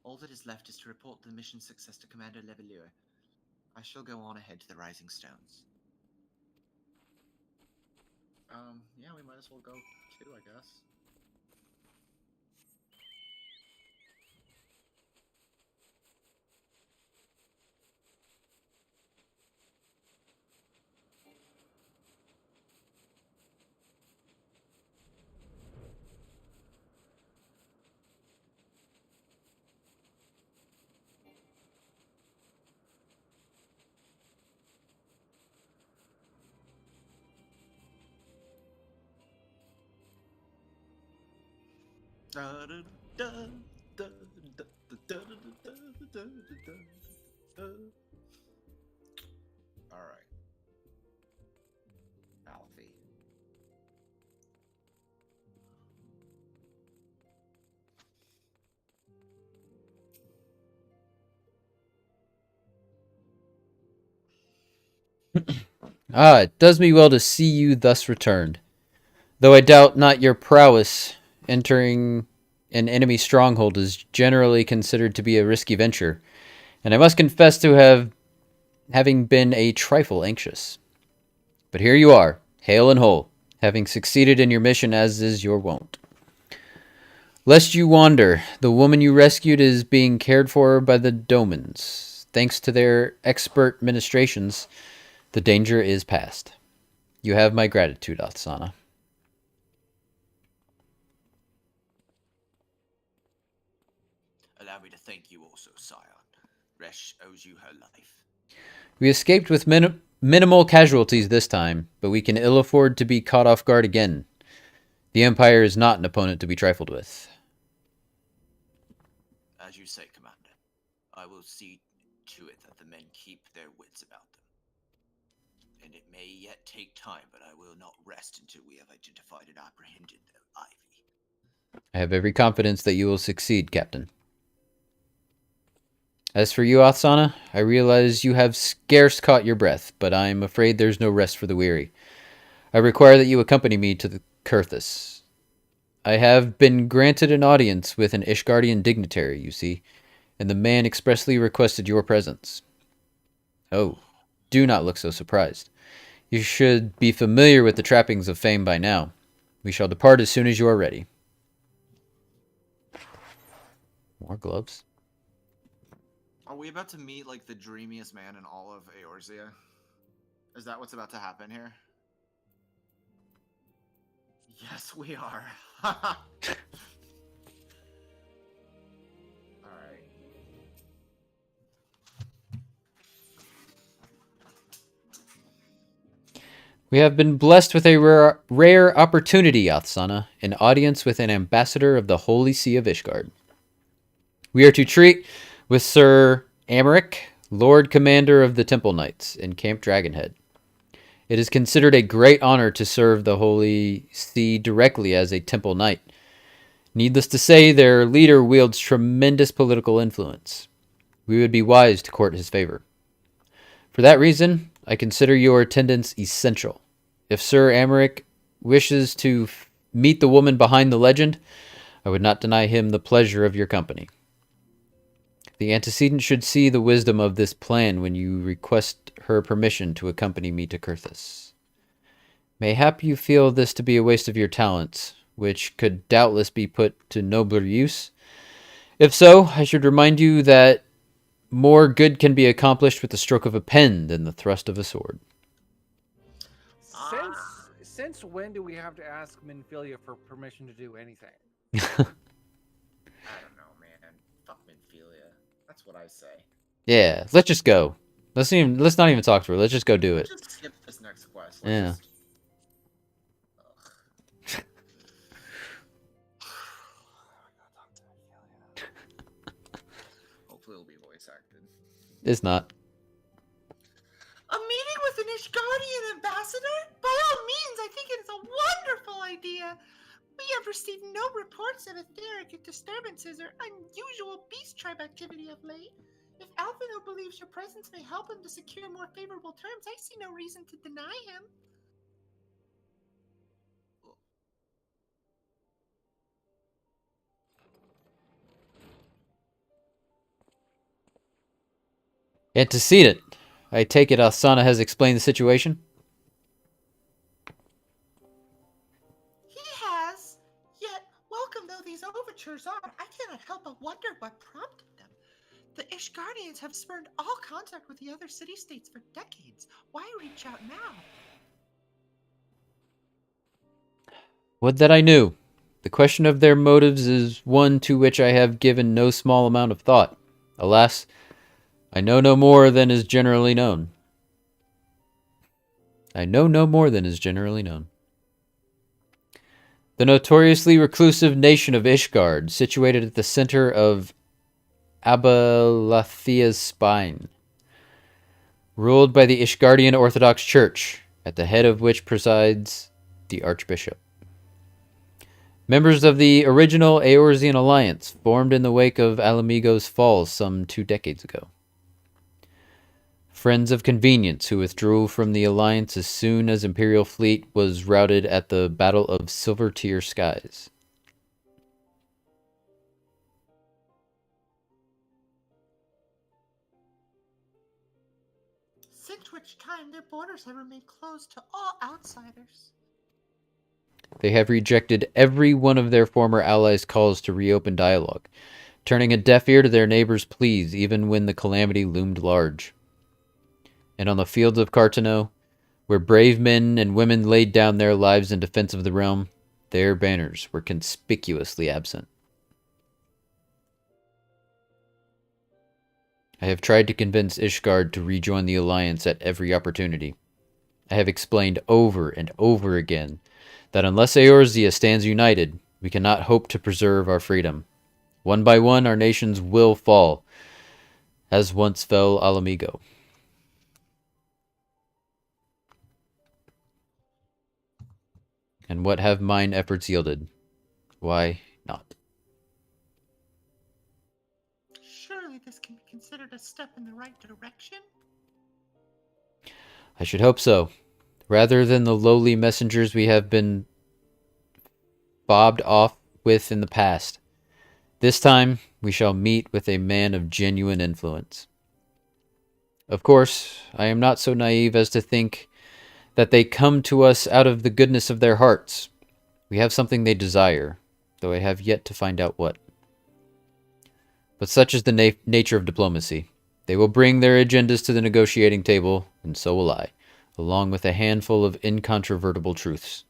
All that is left is to report the mission success to Commander Levelure. I shall go on ahead to the Rising Stones. Yeah, we might as well go too, I guess. Alright. Alfie. Ah, it does me well to see you thus returned. Though I doubt not your prowess, entering an enemy stronghold is generally considered to be a risky venture, and I must confess to having been a trifle anxious. But here you are, hale and whole, having succeeded in your mission as is your wont. Lest you wander, the woman you rescued is being cared for by the Domans. Thanks to their expert ministrations, the danger is past. You have my gratitude, Athsana. Allow me to thank you also, Scion. Resh owes you her life. We escaped with minimal casualties this time, but we can ill afford to be caught off guard again. The Empire is not an opponent to be trifled with. As you say, Commander. I will see to it that the men keep their wits about them. And it may yet take time, but I will not rest until we have identified and apprehended the Ivy. I have every confidence that you will succeed, Captain. As for you, Othsana, I realize you have scarce caught your breath, but I am afraid there's no rest for the weary. I require that you accompany me to the Kurthus. I have been granted an audience with an Ishgardian dignitary, you see, and the man expressly requested your presence. Oh, do not look so surprised. You should be familiar with the trappings of fame by now. We shall depart as soon as you are ready. More gloves. Are we about to meet like the dreamiest man in all of Eorzea? Is that what's about to happen here? Yes, we are. Alright. We have been blessed with a rare opportunity, Othsana, an audience with an ambassador of the Holy See of Ishgard. We are to treat with Sir Amaric, Lord Commander of the Temple Knights in Camp Dragonhead. It is considered a great honor to serve the Holy See directly as a Temple Knight. Needless to say, their leader wields tremendous political influence. We would be wise to court his favor. For that reason, I consider your attendance essential. If Sir Amaric wishes to meet the woman behind the legend, I would not deny him the pleasure of your company. The antecedent should see the wisdom of this plan when you request her permission to accompany me to Kurthus. Mayhap you feel this to be a waste of your talents, which could doubtless be put to nobler use. If so, I should remind you that more good can be accomplished with the stroke of a pen than the thrust of a sword. Since when do we have to ask Minfilia for permission to do anything? I don't know, man. Fuck Minfilia. That's what I say. Yeah, let's just go. Let's not even talk to her. Let's just go do it. Let's just skip this next quest. Yeah. Hopefully it'll be voice acted. It's not. A meeting with an Ishgardian ambassador? By all means, I think it is a wonderful idea. We have received no reports of etheric disturbances or unusual beast tribe activity of late. If Alphino believes your presence may help him to secure more favorable terms, I see no reason to deny him. Antecedent. I take it Asana has explained the situation? He has. Yet, welcome though these overtures are, I cannot help but wonder what prompted them. The Ishgardians have spurned all contact with the other city-states for decades. Why reach out now? Would that I knew. The question of their motives is one to which I have given no small amount of thought. Alas, I know no more than is generally known. The notoriously reclusive nation of Ishgard, situated at the center of Abalathia's spine, ruled by the Ishgardian Orthodox Church, at the head of which presides the Archbishop. Members of the original Eorzean alliance, formed in the wake of Alamigo's fall some 2 decades ago. Friends of convenience who withdrew from the alliance as soon as Imperial fleet was routed at the Battle of Silver Tier Skies. Since which time their borders have remained closed to all outsiders. They have rejected every one of their former allies' calls to reopen dialogue, turning a deaf ear to their neighbors' pleas even when the calamity loomed large. And on the fields of Cartano, where brave men and women laid down their lives in defense of the realm, their banners were conspicuously absent. I have tried to convince Ishgard to rejoin the alliance at every opportunity. I have explained over and over again that unless Eorzea stands united, we cannot hope to preserve our freedom. One by one, our nations will fall, as once fell Alamigo. And what have mine efforts yielded? Why not? Surely this can be considered a step in the right direction? I should hope so. Rather than the lowly messengers we have been bobbed off with in the past. This time, we shall meet with a man of genuine influence. Of course, I am not so naive as to think that they come to us out of the goodness of their hearts. We have something they desire, though I have yet to find out what. But such is the nature of diplomacy. They will bring their agendas to the negotiating table, and so will I, along with a handful of incontrovertible truths.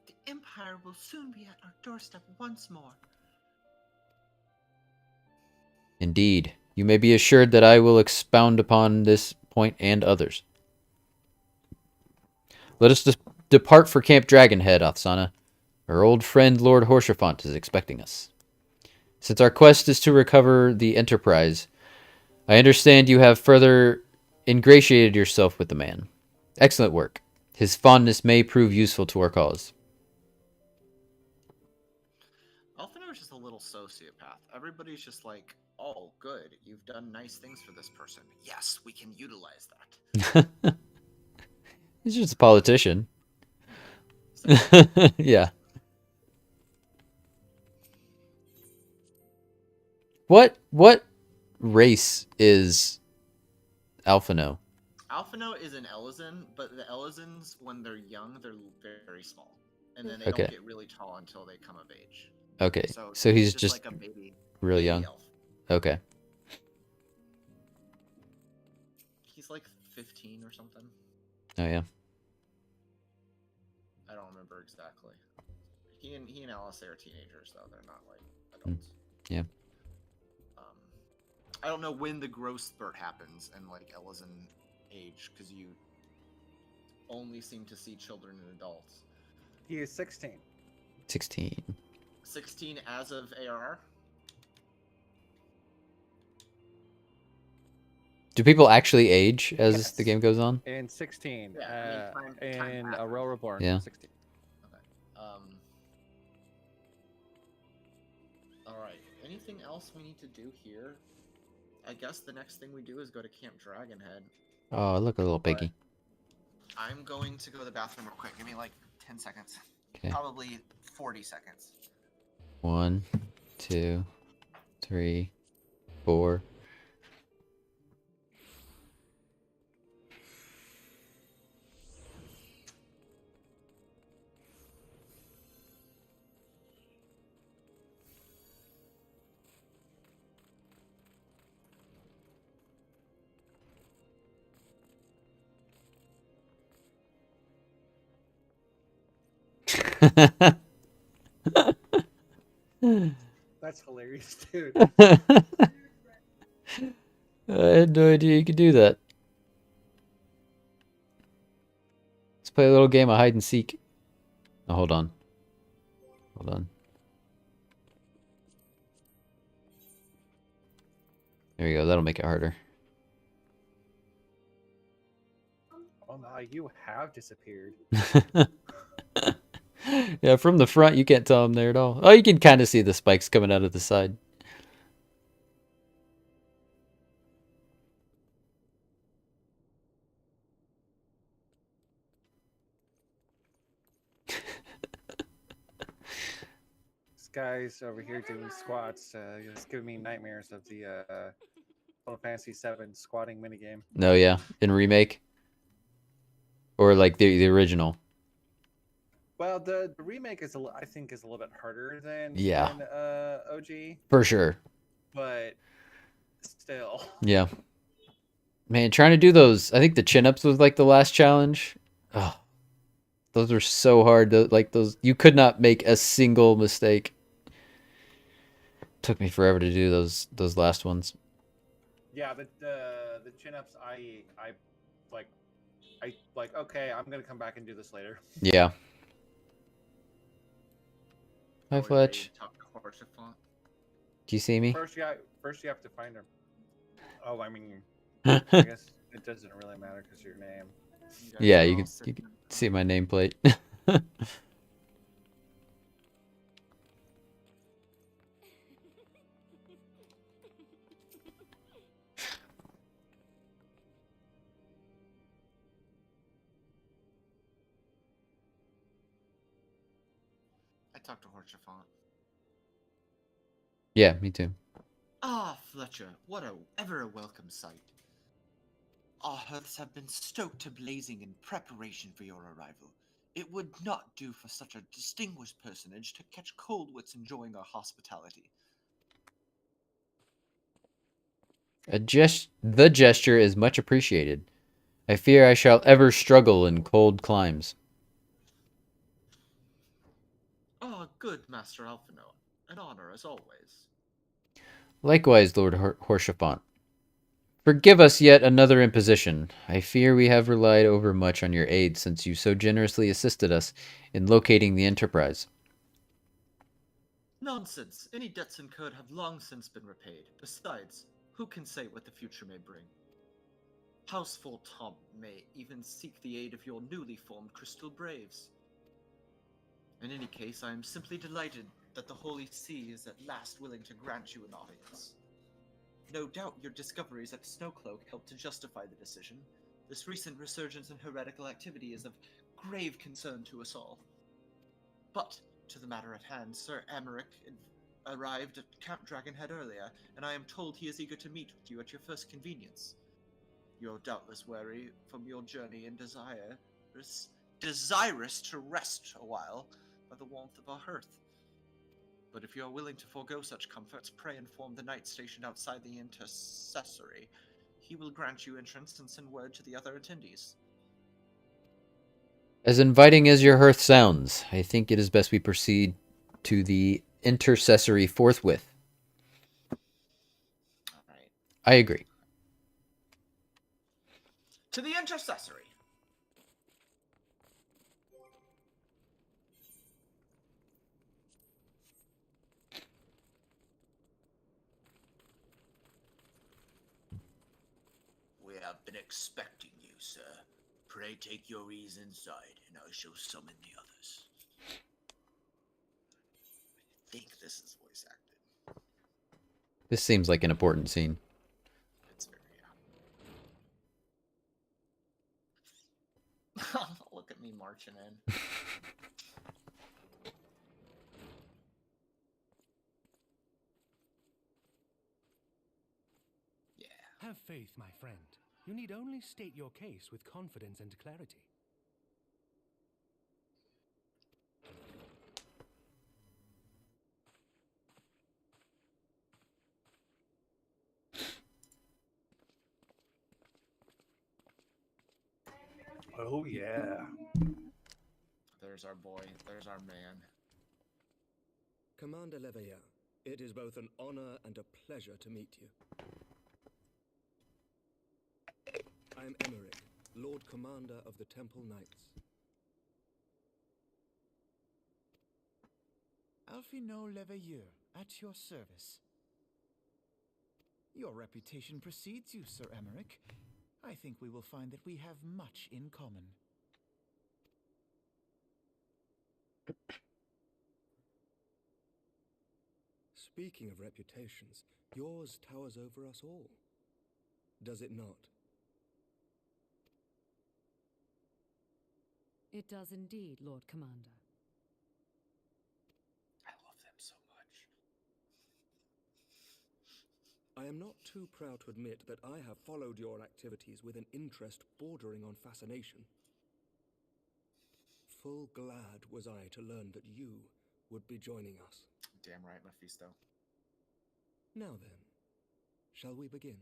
The Empire will soon be at our doorstep once more. Indeed, you may be assured that I will expound upon this point and others. Let us depart for Camp Dragonhead, Othsana. Our old friend Lord Horshaphant is expecting us. Since our quest is to recover the Enterprise, I understand you have further ingratiated yourself with the man. Excellent work. His fondness may prove useful to our cause. Alphinaud's just a little sociopath. Everybody's just like, oh, good, you've done nice things for this person. Yes, we can utilize that. He's just a politician. Yeah. What race is Alphinaud? Alphinaud is an Elysian, but the Elysians, when they're young, they're very small. And then they Okay. don't get really tall until they come of age. Okay, so he's just like a baby. really young. elf. Okay. He's like 15 or something. Oh yeah. I don't remember exactly. He and Alice are teenagers though. They're not like adults. Yeah. I don't know when the growth spurt happens in like Elysian age because you only seem to see children and adults. He is 16. 16. 16 as of ARR. Do people actually age as Yes. the game goes on? In 16. Yeah, I mean, time in passes. Aurora Reborn. Yeah. 16. Okay. All right. Anything else we need to do here? I guess the next thing we do is go to Camp Dragonhead. Oh, look, a little piggy. I'm going to go to the bathroom real quick. Give me like 10 seconds. Okay. Probably 40 seconds. 1, 2, 3, 4. That's hilarious, dude. I had no idea you could do that. Let's play a little game of hide and seek. Oh, hold on. Hold on. There we go. That'll make it harder. Oh my, you have disappeared. Yeah, from the front, you can't tell I'm there at all. Oh, you can kind of see the spikes coming out of the side. This guy's over here doing squats. It's giving me nightmares of the Final Fantasy VII squatting minigame. No, yeah. In remake? Or like the original? Well, the remake is I think is a little bit harder than Yeah. than, OG, For sure. but still. Yeah. Man, trying to do those, I think the chin-ups was like the last challenge. Oh, those were so hard. Like those, you could not make a single mistake. Took me forever to do those last ones. Yeah, the chin ups I like I like, okay, I'm gonna come back and do this later. Yeah. Hi, Are we ready Fletch. to talk to Horsefont? Do you see me? First you have to find her. Oh, I mean, I guess it doesn't really matter because your name. You guys Yeah, are you all can sitting in the see my nameplate. I talked to Horsefont. Yeah, me too. Ah, Fletcher, what ever a welcome sight. Our hearths have been stoked to blazing in preparation for your arrival. It would not do for such a distinguished personage to catch cold wits enjoying our hospitality. The gesture is much appreciated. I fear I shall ever struggle in cold climes. Ah, good, Master Alphino. An honor, as always. Likewise, Lord Horshafont. Forgive us yet another imposition. I fear we have relied overmuch on your aid since you so generously assisted us in locating the Enterprise. Nonsense. Any debts incurred have long since been repaid. Besides, who can say what the future may bring? Houseful Tom may even seek the aid of your newly formed Crystal Braves. In any case, I am simply delighted that the Holy See is at last willing to grant you an audience. No doubt your discoveries at Snowcloak helped to justify the decision. This recent resurgence in heretical activity is of grave concern to us all. But, to the matter at hand, Sir Emmerich arrived at Camp Dragonhead earlier, and I am told he is eager to meet with you at your first convenience. You are doubtless weary from your journey and desirous to rest a while by the warmth of our hearth. But if you are willing to forego such comforts, pray inform the knight stationed outside the intercessory. He will grant you entrance and send word to the other attendees. As inviting as your hearth sounds, I think it is best we proceed to the intercessory forthwith. All right. I agree. To the intercessory. We have been expecting you, sir. Pray take your ease inside, and I shall summon the others. I think this is voice acted. This seems like an important scene. It's very, Look at me marching in. Yeah. Have faith, my friend. You need only state your case with confidence and clarity. Oh yeah. There's our boy. There's our man. Commander Leveilleur, it is both an honor and a pleasure to meet you. I am Emmerich, Lord Commander of the Temple Knights. Alphino Leveilleur, at your service. Your reputation precedes you, Sir Emmerich. I think we will find that we have much in common. Speaking of reputations, yours towers over us all. Does it not? It does indeed, Lord Commander. I love them so much. I am not too proud to admit that I have followed your activities with an interest bordering on fascination. Full glad was I to learn that you would be joining us. Damn right, Mephisto. Now then, shall we begin?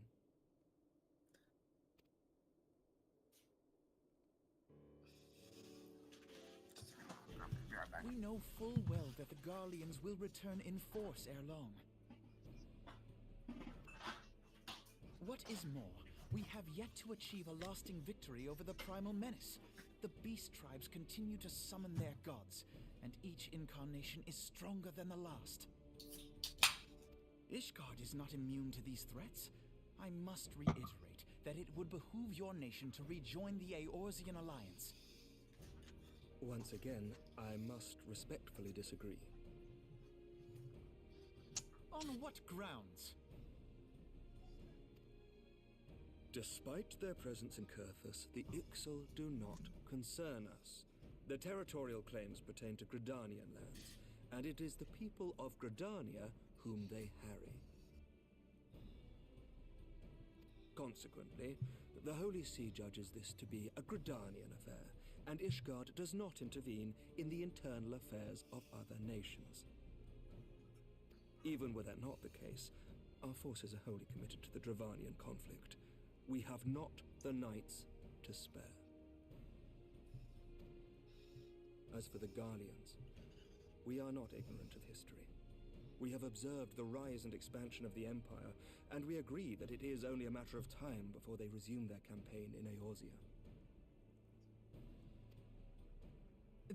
Be right back. We know full well that the Garleans will return in force ere long. What is more, we have yet to achieve a lasting victory over the primal menace. The beast tribes continue to summon their gods, and each incarnation is stronger than the last. Ishgard is not immune to these threats. I must reiterate that it would behoove your nation to rejoin the Eorzean alliance. Once again, I must respectfully disagree. On what grounds? Despite their presence in Kurthus, the Ixal do not concern us. Their territorial claims pertain to Gridanian lands, and it is the people of Gridania whom they harry. Consequently, the Holy See judges this to be a Gridanian affair, and Ishgard does not intervene in the internal affairs of other nations. Even were that not the case, our forces are wholly committed to the Dravanian conflict. We have not the knights to spare. As for the Garleans, we are not ignorant of history. We have observed the rise and expansion of the Empire, and we agree that it is only a matter of time before they resume their campaign in Eorzea.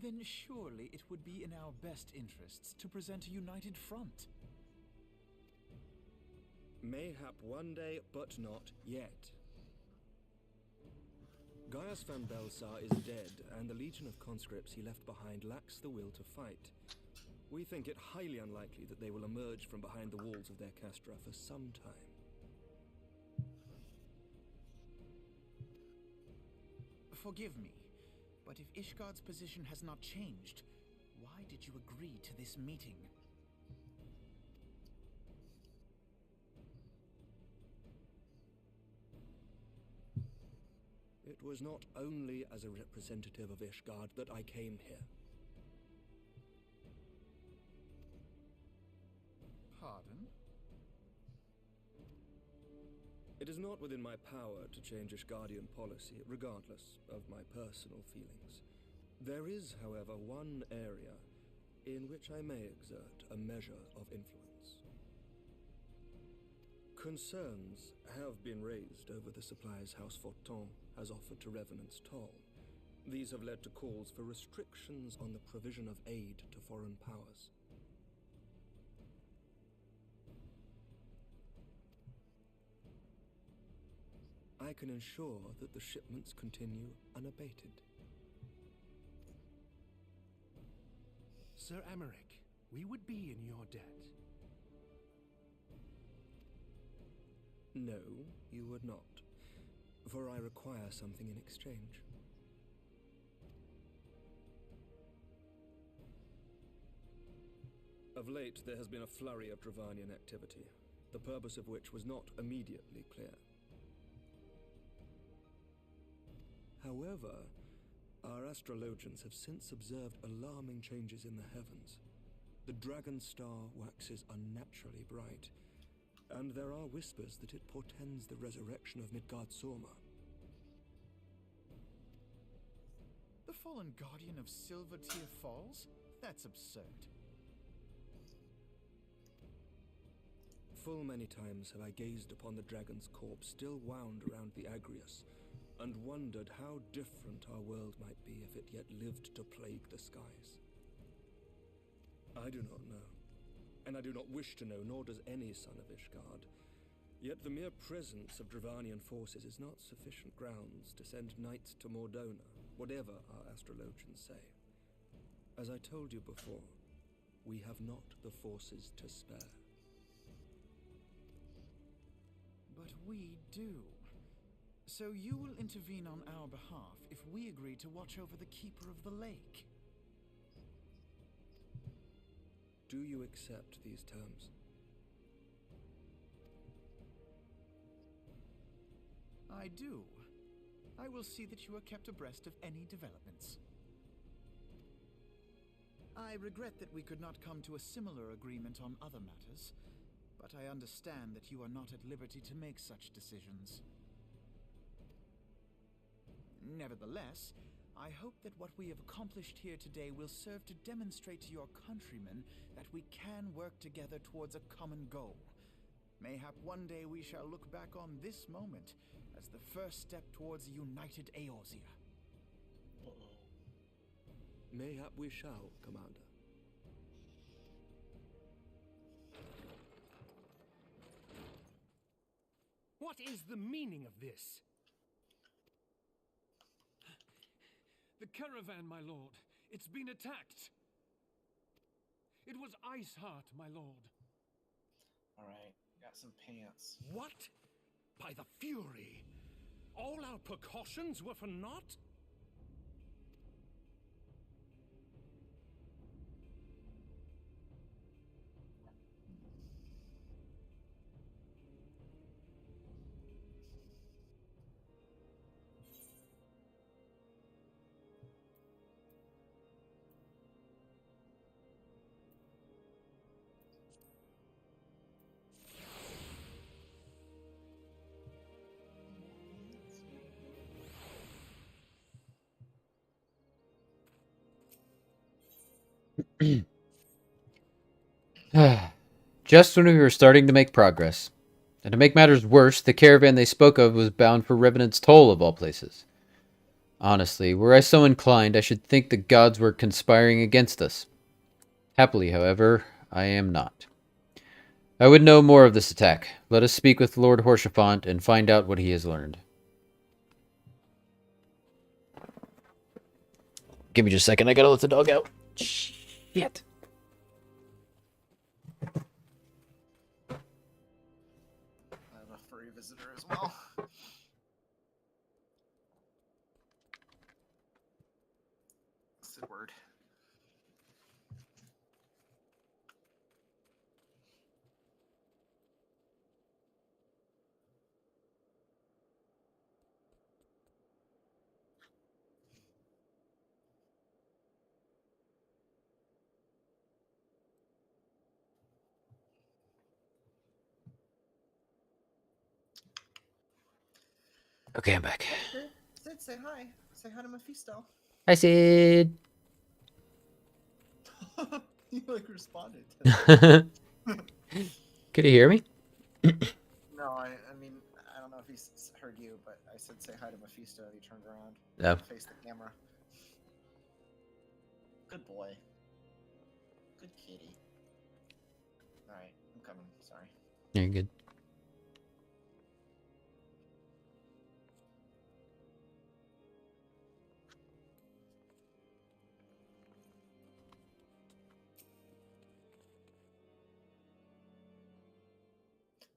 Then surely it would be in our best interests to present a united front. Mayhap one day, but not yet. Gaius van Belsar is dead, and the legion of conscripts he left behind lacks the will to fight. We think it highly unlikely that they will emerge from behind the walls of their castra for some time. Forgive me, but if Ishgard's position has not changed, why did you agree to this meeting? It was not only as a representative of Ishgard that I came here. Pardon? It is not within my power to change Ishgardian policy, regardless of my personal feelings. There is, however, one area in which I may exert a measure of influence. Concerns have been raised over the supplies House Fortin has offered to Revenant's Toll. These have led to calls for restrictions on the provision of aid to foreign powers. I can ensure that the shipments continue unabated. Sir Amaric, we would be in your debt. No, you would not, for I require something in exchange. Of late, there has been a flurry of Dravanian activity, the purpose of which was not immediately clear. However, our astrologians have since observed alarming changes in the heavens. The dragon star waxes unnaturally bright, and there are whispers that it portends the resurrection of Midgard-Sorma. The fallen guardian of Silvertear Falls? That's absurd. Full many times have I gazed upon the dragon's corpse still wound around the Agrius, and wondered how different our world might be if it yet lived to plague the skies. I do not know, and I do not wish to know, nor does any son of Ishgard. Yet the mere presence of Dravanian forces is not sufficient grounds to send knights to Mordona, whatever our astrologians say. As I told you before, we have not the forces to spare. But we do. So you will intervene on our behalf if we agree to watch over the Keeper of the Lake. Do you accept these terms? I do. I will see that you are kept abreast of any developments. I regret that we could not come to a similar agreement on other matters, but I understand that you are not at liberty to make such decisions. Nevertheless, I hope that what we have accomplished here today will serve to demonstrate to your countrymen that we can work together towards a common goal. Mayhap one day we shall look back on this moment as the first step towards a united Eorzea. Mayhap we shall, Commander. What is the meaning of this? The caravan, my lord. It's been attacked. It was Iceheart, my lord. Alright, got some pants. What? By the Fury! All our precautions were for naught? Just when we were starting to make progress. And to make matters worse, the caravan they spoke of was bound for Revenant's Toll of all places. Honestly, were I so inclined, I should think the gods were conspiring against us. Happily, however, I am not. I would know more of this attack. Let us speak with Lord Horshaphant and find out what he has learned. Give me just a second, I gotta let the dog out. Shit. I have a furry visitor as well. Sidward. Okay, I'm back. Sid, say hi. Say hi to Mephisto. Hi, Sid. You like responded. Could you hear me? No, I mean, I don't know if he heard you, but I said say hi to Mephisto. He turned around. No. Faced the camera. Good boy. Good kitty. Alright, I'm coming. Sorry. You're good.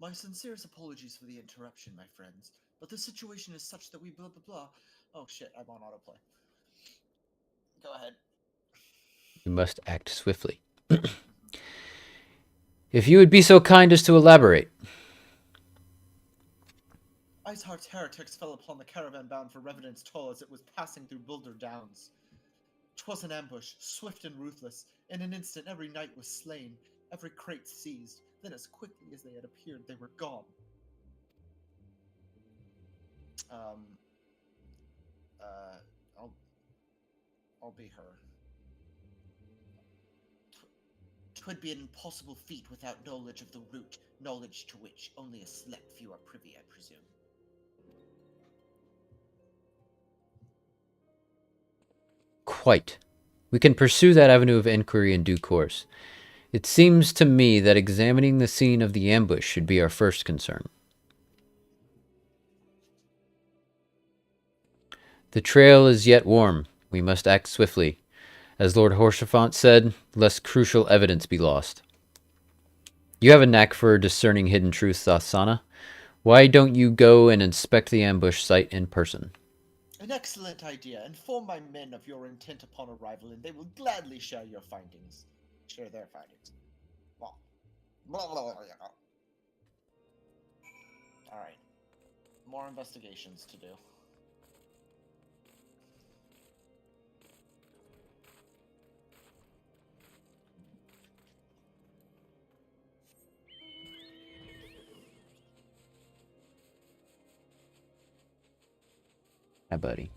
My sincerest apologies for the interruption, my friends, but the situation is such that we blah blah blah. Oh shit, I'm on autoplay. Go ahead. We must act swiftly. If you would be so kind as to elaborate. Iceheart's heretics fell upon the caravan bound for Revenant's Toll as it was passing through Boulder Downs. 'Twas an ambush, swift and ruthless. In an instant every knight was slain, every crate seized. Then as quickly as they had appeared, they were gone. I'll be her. 'Twould be an impossible feat without knowledge of the route, knowledge to which only a select few are privy, I presume. Quite. We can pursue that avenue of inquiry in due course. It seems to me that examining the scene of the ambush should be our first concern. The trail is yet warm. We must act swiftly. As Lord Horshaphant said, lest crucial evidence be lost. You have a knack for discerning hidden truths, Asana. Why don't you go and inspect the ambush site in person? An excellent idea. Inform my men of your intent upon arrival, and they will gladly share your findings. Share their findings. Well, all right. More investigations to do. Hi, buddy.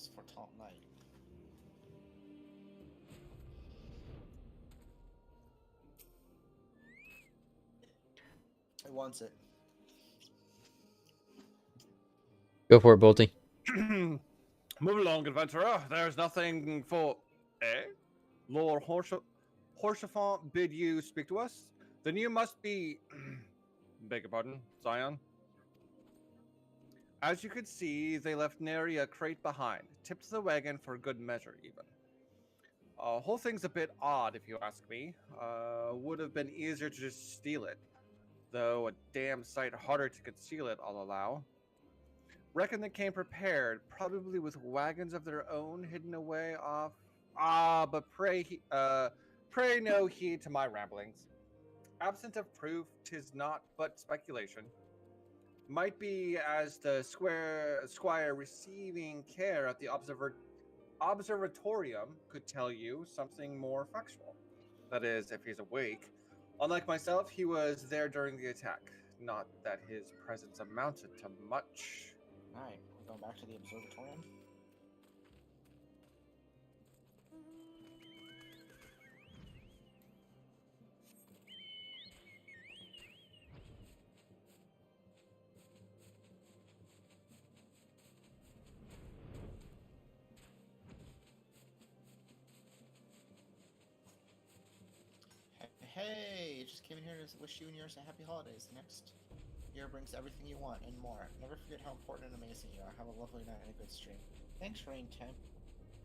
this for top night. It wants it. Go for it, Bolty. Move along, adventurer. There's nothing for... Lord Horsefant bid you speak to us? Then you must be... Beg your pardon, Zion? As you could see, they left nary a crate behind. Tipped the wagon for good measure, even. Whole thing's a bit odd, if you ask me. Would have been easier to just steal it. Though a damn sight harder to conceal it, I'll allow. Reckon they came prepared, probably with wagons of their own hidden away off. But pray no heed to my ramblings. Absent of proof, 'tis naught but speculation. Might be as the squire receiving care at the observatorium could tell you something more factual. That is, if he's awake. Unlike myself, he was there during the attack. Not that his presence amounted to much. Alright, we're going back to the observatorium. Hey, just came in here to wish you and yours a happy holidays. Next year brings everything you want and more. Never forget how important and amazing you are. Have a lovely night and a good stream. Thanks, Rain Temp.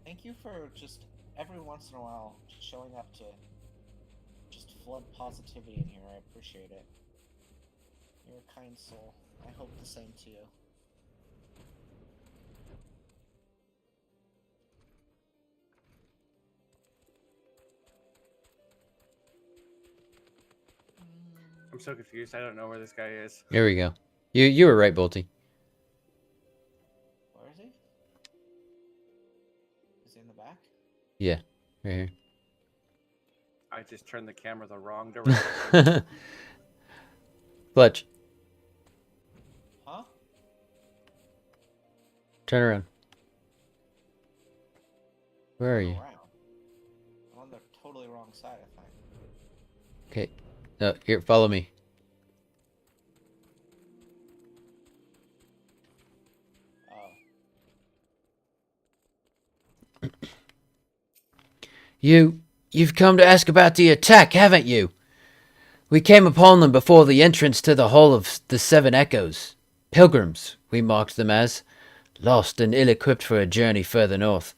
Thank you for just every once in a while showing up to just flood positivity in here. I appreciate it. You're a kind soul. I hope the same to you. I'm so confused. I don't know where this guy is. Here we go. You were right, Bolty. Where is he? Is he in the back? Yeah, right here. I just turned the camera the wrong direction. Fletch, Huh? turn around. Where are you? Around. I'm on the totally wrong side, I think. Okay. No, here, follow me. Oh. You've come to ask about the attack, haven't you? We came upon them before the entrance to the Hall of the Seven Echoes. Pilgrims, we marked them as, lost and ill-equipped for a journey further north.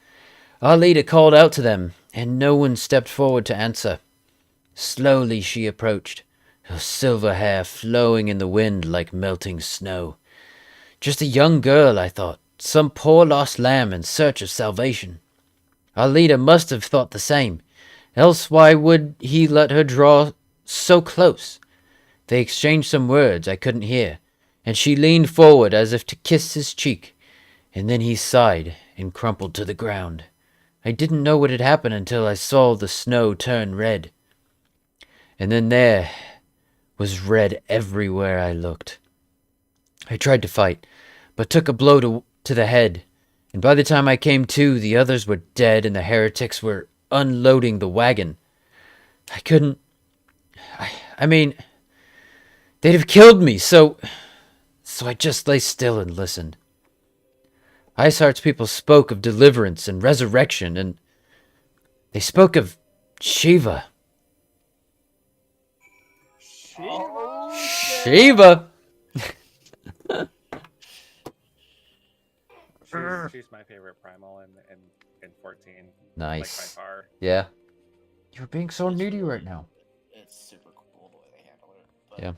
Our leader called out to them, and no one stepped forward to answer. Slowly she approached, her silver hair flowing in the wind like melting snow. Just a young girl, I thought, some poor lost lamb in search of salvation. Our leader must have thought the same, else why would he let her draw so close? They exchanged some words I couldn't hear, and she leaned forward as if to kiss his cheek, and then he sighed and crumpled to the ground. I didn't know what had happened until I saw the snow turn red. And then there was red everywhere I looked. I tried to fight, but took a blow to the head, and by the time I came to, the others were dead and the heretics were unloading the wagon. I couldn't... I mean... They'd have killed me, so I just lay still and listened. Iceheart's people spoke of deliverance and resurrection, and they spoke of Shiva. Shiva! She's my favorite primal in 14. Nice. Like by far. Yeah. You're being so needy right now. It's super cool the way they handle it. But Yeah.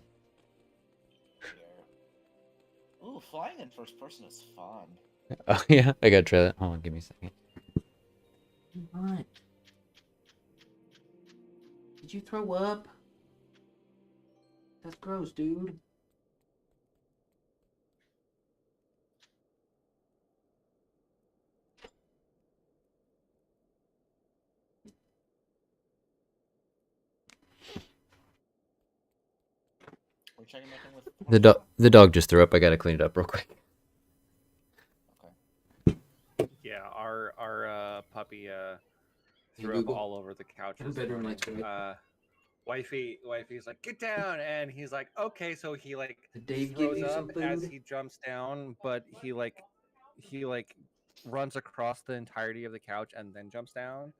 Ooh, flying in first person is fun. Oh, yeah? I gotta try that. Hold on, give me a second. What? Did you throw up? That's gross, dude. We're checking back in with The dog just threw up. I gotta clean it up real quick. Yeah, our puppy Hey, threw up Google. all over the couch What this bedroom morning. lights are Wifey's like, get down, and he's like, okay. So he like Did Dave give throws you some up as food? he jumps down, but he runs across the entirety of the couch and then jumps down.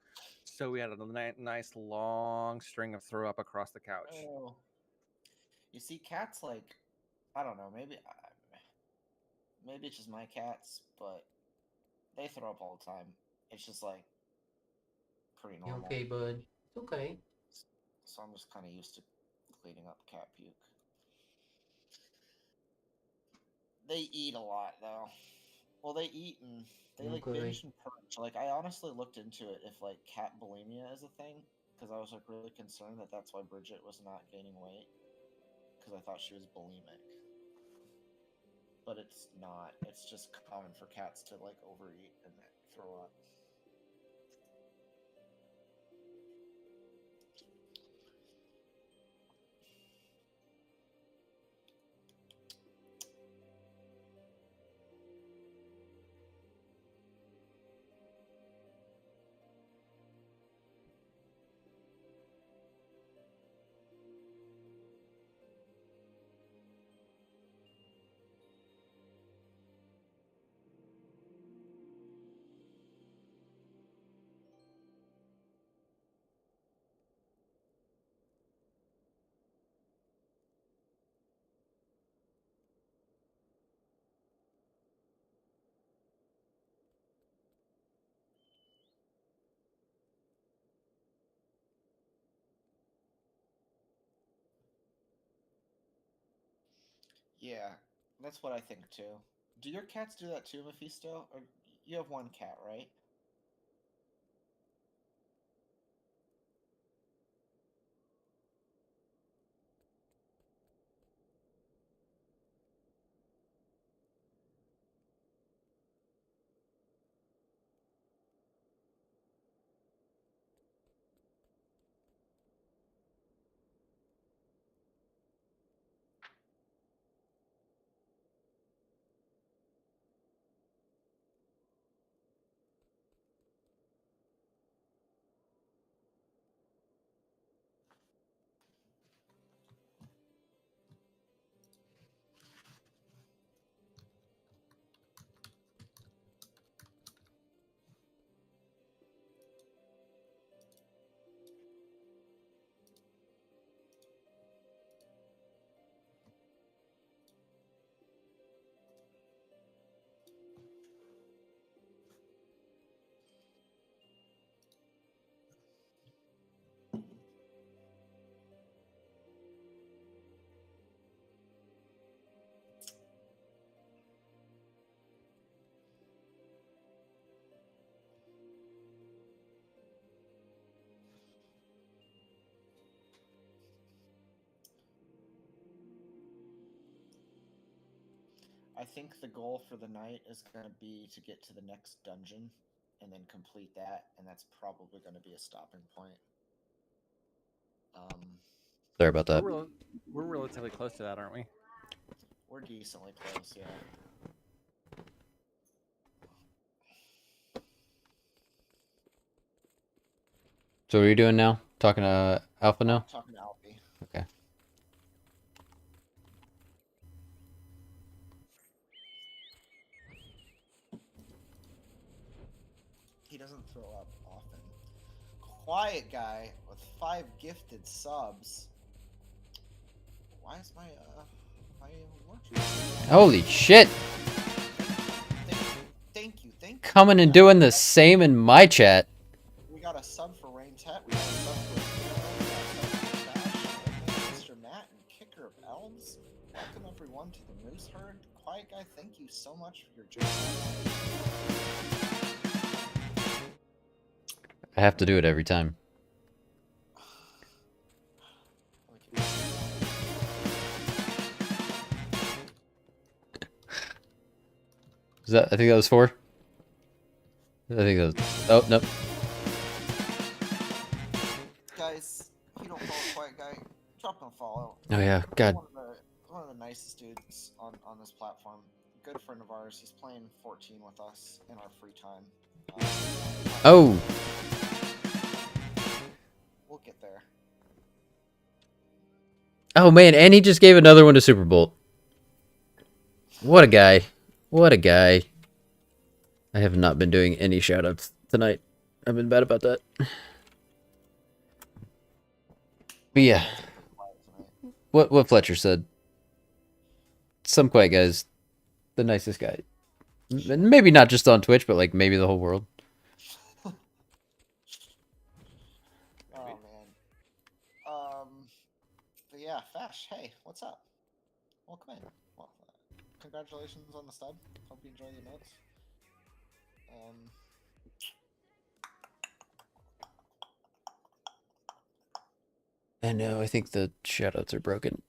So we had a nice long string of throw up across the couch. Oh. You see, cats like, I don't know, maybe it's just my cats, but they throw up all the time. It's just like pretty You normal. okay, bud? It's okay. So I'm just kind of used to cleaning up cat puke. They eat a lot though. Well, they eat and they like Okay. binge and purge. Like I honestly looked into it if like cat bulimia is a thing because I was like really concerned that that's why Bridget was not gaining weight because I thought she was bulimic. But it's not. It's just common for cats to like overeat and throw up. Yeah, that's what I think too. Do your cats do that too, Mephisto? Or you have one cat, right? I think the goal for the night is going to be to get to the next dungeon and then complete that, and that's probably going to be a stopping point. Sorry about that. We're relatively close to that, aren't we? We're decently close, yeah. So what are you doing now? Talking to Alpha now? Talking to Alfie. Okay. He doesn't throw up often. Quiet guy with 5 gifted subs. Why is my watch? Holy shit! Thank you. Coming and doing the same in my chat. We got a sub for Rain Tet. We got a sub for Mr. Matt and Kicker of Elves. Welcome everyone to the Moose Herd. Quiet guy, thank you so much for your journey. I have to do it every time. Is that? I think that was 4. I think that was. Oh nope. Guys, if you don't follow Quiet Guy, drop him a follow. Oh yeah, God. One of the nicest dudes on this platform. Good friend of ours. He's playing 14 with us in our free time. Oh, We'll get there. oh man, and he just gave another one to Super Bowl. What a guy. What a guy. I have not been doing any shoutouts tonight. I've been bad about that. But yeah. What Fletcher said. Some quiet guy's the nicest guy. Maybe not just on Twitch, but like maybe the whole world. Oh man. But yeah, Fash. Hey, what's up? Welcome in. Well, congratulations on the stud. Hope you enjoy the notes. I know. I think the shoutouts are broken.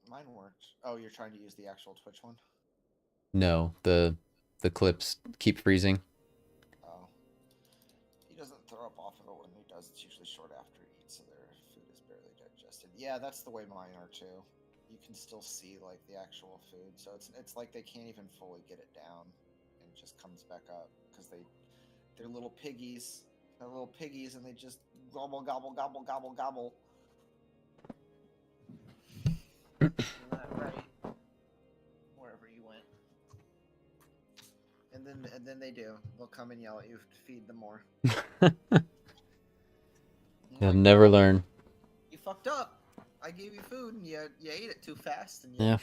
Mine worked. Oh, you're trying to use the actual Twitch one? No, the clips keep freezing. Oh. He doesn't throw up often, but when he does, it's usually short after he eats, so their food is barely digested. Yeah, that's the way mine are too. You can still see like the actual food, so it's like they can't even fully get it down, and it just comes back up because they're little piggies. They're little piggies, and they just gobble gobble gobble gobble gobble. Isn't that right? Wherever you went. And then they do. They'll come and yell at you to feed them more. They'll never learn. You fucked up. I gave you food and you ate it too fast. And Yeah.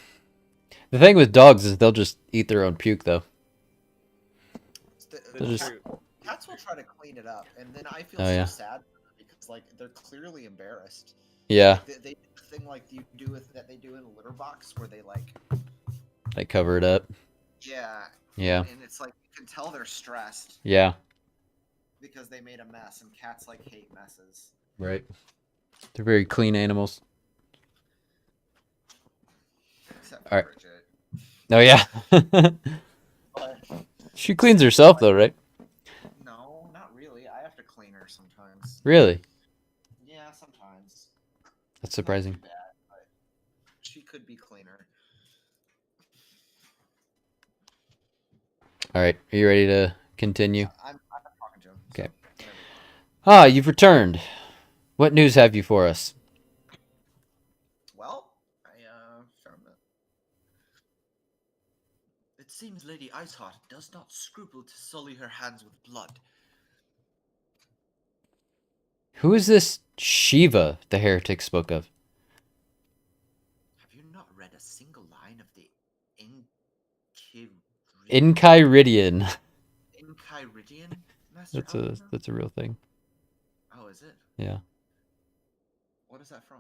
The thing with dogs is they'll just eat their own puke, though. Cats will try to clean it up, and then I feel Oh, sad because like they're clearly embarrassed. Yeah. Like, they do the thing like you do with that they do in a litter box where they like. They cover it up. Yeah. Yeah. And it's like you can tell they're stressed. Yeah. Because they made a mess, and cats like hate messes. Right. They're very clean animals. Except All right. Bridget. Oh yeah. She cleans herself though, right? No, not really. I have to clean her sometimes. Really? Yeah, sometimes. That's surprising. Not too bad, but she could be cleaner. All right. Are you ready to continue? I'm talking to him. Okay. Ah, you've returned. What news have you for us? Well, I found that. It seems Lady Iceheart does not scruple to sully her hands with blood. Who is this Shiva the heretic spoke of? Have you not read a single line of the Enchiridion. Enchiridion, Master That's a real thing. Oh, is it? Yeah. What is that from?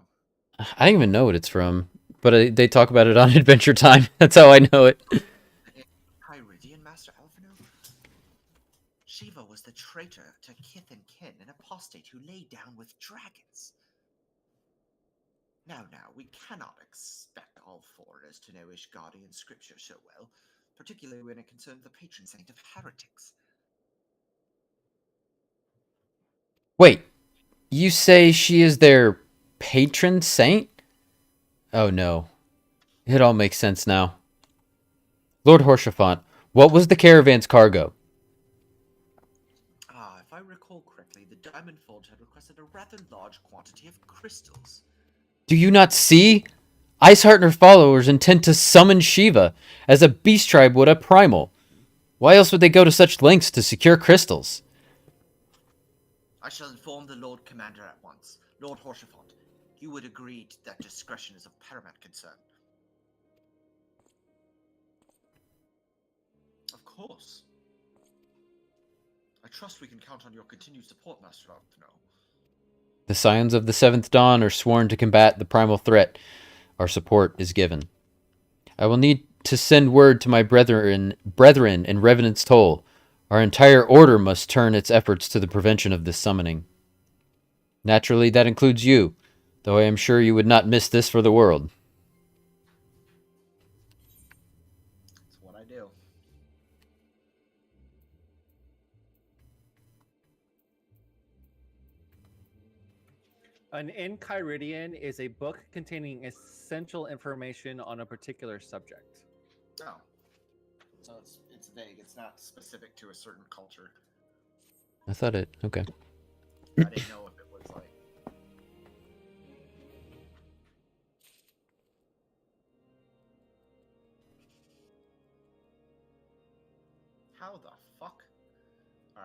I don't even know what it's from, but they talk about it on Adventure Time. That's how I know it. Enchiridion, Master Alphino? Shiva was the traitor to kith and kin, an apostate who lay down with dragons. Now, we cannot expect all foreigners to know Ishgardian scripture so well, particularly when it concerns the patron saint of heretics. Wait, you say she is their patron saint? Oh no. It all makes sense now. Lord Horshaphant, what was the caravan's cargo? If I recall correctly, the Diamond Forge had requested a rather large quantity of crystals. Do you not see? Iceheart and her followers intend to summon Shiva, as a beast tribe would a primal. Why else would they go to such lengths to secure crystals? I shall inform the Lord Commander at once. Lord Horshaphant, you would agree that discretion is of paramount concern. Of course. I trust we can count on your continued support, Master Alphino. The Scions of the Seventh Dawn are sworn to combat the primal threat. Our support is given. I will need to send word to my brethren in Revenant's Toll. Our entire order must turn its efforts to the prevention of this summoning. Naturally, that includes you, though I am sure you would not miss this for the world. That's what I do. An Enchiridion is a book containing essential information on a particular subject. Oh. So it's It's vague. It's not specific to a certain culture. I thought it. Okay. I didn't know if it was like. How the fuck? All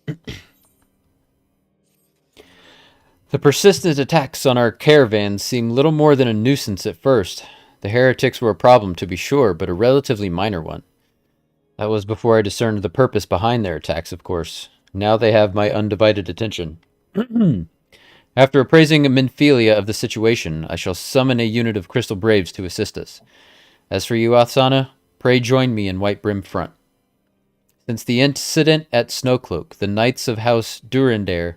right. The persistent attacks on our caravans seem little more than a nuisance at first. The heretics were a problem, to be sure, but a relatively minor one. That was before I discerned the purpose behind their attacks, of course. Now they have my undivided attention. After appraising Minfilia of the situation, I shall summon a unit of Crystal Braves to assist us. As for you, Athana, pray join me in White Brim Front. Since the incident at Snowcloak, the Knights of House Durandare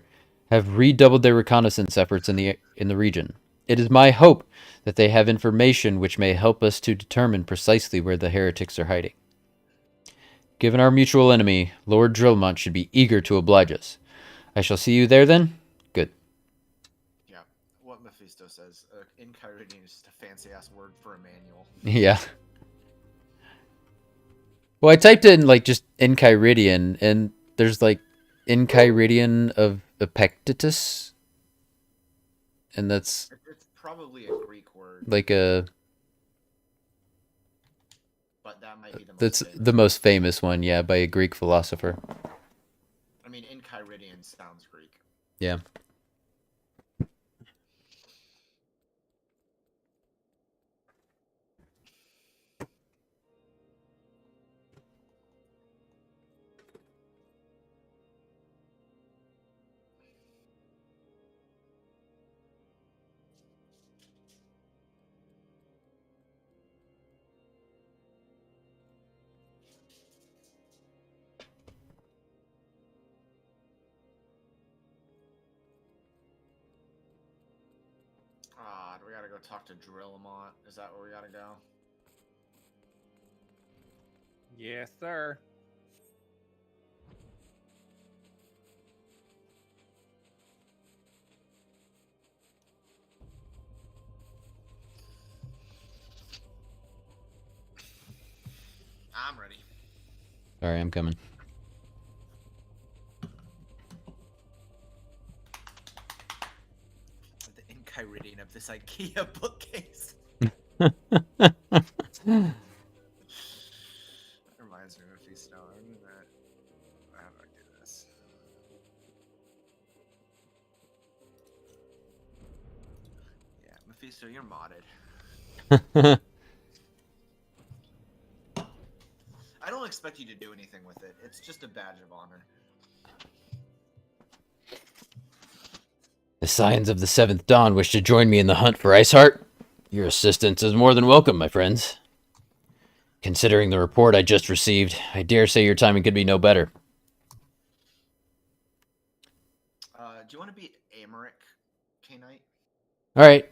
have redoubled their reconnaissance efforts in the region. It is my hope that they have information which may help us to determine precisely where the heretics are hiding. Given our mutual enemy, Lord Drillmont should be eager to oblige us. I shall see you there then? Good. Yeah, what Mephisto says. In Kyridian is just a fancy-ass word for a manual. Yeah. Well, I typed in, like, just Enchiridion, and there's, like, Enchiridion of Epictetus. And that's... It's probably a Greek word. like a... But that might be the most That's famous. the most famous one, yeah, by a Greek philosopher. I mean, Enchiridion sounds Greek. Yeah. Do we gotta go talk to Drillamont? Is that where we gotta go? Yes, sir. I'm ready. Sorry, I'm coming. The Enchiridion of this IKEA bookcase. Yeah. That reminds me of Mephisto. How do I do this? Yeah, Mephisto, you're modded. I don't expect you to do anything with it. It's just a badge of honor. The Scions of the Seventh Dawn wish to join me in the hunt for Iceheart. Your assistance is more than welcome, my friends. Considering the report I just received, I dare say your timing could be no better. Do you want to be Amaric, K-Nite? Alright.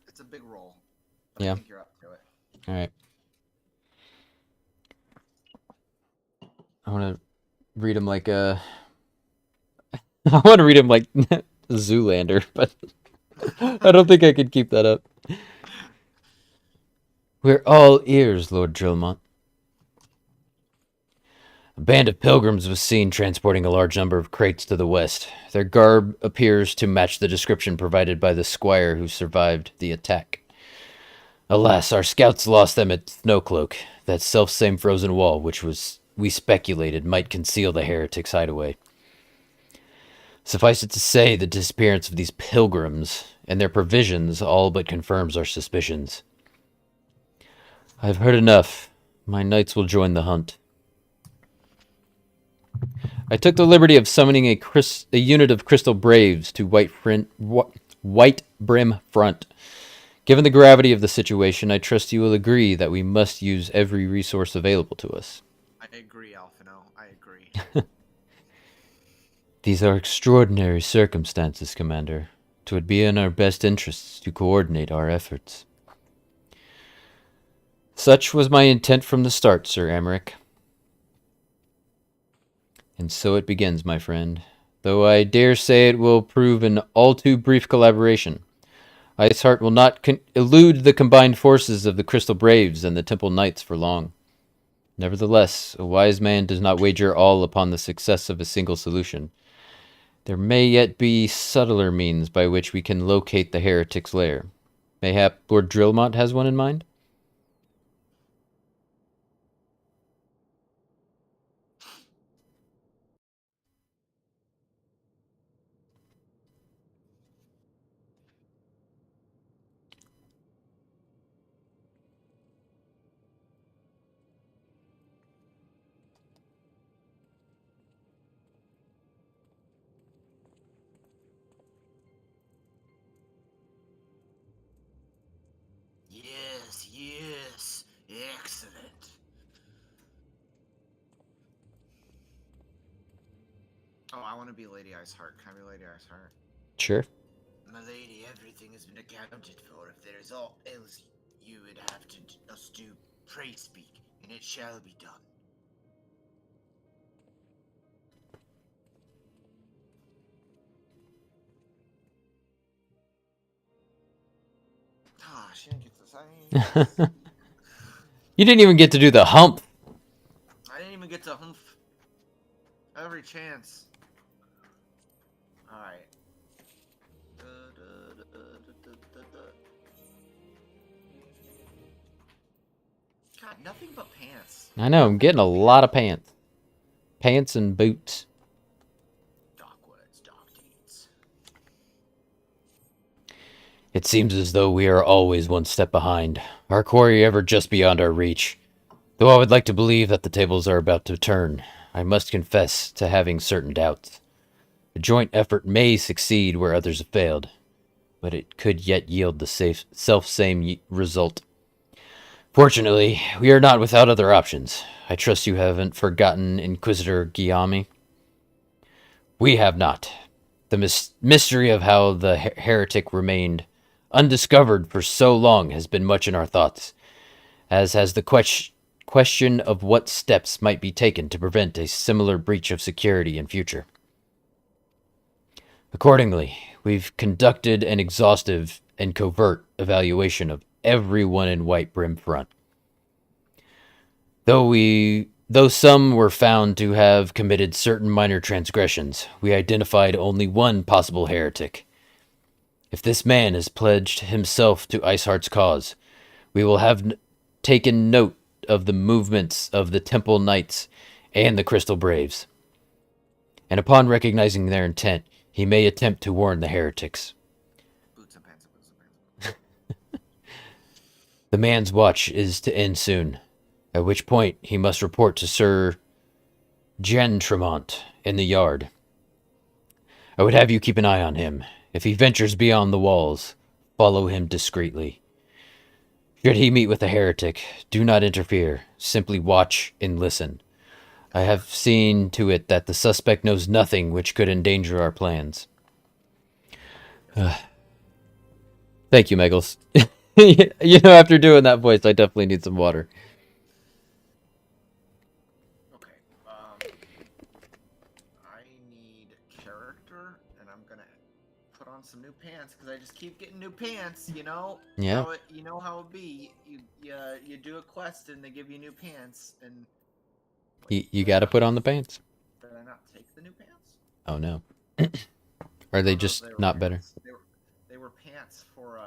It's a big role. But Yeah. I think you're up to it. Alright. I want to read him like a... I want to read him like Zoolander, but I don't think I could keep that up. We're all ears, Lord Drillmont. A band of pilgrims was seen transporting a large number of crates to the west. Their garb appears to match the description provided by the squire who survived the attack. Alas, our scouts lost them at Snowcloak, that self-same frozen wall which we speculated might conceal the heretics' hideaway. Suffice it to say, the disappearance of these pilgrims and their provisions all but confirms our suspicions. I've heard enough. My knights will join the hunt. I took the liberty of summoning a unit of Crystal Braves to White Brim Front. Given the gravity of the situation, I trust you will agree that we must use every resource available to us. I agree, Alphino. I agree. These are extraordinary circumstances, Commander. 'Twould be in our best interests to coordinate our efforts. Such was my intent from the start, Sir Amaric. And so it begins, my friend. Though I dare say it will prove an all too brief collaboration. Iceheart will not elude the combined forces of the Crystal Braves and the Temple Knights for long. Nevertheless, a wise man does not wager all upon the success of a single solution. There may yet be subtler means by which we can locate the heretic's lair. Mayhap Lord Drillmont has one in mind? Yes, yes. Excellent. Oh, I want to be Lady Iceheart. Can I be Lady Iceheart? Sure. My lady, everything has been accounted for. If there is aught else you would have us do, pray speak, and it shall be done. Ah, she didn't get to say. You didn't even get to do the hump. I didn't even get to humph. Every chance. Alright. God, nothing but pants. I know, I'm getting a lot of pants. Pants and boots. Dark words, dark deeds. It seems as though we are always one step behind, our quarry ever just beyond our reach. Though I would like to believe that the tables are about to turn, I must confess to having certain doubts. A joint effort may succeed where others have failed, but it could yet yield the self-same result. Fortunately, we are not without other options. I trust you haven't forgotten Inquisitor Guillaume. We have not. The mystery of how the heretic remained undiscovered for so long has been much in our thoughts, as has the question of what steps might be taken to prevent a similar breach of security in future. Accordingly, we've conducted an exhaustive and covert evaluation of everyone in White Brim Front. Though some were found to have committed certain minor transgressions, we identified only one possible heretic. If this man has pledged himself to Iceheart's cause, we will have taken note of the movements of the Temple Knights and the Crystal Braves. And upon recognizing their intent, he may attempt to warn the heretics. Boots and pants, boots and pants. The man's watch is to end soon, at which point he must report to Sir Gentremont in the yard. I would have you keep an eye on him. If he ventures beyond the walls, follow him discreetly. Should he meet with a heretic, do not interfere. Simply watch and listen. I have seen to it that the suspect knows nothing which could endanger our plans. Thank you, Meggles. You know, after doing that voice, I definitely need some water. Okay. I need character, and I'm gonna put on some new pants because I just keep getting new pants. You know. Yeah. You know how it be. You do a quest and they give you new pants, and You gotta put on the pants. did I not take the new pants? Oh no. Are they just not better? They were pants for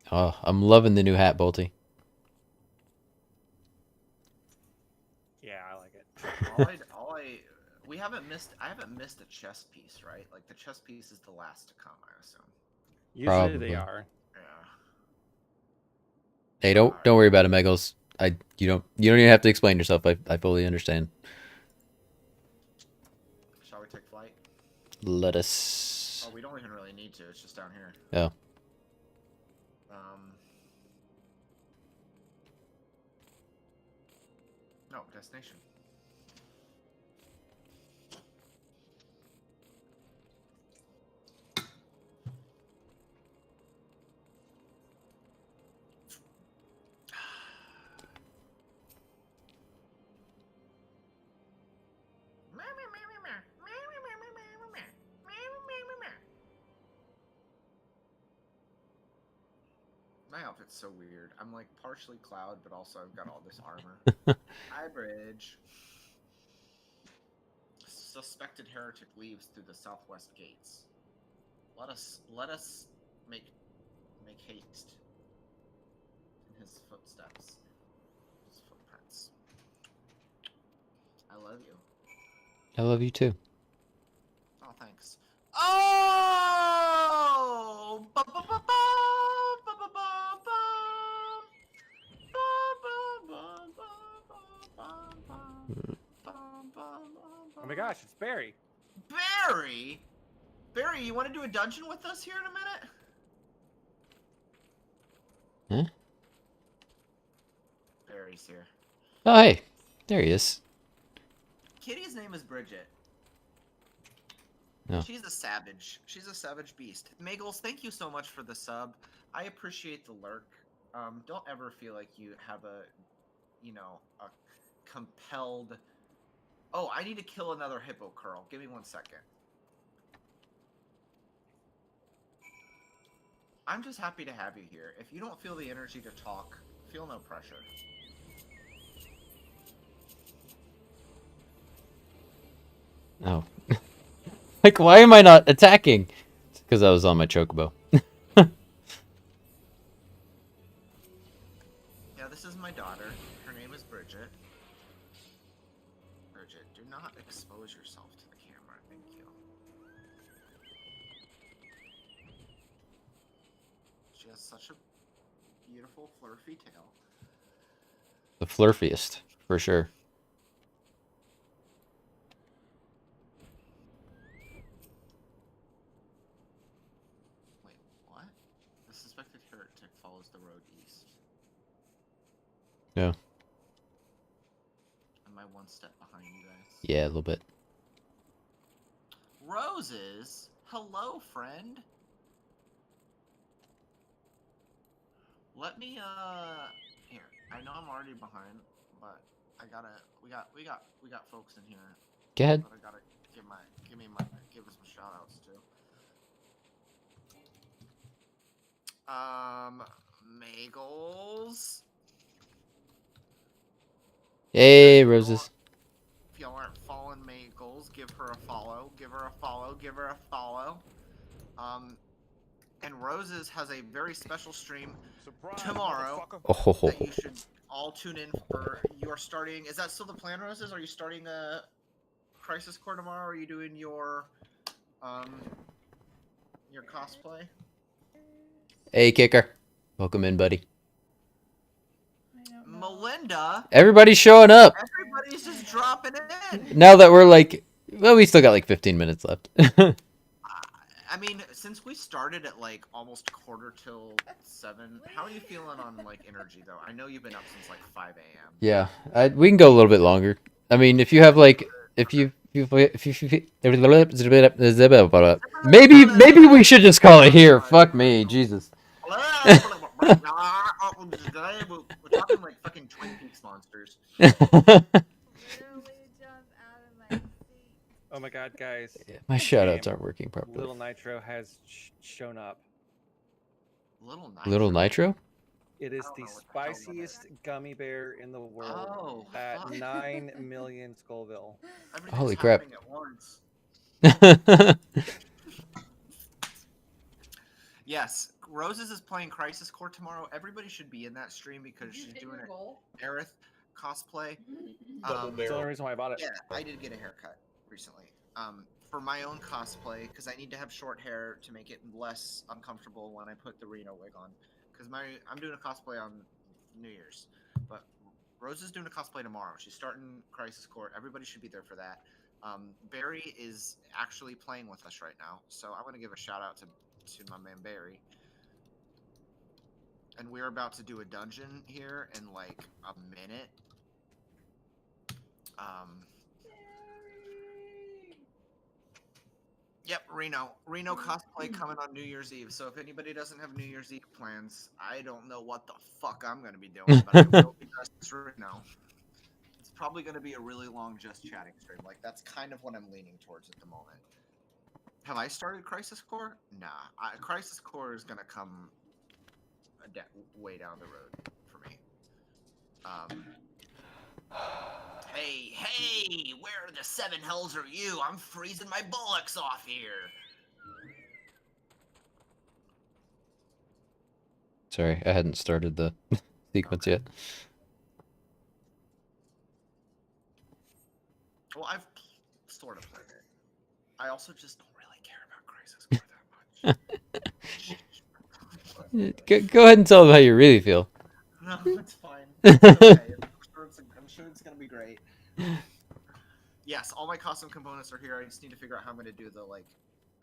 Oh, I'm loving the new hat, Bolty. Yeah, I like it. we haven't missed. I haven't missed a chess piece, right? Like the chess piece is the last to come, I assume. Usually Probably. they are. Yeah. Hey, don't worry about it, Meggles. You don't even have to explain yourself. I fully understand. Shall we take flight? Let us. Oh, we don't even really need to. It's just down here. Oh. No, destination. My outfit's so weird. I'm like partially cloud, but also I've got all this armor. Hi, Bridge. Suspected heretic leaves through the southwest gates. Let us make haste in his footsteps, his footprints. I love you. I love you too. Oh, thanks. Oh! Oh my gosh, it's Barry. Barry? Barry, you want to do a dungeon with us here in a minute? Huh? Barry's here. Oh, hey. There he is. Kitty's name is Bridget. No. She's a savage. She's a savage beast. Magels, thank you so much for the sub. I appreciate the lurk. Don't ever feel like you have a compelled... Oh, I need to kill another hippo curl. Give me 1 second. I'm just happy to have you here. If you don't feel the energy to talk, feel no pressure. Oh. Like, why am I not attacking? It's because I was on my chocobo. Yeah, this is my daughter. Her name is Bridget. Bridget, do not expose yourself to the camera. Thank you. She has such a beautiful, flurfy tail. The flurfiest, for sure. Wait, what? The suspected heretic follows the road east. Yeah. Am I 1 step behind you guys? Yeah, a little bit. Roses? Hello, friend. Let me, here. I know I'm already behind, but we got folks in here. Go ahead. But I gotta give some shout outs too. Magels. Hey, Roses. If y'all aren't following Magels, give her a follow. Give her a follow. Give her a follow. And Roses has a very special stream tomorrow that you should all tune in for. You're starting. Is that still the plan, Roses? Are you starting a Crisis Core tomorrow? Or are you doing your cosplay? Hey, Kicker. Welcome in, buddy. Melinda. Everybody's showing up. Everybody's just dropping in. Now that we're like, well, we still got like 15 minutes left. I mean, since we started at like almost 7:15, how are you feeling on like energy though? I know you've been up since like 5 a.m. Yeah, we can go a little bit longer. I mean, if you have like, maybe we should just call it here. Fuck me, Jesus. We're talking like fucking Twin Peaks monsters. Oh my god, guys. My shoutouts aren't working properly. Little Nitro has shown up. Little Nitro? It is the spiciest gummy bear in the world at 9 million Scoville. Holy crap. Yes, Roses is playing Crisis Core tomorrow. Everybody should be in that stream because she's doing an Aerith cosplay. That's the only reason why I bought it. Yeah, I did get a haircut recently. For my own cosplay, because I need to have short hair to make it less uncomfortable when I put the Reno wig on. Because I'm doing a cosplay on New Year's, but Rose is doing a cosplay tomorrow. She's starting Crisis Core. Everybody should be there for that. Barry is actually playing with us right now, so I want to give a shout out to my man Barry. And we're about to do a dungeon here in like a minute. Yep, Reno cosplay coming on New Year's Eve. So if anybody doesn't have New Year's Eve plans, I don't know what the fuck I'm gonna be doing, but I will be dressed as Reno. It's probably gonna be a really long just chatting stream. Like that's kind of what I'm leaning towards at the moment. Have I started Crisis Core? Nah, Crisis Core is gonna come way down the road for me. Hey, where the seven hells are you? I'm freezing my bullocks off here. Sorry, I hadn't started the sequence yet. Well, I've sort of played it. I also just don't really care about Crisis Core that much. Go ahead and tell them how you really feel. No, it's fine. It's okay. I'm sure it's gonna be great. Yes, all my custom components are here. I just need to figure out how I'm gonna do the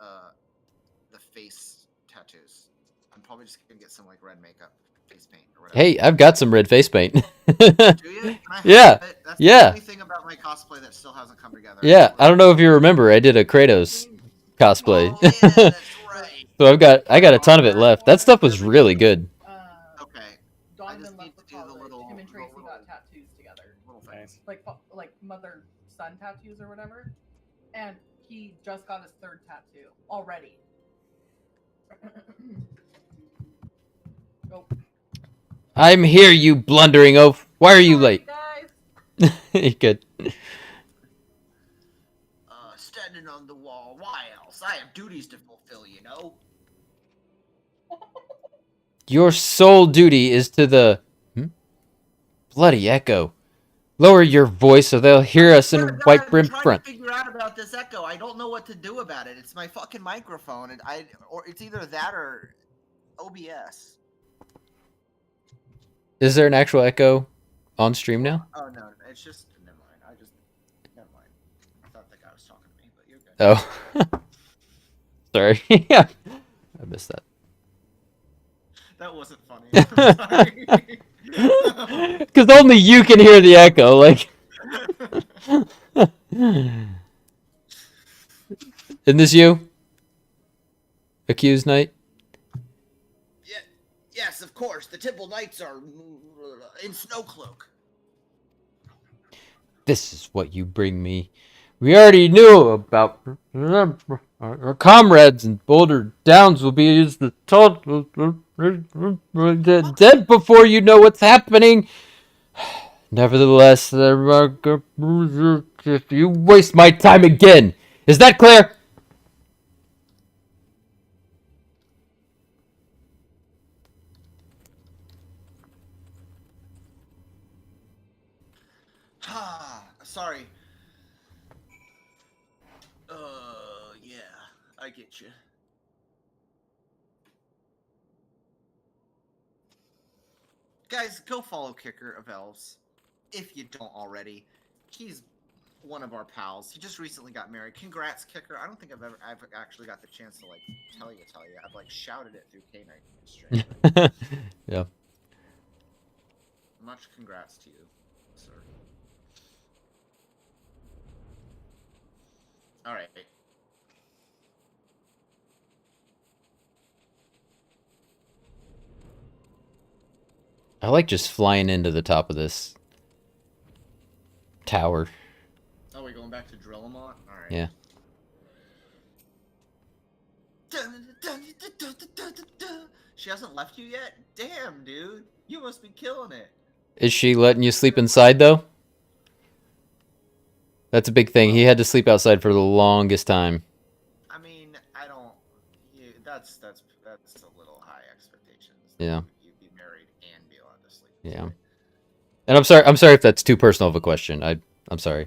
the face tattoos. I'm probably just gonna get some like red makeup, face paint, or whatever. Hey, I've got some red face paint. Do you? Can I have Yeah. it? That's Yeah. the only thing about my cosplay that still hasn't come together. Yeah, I don't know if you remember, I did a Kratos cosplay. Oh, yeah, that's right. So I got a ton of it left. That stuff was really good. Okay. I just need to do the little. Him and Tracy got tattoos together. Like mother-son tattoos or whatever. And he just got his third tattoo already. Oh. I'm here, you blundering oaf. Why are you late? Good. Standing on the wall. Why else? I have duties to fulfill, you know. Your sole duty is to the... Bloody echo. Lower your voice so they'll hear us in white brim front. I'm trying to figure out about this echo. I don't know what to do about it. It's my fucking microphone, and or it's either that or OBS. Is there an actual echo on stream now? Oh no, it's just never mind. Never mind. I thought the guy was talking to me, but you're good. Oh. Sorry. Yeah. I missed that. That wasn't funny. I'm sorry. Because only you can hear the echo, like. Isn't this you? Accused Knight? Yes, of course. The Temple Knights are in Snowcloak. This is what you bring me. We already knew about our comrades in Boulder Downs will be used the dead before you know what's happening. Nevertheless, if you waste my time again, is that clear? Sorry. Yeah, I get you. Guys, go follow Kicker of Elves, if you don't already. He's one of our pals. He just recently got married. Congrats, Kicker. I don't think I've actually got the chance to like tell you. I've like shouted it through K-Nite stream. Yeah. Much congrats to you, sir. All right. I like just flying into the top of this tower. Oh, we're going back to Drillamont? All right. Yeah. She hasn't left you yet? Damn, dude. You must be killing it. Is she letting you sleep inside, though? That's a big thing. He had to sleep outside for the longest time. I mean, I don't... That's a little high expectations. Yeah. You'd be married and be allowed to sleep. Yeah. And I'm sorry if that's too personal of a question. I'm sorry.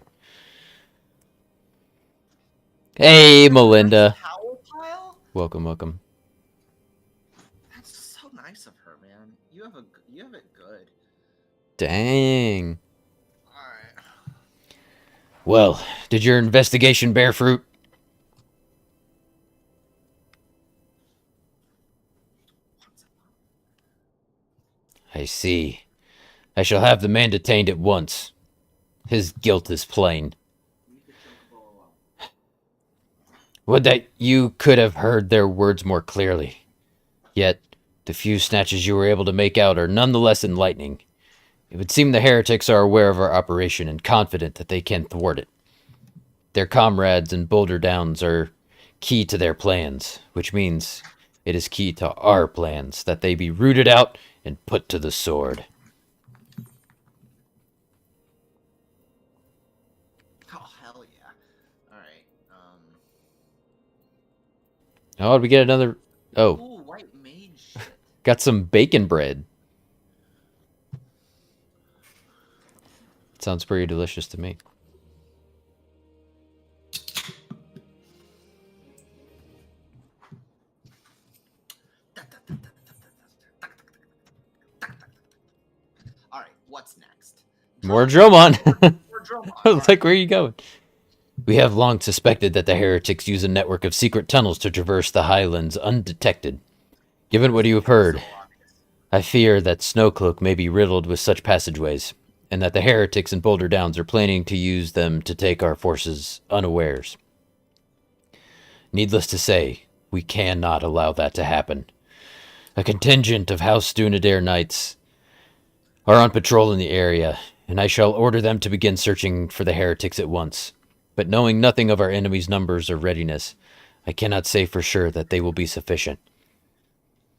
Hey, Melinda. Welcome. That's so nice of her, man. You have it good. Dang. Alright. Well, did your investigation bear fruit? I see. I shall have the man detained at once. His guilt is plain. Would that you could have heard their words more clearly. Yet, the few snatches you were able to make out are nonetheless enlightening. It would seem the heretics are aware of our operation and confident that they can thwart it. Their comrades in Boulder Downs are key to their plans, which means It is key to our plans that they be rooted out and put to the sword. Oh, hell yeah. Alright, How would we get another... Oh, Ooh, white mage shit. got some bacon bread. Sounds pretty delicious to me. Alright, what's next? More Dromon. More Dromon. I was like, where are you going? We have long suspected that the heretics use a network of secret tunnels to traverse the highlands undetected. Given what you have heard, I fear that Snowcloak may be riddled with such passageways, and that the heretics in Boulder Downs are planning to use them to take our forces unawares. Needless to say, we cannot allow that to happen. A contingent of House Dunedair Knights are on patrol in the area, and I shall order them to begin searching for the heretics at once. But knowing nothing of our enemy's numbers or readiness, I cannot say for sure that they will be sufficient.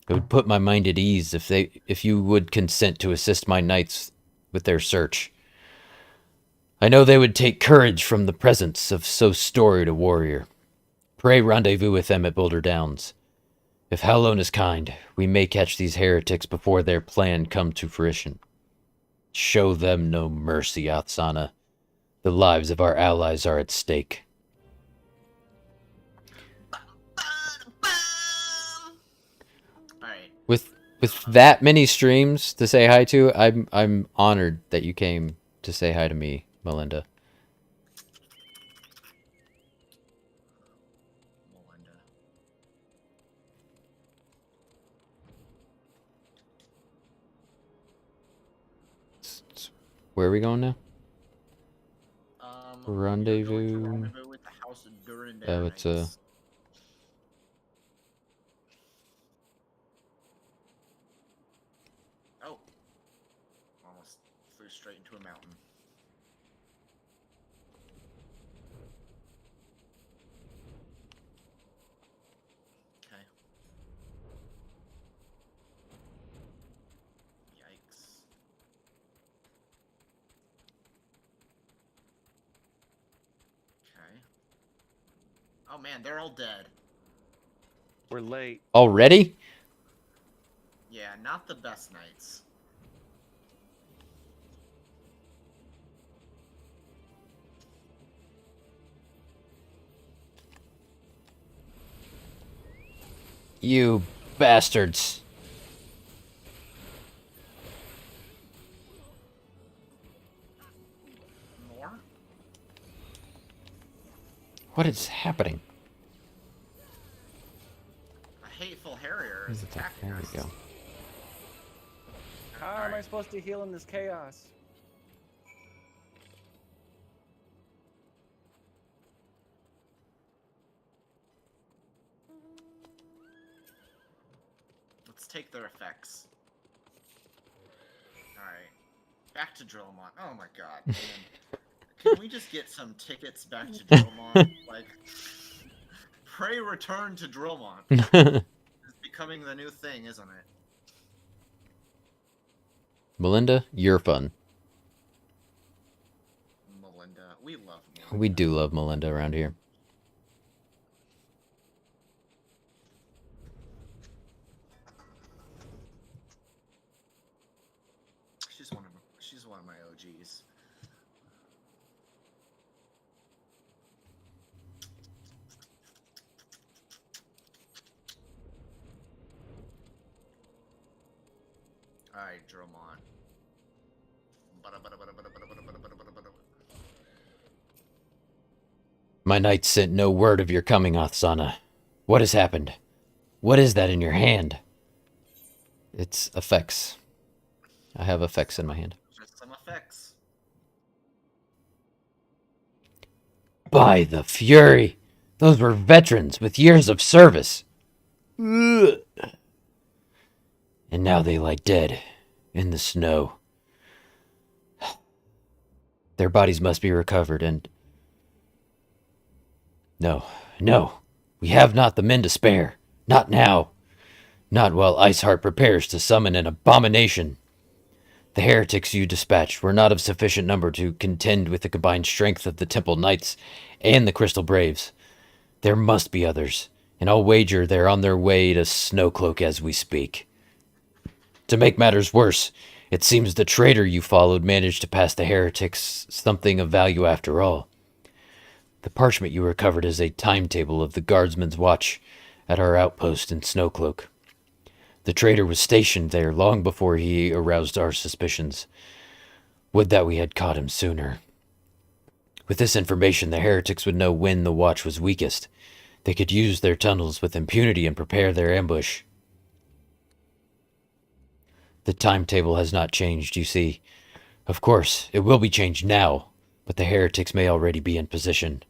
It would put my mind at ease if you would consent to assist my knights with their search. I know they would take courage from the presence of so storied a warrior. Pray rendezvous with them at Boulder Downs. If Halon is kind, we may catch these heretics before their plan come to fruition. Show them no mercy, Athsana. The lives of our allies are at stake. Alright. With that many streams to say hi to, I'm honored that you came to say hi to me, Melinda. Where are we going now? Rendezvous. Rendezvous with the House of Dunedair Oh, it's a... Knights. Oh. Almost flew straight into a mountain. Okay. Yikes. Okay. Oh man, they're all dead. We're late. Already? Yeah, not the best knights. You bastards. More? What is happening? A hateful harrier is attacking There us. we go. How am I supposed to heal in this chaos? Let's take their effects. Alright. Back to Drillmont. Oh my god, man. Can we just get some tickets back to Drillmont? Like, pray return to Drillmont. It's becoming the new thing, isn't it? Melinda, you're fun. Melinda. We love Melinda. We do love Melinda around here. She's one of my OGs. Alright, Dromont. My knights sent no word of your coming, Athsana. What has happened? What is that in your hand? It's effects. I have effects in my hand. Just some effects. By the Fury! Those were veterans with years of service. Ugh. And now they lie dead in the snow. Their bodies must be recovered and... No, we have not the men to spare. Not now. Not while Iceheart prepares to summon an abomination. The heretics you dispatched were not of sufficient number to contend with the combined strength of the Temple Knights and the Crystal Braves. There must be others, and I'll wager they're on their way to Snowcloak as we speak. To make matters worse, it seems the traitor you followed managed to pass the heretics something of value after all. The parchment you recovered is a timetable of the guardsman's watch at our outpost in Snowcloak. The traitor was stationed there long before he aroused our suspicions. Would that we had caught him sooner. With this information, the heretics would know when the watch was weakest. They could use their tunnels with impunity and prepare their ambush. The timetable has not changed, you see. Of course, it will be changed now, but the heretics may already be in position.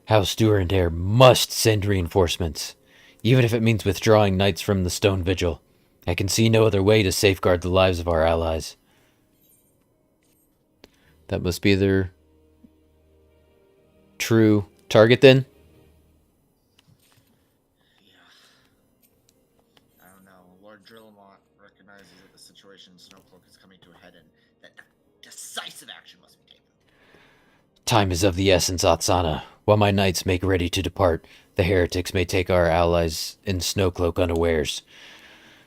House Durandare must send reinforcements, even if it means withdrawing knights from the Stone Vigil. I can see no other way to safeguard the lives of our allies. That must be their true target, then? I don't know. Lord Drillamont recognizes that the situation in Snowcloak is coming to a head and that decisive action must be taken. Time is of the essence, Atsana. While my knights make ready to depart, the heretics may take our allies in Snowcloak unawares.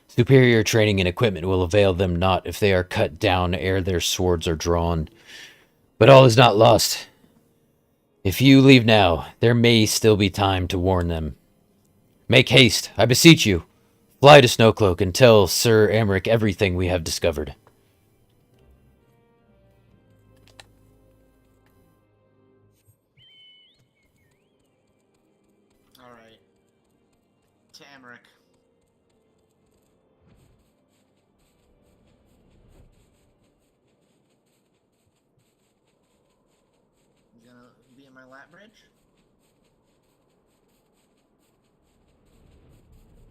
Superior training and equipment will avail them not if they are cut down ere their swords are drawn. But all is not lost. If you leave now, there may still be time to warn them. Make haste, I beseech you. Fly to Snowcloak and tell Sir Amric everything we have discovered. Alright. To Amric. You gonna be in my lap bridge?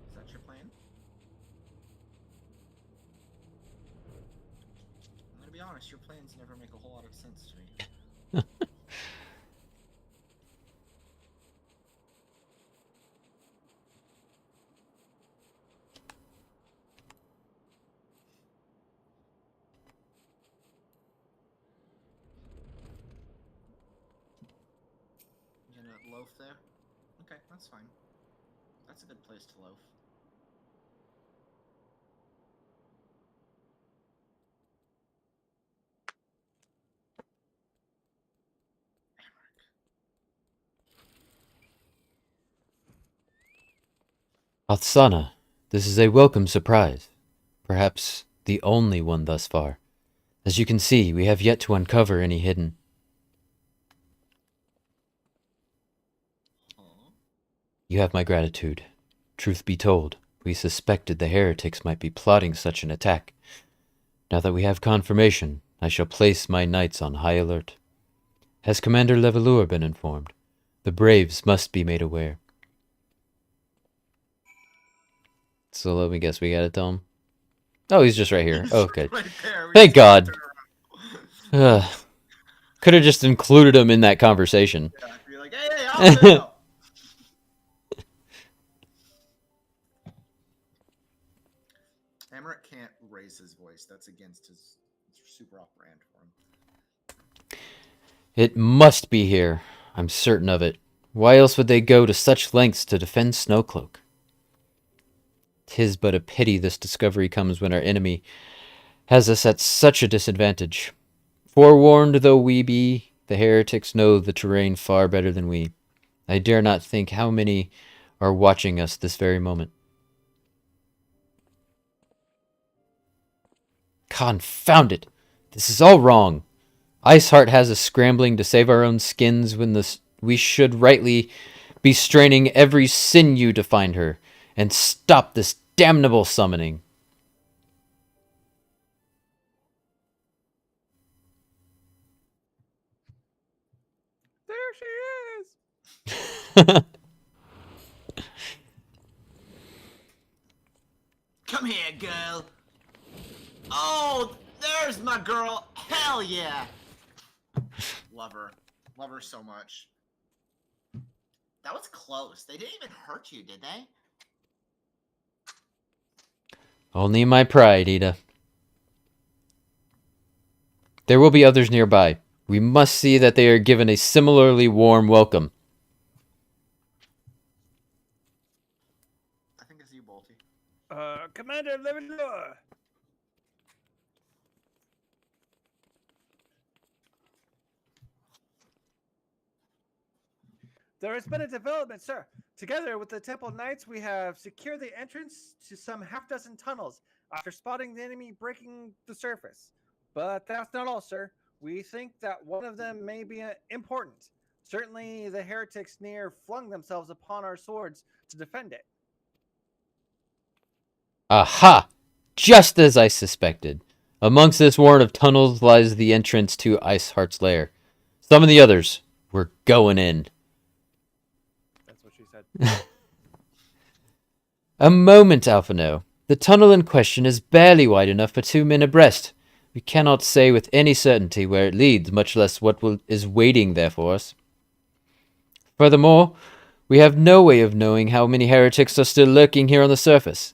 Is that your plan? I'm gonna be honest, your plans never make a whole lot of sense to me. You gonna loaf there? Okay, that's fine. That's a good place to loaf. Atsana, this is a welcome surprise. Perhaps the only one thus far. As you can see, we have yet to uncover any hidden. You have my gratitude. Truth be told, we suspected the heretics might be plotting such an attack. Now that we have confirmation, I shall place my knights on high alert. Has Commander Levelour been informed? The Braves must be made aware. So let me guess, we gotta tell him. Oh, he's just right here. Oh, okay. Right there, Thank God. Could have just included him in that conversation. Yeah, be like, hey, I'll go. Amric can't raise his voice. That's against his super off brand for him. It must be here. I'm certain of it. Why else would they go to such lengths to defend Snowcloak? 'Tis but a pity this discovery comes when our enemy has us at such a disadvantage. Forewarned though we be, the heretics know the terrain far better than we. I dare not think how many are watching us this very moment. Confound it! This is all wrong. Iceheart has us scrambling to save our own skins when we should rightly be straining every sinew to find her and stop this damnable summoning. There she is. Come here, girl. Oh, there's my girl. Hell yeah. Love her. Love her so much. That was close. They didn't even hurt you, did they? Only my pride, Ida. There will be others nearby. We must see that they are given a similarly warm welcome. I think it's you, Bolty. Commander Levenor. There has been a development, sir. Together with the Temple Knights, we have secured the entrance to some half-dozen tunnels after spotting the enemy breaking the surface. But that's not all, sir. We think that one of them may be important. Certainly, the heretics near flung themselves upon our swords to defend it. Aha! Just as I suspected. Amongst this warren of tunnels lies the entrance to Iceheart's lair. Summon the others. We're going in. That's what she said. A moment, Alphino. The tunnel in question is barely wide enough for 2 men abreast. We cannot say with any certainty where it leads, much less what is waiting there for us. Furthermore, we have no way of knowing how many heretics are still lurking here on the surface.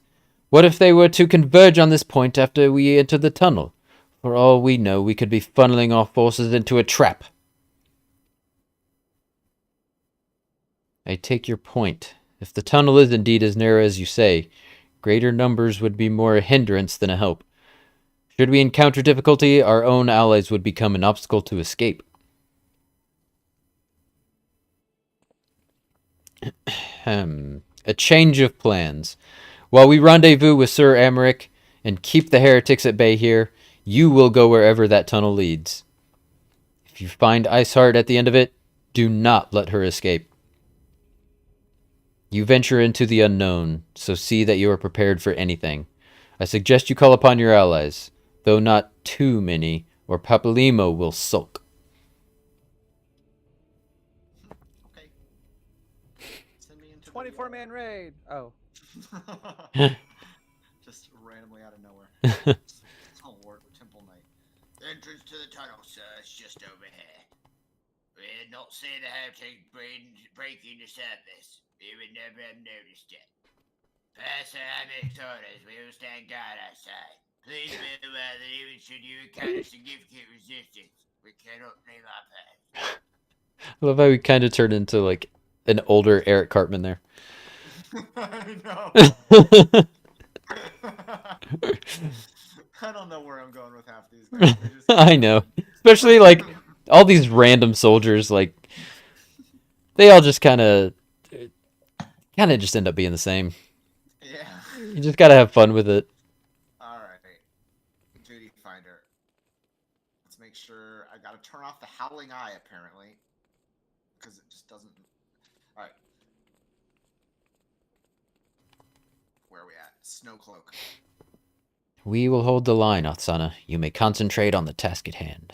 What if they were to converge on this point after we enter the tunnel? For all we know, we could be funneling our forces into a trap. I take your point. If the tunnel is indeed as narrow as you say, greater numbers would be more a hindrance than a help. Should we encounter difficulty, our own allies would become an obstacle to escape. A change of plans. While we rendezvous with Sir Amaric and keep the heretics at bay here, you will go wherever that tunnel leads. If you find Iceheart at the end of it, do not let her escape. You venture into the unknown, so see that you are prepared for anything. I suggest you call upon your allies, though not too many, or Papalimo will sulk. Okay. Send me into 24-man raid. Oh. Just randomly out of nowhere. Stalwart Temple Knight. The entrance to the tunnel, sir, is just over here. We're not seeing the heretic breaking the surface. We would never have noticed it. Per Sir Amaric's orders, we will stand guard outside. Please be aware that even should you encounter significant resistance, we cannot leave our post. I love how we kind of turned into like an older Eric Cartman there. I know. I don't know where I'm going with half these guys. I know. Especially like all these random soldiers, like they all just kind of just end up being the same. Yeah. You just gotta have fun with it. Alright. Duty Finder. Let's make sure I gotta turn off the Howling Eye apparently. Because it just doesn't. Alright. Where are we at? Snow Cloak. We will hold the line, Otsana. You may concentrate on the task at hand.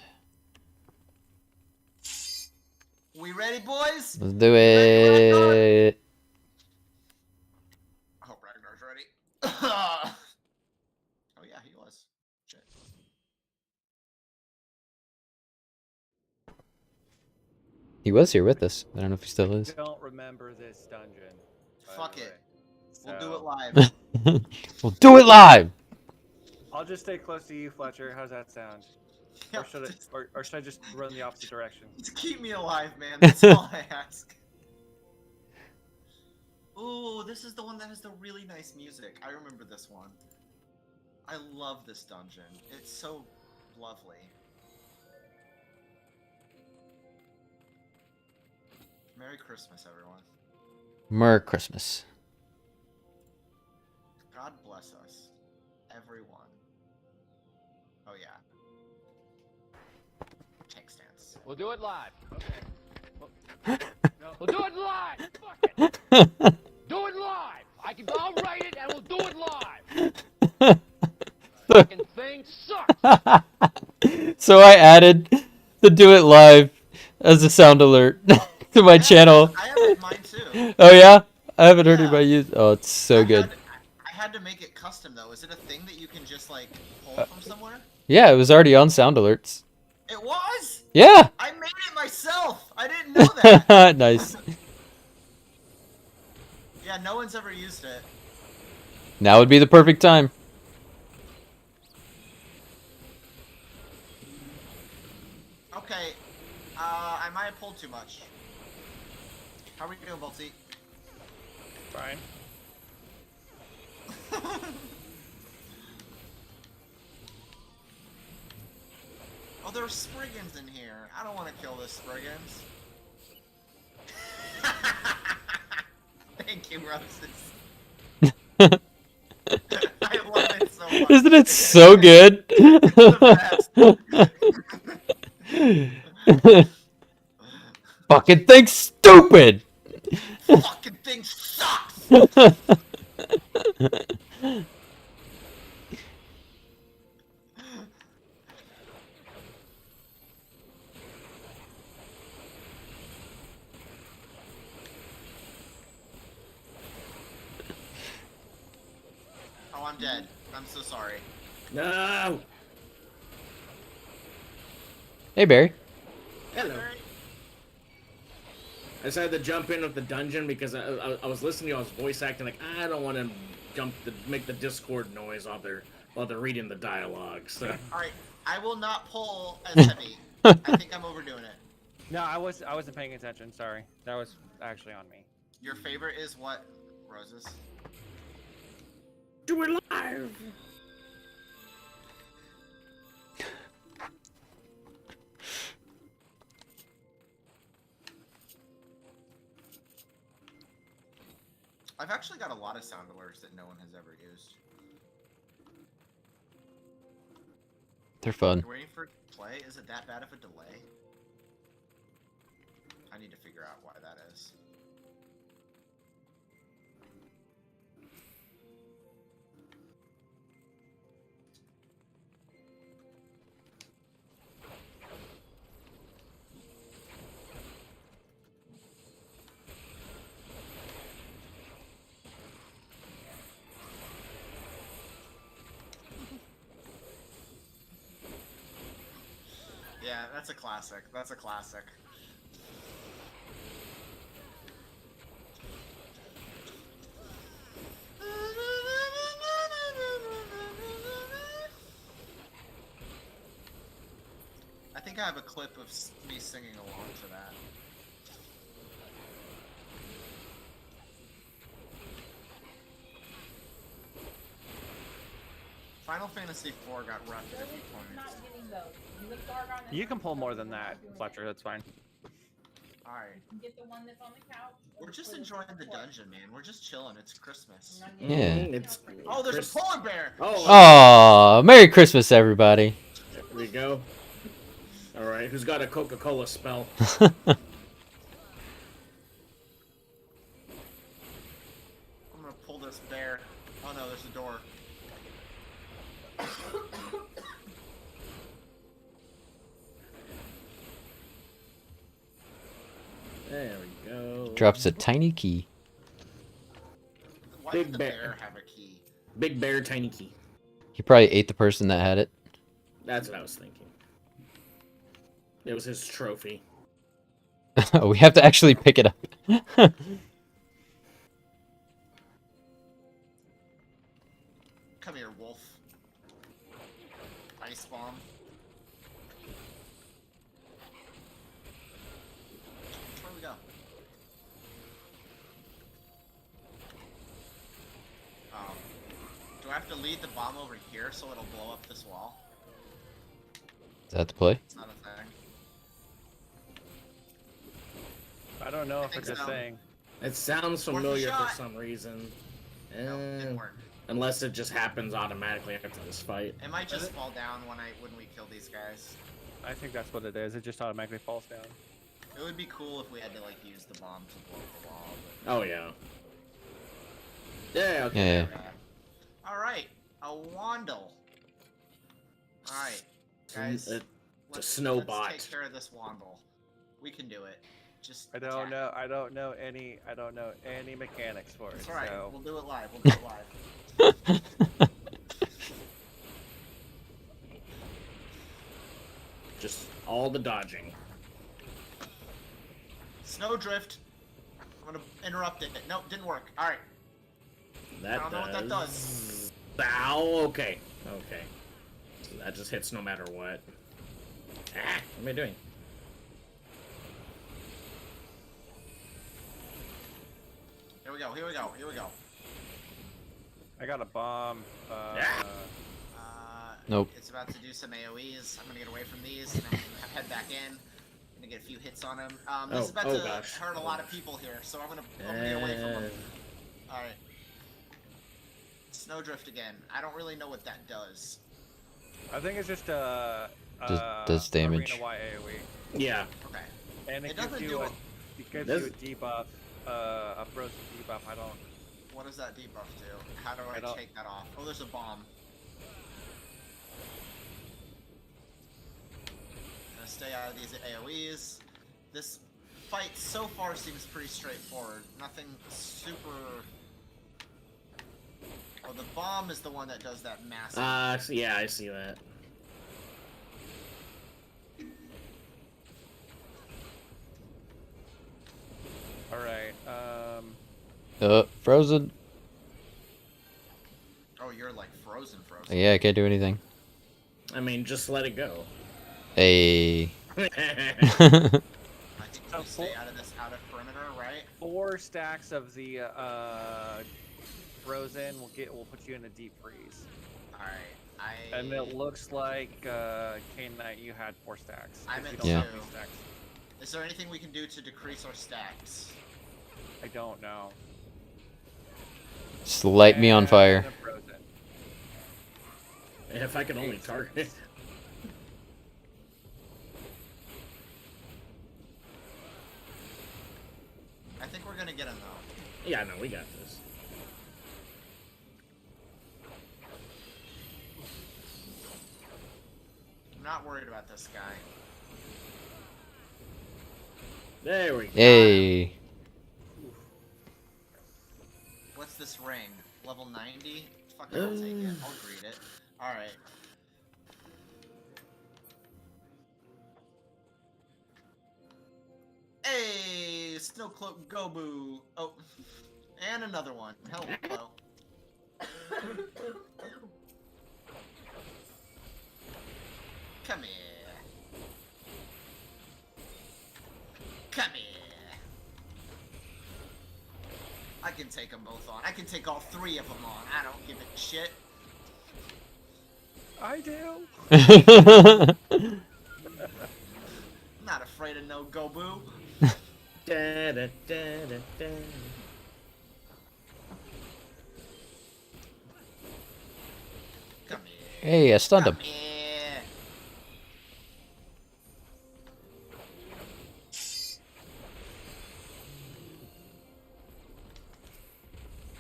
We ready, boys? Let's do it. I hope Ragnar's ready. Oh yeah, he was. Shit. He was here with us. I don't know if he still I is. don't remember this dungeon. Fuck it. We'll do it So- live. We'll do it live! I'll just stay close to you, Fletcher. How's that sound? Yeah, Or should I just run the opposite direction? Just keep me alive, man. That's all I ask. Ooh, this is the one that has the really nice music. I remember this one. I love this dungeon. It's so lovely. Merry Christmas, everyone. Merry Christmas. God bless us. Everyone. Oh, yeah. Tank stance. We'll do it live. Okay. We'll do it live. Fuck it. Do it live. I'll write it and we'll do it live. Fucking thing sucks. So I added the do it live as a sound alert to my channel. I have it in mine too. Oh yeah? I haven't heard anybody use. Oh, it's so good. I had to make it custom though. Is it a thing that you can just like pull from somewhere? Yeah, it was already on sound alerts. It was? Yeah. I made it myself. I didn't know that. Nice. Yeah, no one's ever used it. Now would be the perfect time. pulled too much. How are we doing, Balti? Fine. Oh, there's Spriggans in here. I don't want to kill this Spriggans. Thank you, Roses. I love it so much. Isn't it so good? Fucking thing's stupid! Fucking thing sucks! Oh, I'm dead. I'm so sorry. No! Hey, Barry. Hello. I decided to jump in with the dungeon because I was listening to you, I was voice acting like, I don't want to make the Discord noise while they're reading the dialogue, so. Alright, I will not pull as heavy. I think I'm overdoing it. No, I wasn't paying attention. Sorry, that was actually on me. Your favorite is what, Roses? Do it live! I've actually got a lot of sound alerts that no one has ever used. They're fun. You're waiting for it to play? Is it that bad of a delay? I need to figure out why that is. Yeah, that's a classic. That's a classic. I think I have a clip of me singing along to that. Final Fantasy IV got rough at a few points. You can pull more than that, Fletcher. That's fine. Alright. Get the one that's on the couch. We're just enjoying the dungeon, man. We're just chilling. It's Christmas. Yeah. It's Oh, there's a polar bear! Oh, Merry Christmas, everybody. There we go. Alright, who's got a Coca-Cola spell? I'm gonna pull this bear. Oh no, there's a door. There we go. Drops a tiny key. Why Big did the bear. bear have a key? Big bear, tiny key. He probably ate the person that had it. That's what I was thinking. It was his trophy. We have to actually pick it up. Come here, wolf. Ice bomb. Where do we go? Do I have to lead the bomb over here so it'll blow up this wall? Is that the play? It's not a thing. I don't know if think it's a so. thing. It sounds Worth a familiar for shot. some reason. No, didn't work. Unless it just happens automatically after this fight. It might just fall down when we kill these guys. I think that's what it is. It just automatically falls down. It would be cool if we had to like use the bomb to blow the wall. But... Oh yeah. Yeah, okay. Yeah. Alright, a Wandle. Alright, guys. It's a snow let's bot. take care of this Wandle. We can do it. Just I don't attack. know. I don't know any mechanics for it. It's alright. So. We'll do it live. We'll do it live. Just all the dodging. Snowdrift. I'm gonna interrupt it. Nope, didn't work. Alright. That I don't know what that does. Ow, okay. Okay. So that just hits no matter what. Ah, what am I doing? Here we go. Here we go. Here we go. I got a bomb. Nope. It's about to do some AoEs. I'm gonna get away from these and then head back in. I'm gonna get a few hits on him. This is about to hurt a lot of people here, so I'm gonna get away from him. Alright. Snowdrift again. I don't really know what that does. I think it's just does damage. Arena-wide AoE. Yeah. Okay. And it doesn't gives do you it. It gives you a debuff, a frozen debuff. I don't. What does that debuff do? How do I take that off? Oh, there's a bomb. Gonna stay out of these AoEs. This fight so far seems pretty straightforward. Nothing super. Oh, the bomb is the one that does that massive. Yeah, I see that. All right. Frozen. Oh, you're like frozen. Yeah, I can't do anything. I mean, just let it go. Hey. I think we stay out of this outer perimeter, right? 4 stacks of the frozen will put you in a deep freeze. All right. And it looks like K-Nite, you had 4 stacks. I'm at 2. Stacks. Is there anything we can do to decrease our stacks? I don't know. Just light me on fire. If I could only target. I think we're gonna get him though. Yeah, no, we got this. I'm not worried about this guy. There we go. Hey. What's this ring? Level 90? Fuck it, I'll take it. I'll greet it. Alright. Hey! Snowcloak Gobu! Oh, and another one. Hello. Come here. Come here. I can take them both on. I can take all 3 of them on. I don't give a shit. I do. I'm not afraid of no Gobu. Da, da, da, da, da. Come here. Hey, I stunned him. Come here.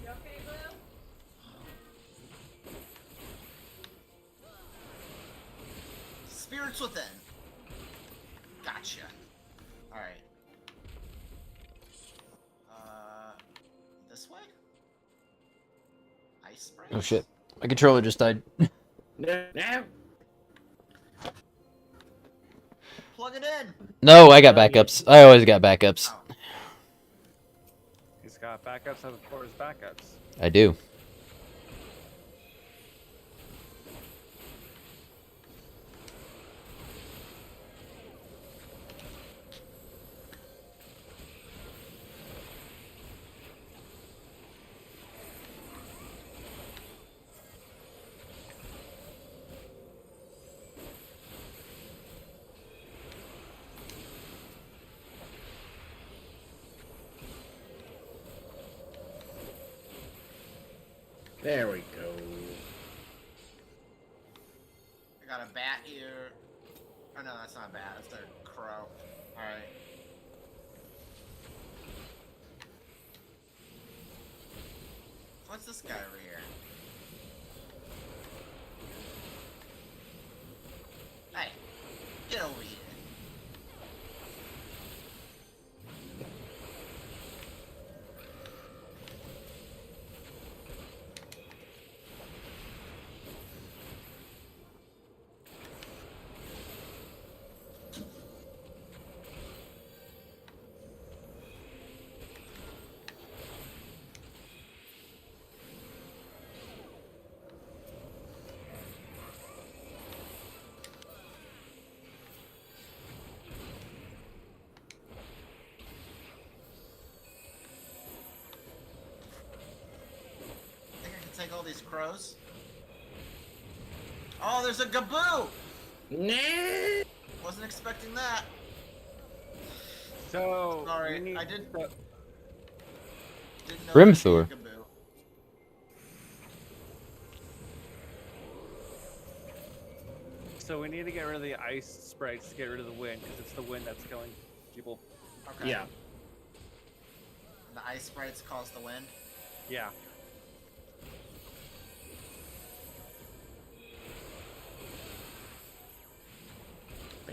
You okay, Blue? Spirits within. Gotcha. Alright. This way? Ice spray? Oh shit. My controller just died. Now. Plug it in. No, I got backups. I always got backups. Oh. He's got backups for his backups. I do. There we go. I got a bat here. Oh no, that's not a bat. That's a crow. Alright. What's this guy over here? Hey, get over here. take all these crows. Oh, there's a Gaboo! Nah. Wasn't expecting that. So Sorry, we need I didn't. to- Didn't know Brimthor. there'd be a Gaboo. So we need to get rid of the ice sprites to get rid of the wind, because it's the wind that's killing people. Okay. Yeah. The ice sprites cause the wind. Yeah.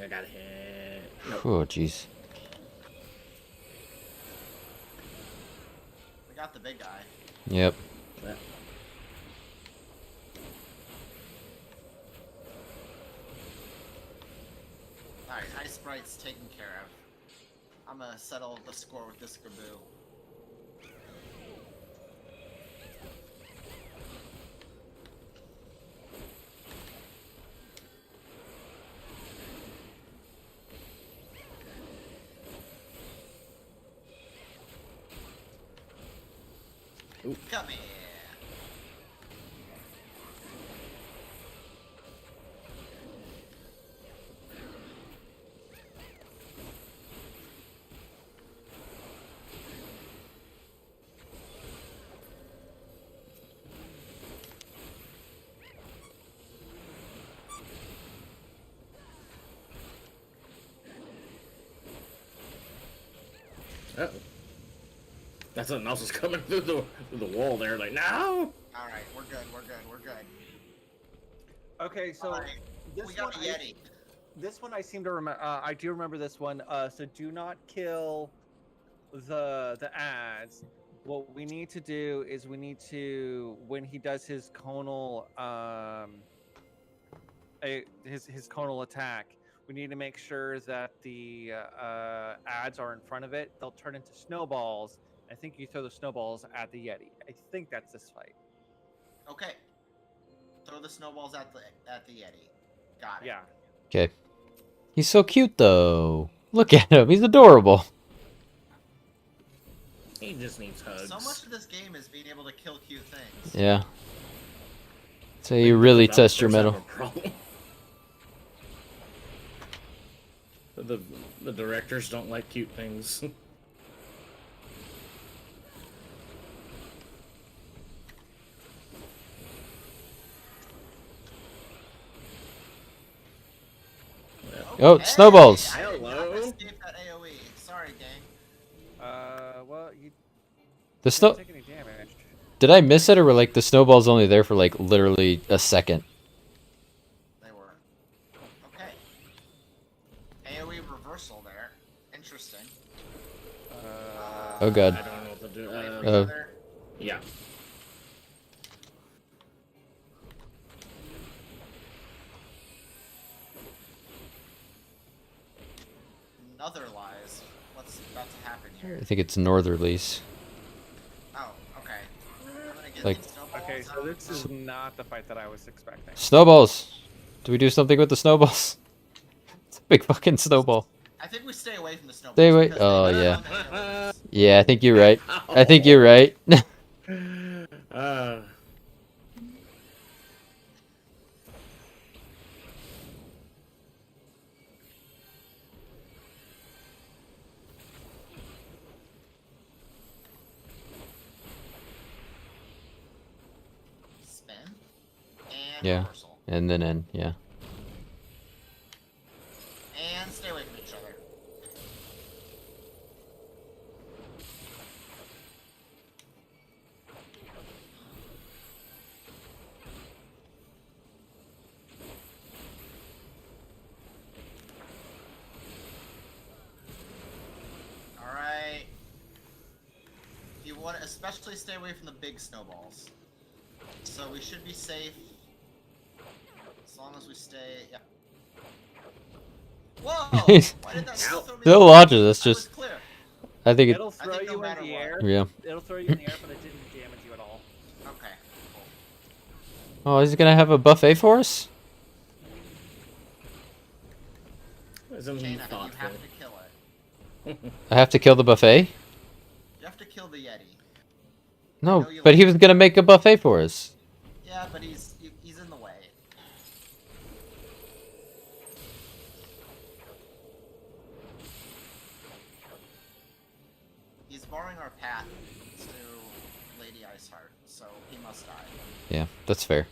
I got hit. Nope. Oh, jeez. We got the big guy. Yep. Yeah. Alright, ice sprite's taken care of. I'm gonna settle the score with this Gaboo. Ooh. Come here. Uh-oh. That's something else is coming through the wall there. Like, no! Alright, we're good, we're good, we're good. Okay, so Alright, this we got one a Yeti. This one I seem to remember. I do remember this one. So do not kill the ads. What we need to do is we need to, when he does his conal his conal attack, we need to make sure that the ads are in front of it. They'll turn into snowballs. I think you throw the snowballs at the Yeti. I think that's this fight. Okay. Throw the snowballs at the Yeti. Got it. Yeah. Okay. He's so cute, though. Look at him. He's adorable. He just needs hugs. So much of this game is being able to kill cute things. Yeah. So you really test your metal. The directors don't like cute things. Oh, snowballs. Hello. Escape that AoE. Sorry, gang. Well, you The snow. didn't take any damage. Did I miss it, or were like the snowballs only there for like literally a second? They were. Okay. AoE reversal there. Interesting. Oh god. I don't know what to do. Yeah. Another lies. What's about to happen here? I think it's northerlies. Oh, okay. I'm gonna get Like- these snowballs Okay, so out. this is not the fight that I was expecting. Snowballs. Do we do something with the snowballs? It's a big fucking snowball. I think we stay away from the snowballs. Stay away. because Oh they yeah. run AoEs. Yeah, I think you're right. I think you're right. Spin. And Yeah. reversal. And then end. Yeah. And stay away from each other. Alright. You want to especially stay away from the big snowballs. So we should be safe. As long as we stay. Yeah. Whoa! Why did that still throw me They'll off? launch it. That's I was just. clear. I think it. It'll throw think no you in matter the what. air. Yeah. It'll throw you in the air, but it didn't damage you at all. Okay. Oh, is he gonna have a buffet for us? Isn't he Jaina, you thoughtful? have to kill it. I have to kill the buffet. You have to kill the Yeti. No, but he was gonna make a buffet for us. Yeah, but he's in the way. He's barring our path to Lady Iceheart, so he must die. Yeah, that's fair.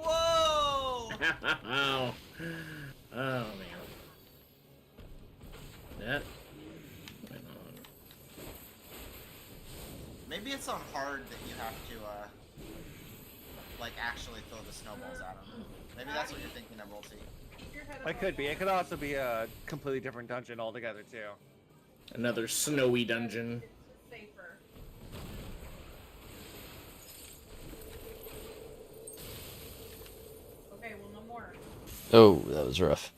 Whoa! Oh man. That went on. Maybe it's on hard that you have to, like, actually throw the snowballs at him. Maybe that's what you're thinking of, Ulti. It could be. It could also be a completely different dungeon altogether too. Another snowy dungeon. Safer. Okay, well, no more. Oh, that was rough.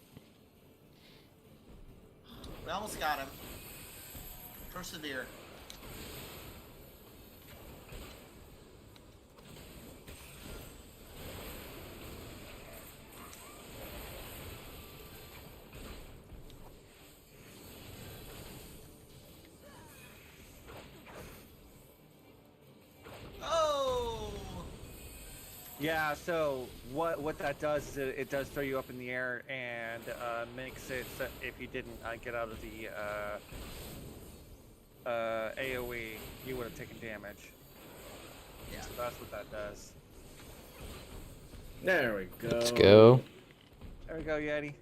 We almost got him. Persevere. Oh! Yeah. So what that does is it does throw you up in the air and makes it so if you didn't get out of the AOE, you would have taken damage. Yeah. So that's what that does. There we go. Let's go. There we go, Yeti.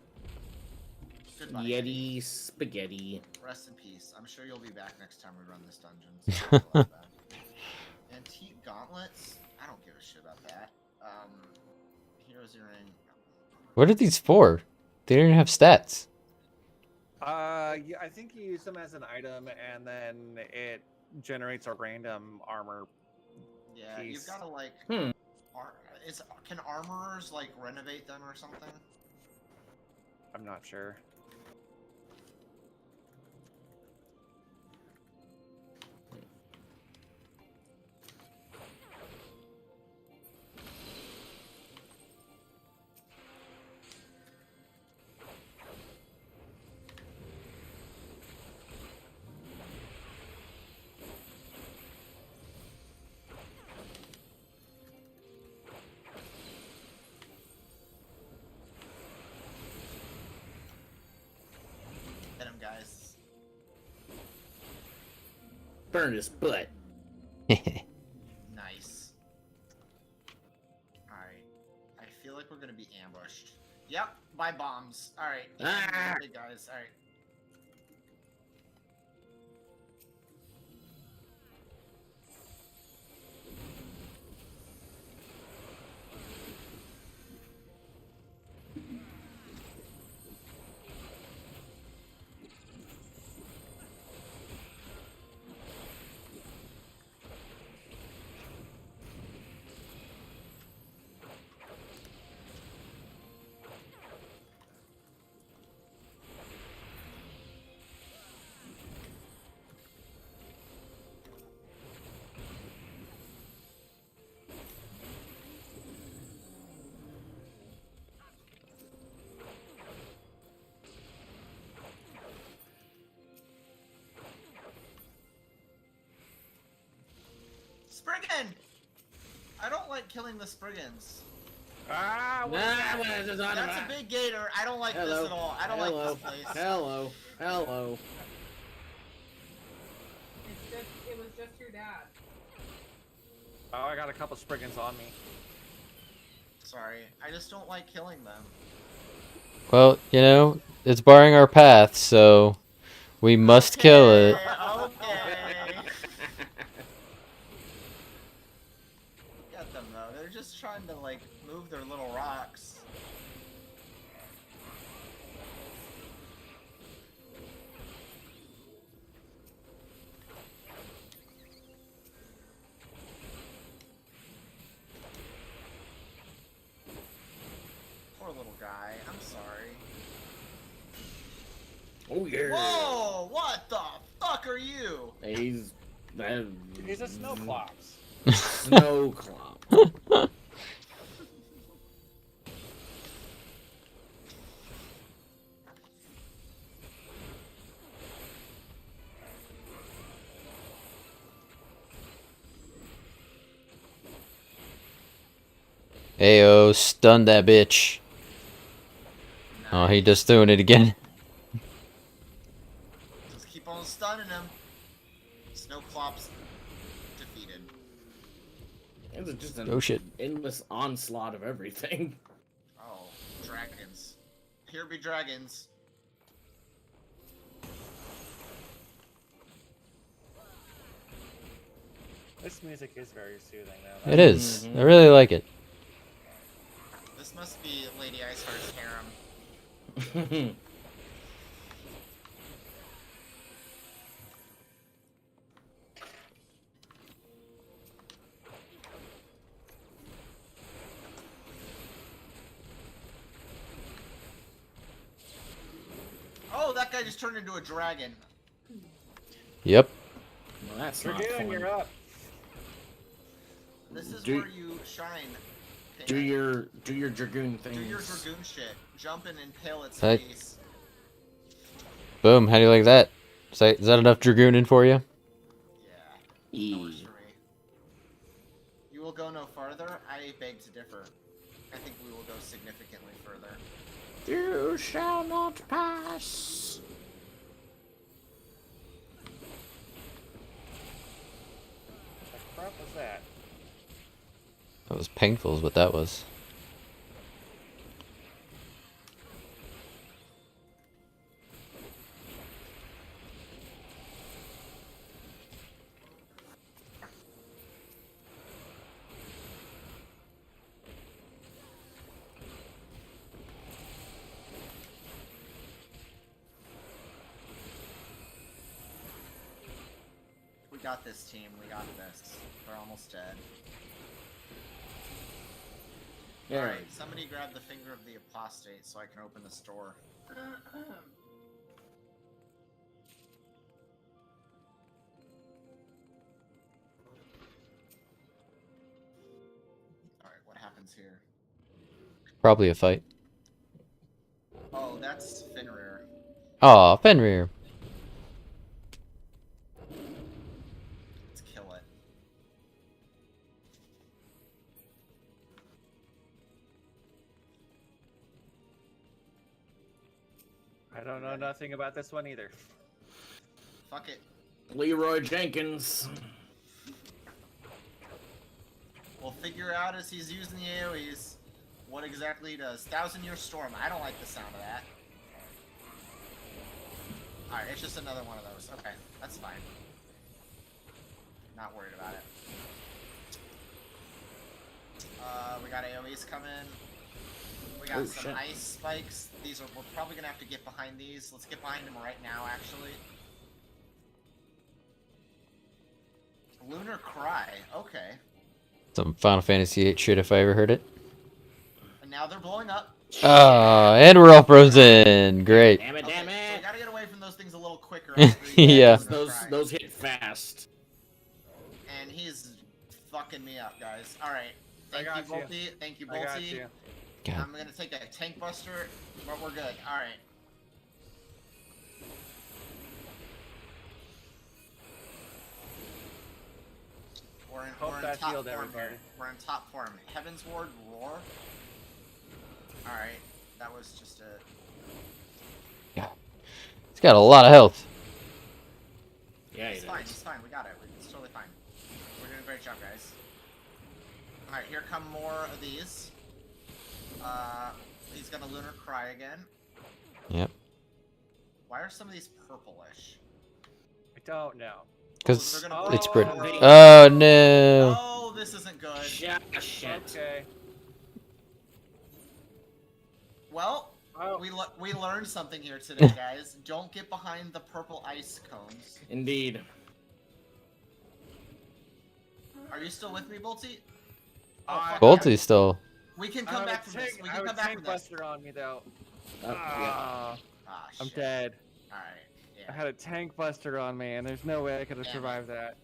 Goodbye. Yeti spaghetti. Rest in peace. I'm sure you'll be back next time we run this dungeon. Antique gauntlets? I don't give a shit about that. Heroes Ring. What are these for? They don't even have stats. Yeah, I think you use them as an item, and then it generates a random armor. Yeah, piece. you've got to like. Can armorers like renovate them or something? I'm not sure. Hit him, guys. Burn his butt. Nice. Alright. I feel like we're gonna be ambushed. Yep, by bombs. Alright. Ah! Big guys. Alright. Spriggan! I don't like killing the Spriggans. Ah, That's a big gator. I don't like this at all. I don't like this place. Hello. Hello. It was just your dad. Oh, I got a couple Spriggans on me. Sorry, I just don't like killing them. Well, you know, it's barring our path, so we must kill it. Okay. Get them though. They're just trying to like move their little rocks. Poor little guy. I'm sorry. Oh yeah. Whoa! What the fuck are you? He's He's a snow clops. Snow clop. Ayo, stun that bitch. Oh, he just doing it again. Just keep on stunning him. Snowclops defeated. It's just an Oh, shit. endless onslaught of everything. Oh, dragons. Here be dragons. This music is very soothing, though. It is. I really like it. This must be Lady Iceheart's harem. Oh, that guy just turned into a dragon. Yep. Well, that's You're not doing, fun. you're up. This is Do- where you shine. Do your dragoon things. Do your dragoon shit. Jump and impale its Hey. face. Boom. How do you like that? Is that enough dragooning for you? Yeah. That works for me. You will go no farther? I beg to differ. I think we will go significantly further. You shall not pass. What the crap was that? That was painful is what that was. We got this, team. We got this. They're almost dead. Yeah. Alright, somebody grab the finger of the apostate so I can open the store. Alright, what happens here? Probably a fight. Oh, that's Fenrir. Aw, Fenrir. Let's kill it. I don't know nothing about this one either. Fuck it. Leroy Jenkins. We'll figure out as he's using the AoEs what exactly he does. 1,000-Year Storm. I don't like the sound of that. Alright, it's just another one of those. Okay, that's fine. Not worried about it. We got AoEs coming. We got some shit. ice spikes. We're probably gonna have to get behind these. Let's get behind them right now, actually. Lunar Cry. Okay. Some Final Fantasy VIII shit if I ever heard it. And now they're blowing up. Ah, and we're all frozen. Great. Damn it, Okay, damn so it. we gotta get away from those things a little quicker. After he Yeah. gets Lunar Cry. Those hit fast. And he's fucking me up, guys. Alright. Thank I you, got you. Bolty. Thank you, I got Bolty. you. God. I'm gonna take a tank buster, but we're good. Alright. Hope We're in that top healed form everybody. here. We're in top form. Heaven's Ward Roar. Alright. That was just a... It's got a lot of health. Yeah, It's it fine, is. it's fine. We got it. It's totally fine. We're doing a great job, guys. Alright, here come more of these. He's gonna Lunar Cry again. Yep. Why are some of these purplish? I don't know. Because they're gonna it's blow pretty. up. Oh no. Oh, this isn't good. Shit. Okay. Well, Oh. we learned something here today, guys. Don't get behind the purple ice cones. Indeed. Are you still with me, Bolty? I- fuck yeah. Bolty's still. We can I come have a back from this. tank- We I can have a come back tank from this. buster on me though. Yeah. Ah, Ah, I'm shit. dead. Alright, I yeah. had a tank buster on me, and there's no way I could have Damn it. survived that.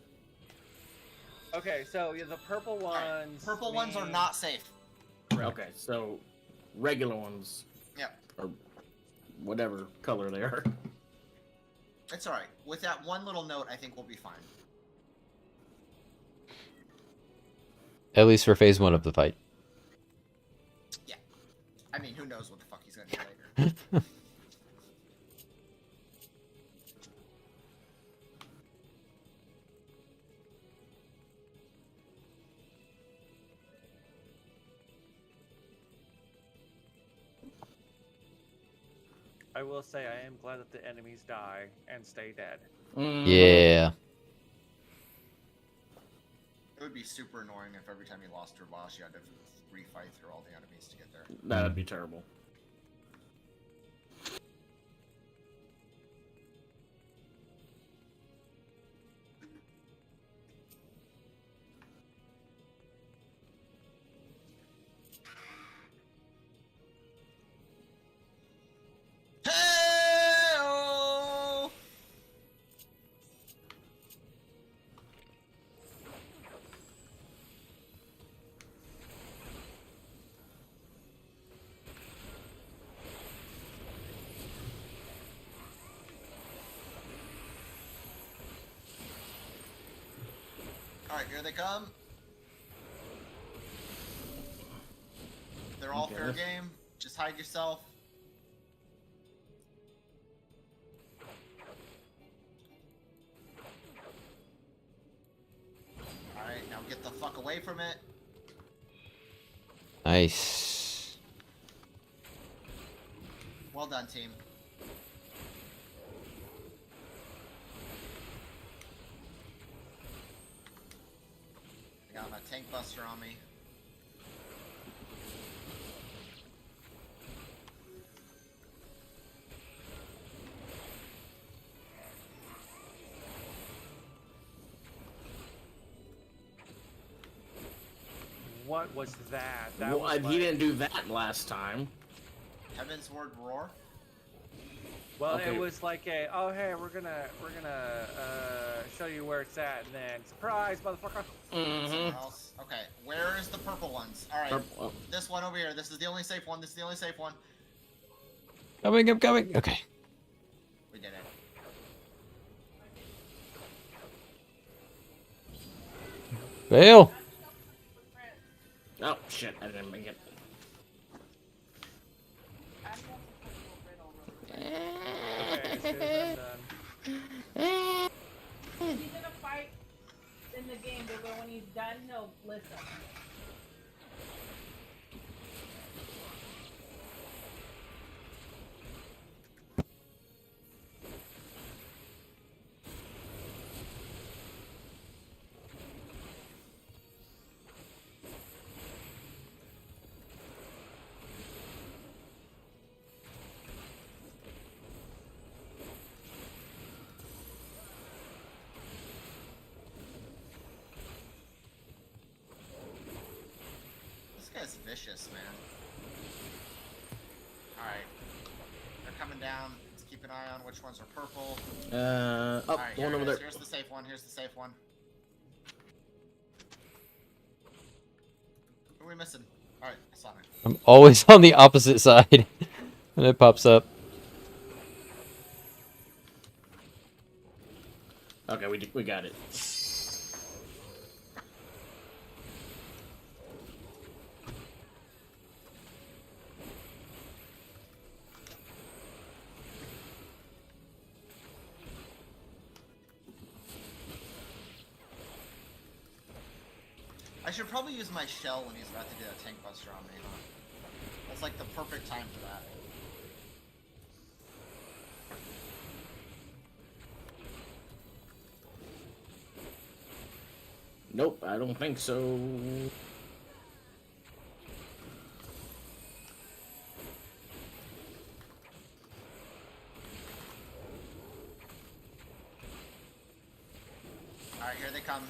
Okay, so yeah, the purple ones. Purple ones are mean- not safe. Okay, so regular ones. Yep. Or whatever color they are. It's alright. With that one little note, I think we'll be fine. At least for phase 1 of the fight. Yeah. I mean, who knows what the fuck he's gonna do later. I will say I am glad that the enemies die and stay dead. Yeah. It would be super annoying if every time you lost your boss, you had to refight through all the enemies to get there. That'd be terrible. Hey-oh! Alright, here they come. They're all Okay, fair let's- game. Just hide yourself. Alright, now get the fuck away from it. Nice. Well done, team. I got my tank buster on me. What was that? That Well, was he like- didn't do that last time. Heaven's Word Roar. Well, Okay. it was like a, oh hey, we're gonna show you where it's at, and then surprise, motherfucker. Someone else. Okay, where is the purple ones? All right, Purple- this one over here. This is the only safe one. This is the only safe one. Coming, I'm coming. Okay. We did it. Fail. Oh shit! I didn't make it. Okay, as soon as I'm done. He's gonna fight in the game, but when he's done, he'll listen. This guy's vicious, man. All right, they're coming down. Let's keep an eye on which ones are purple. Oh, All right, one here over it there. is. Here's the safe one. Here's the safe one. Who are we missing? All right, I saw it. I'm always on the opposite side when it pops up. Okay, we got it. I should probably use my shell when he's about to do that tank buster on me, huh? That's like the perfect time for that. Nope, I don't think so. All right, here they come.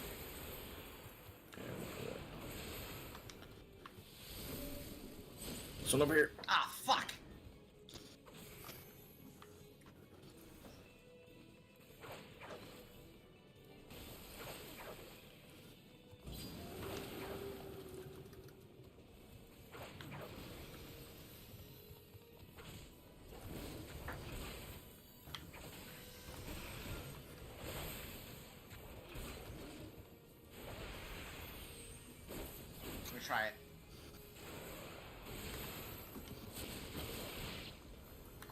This one over here. Ah, fuck! try it.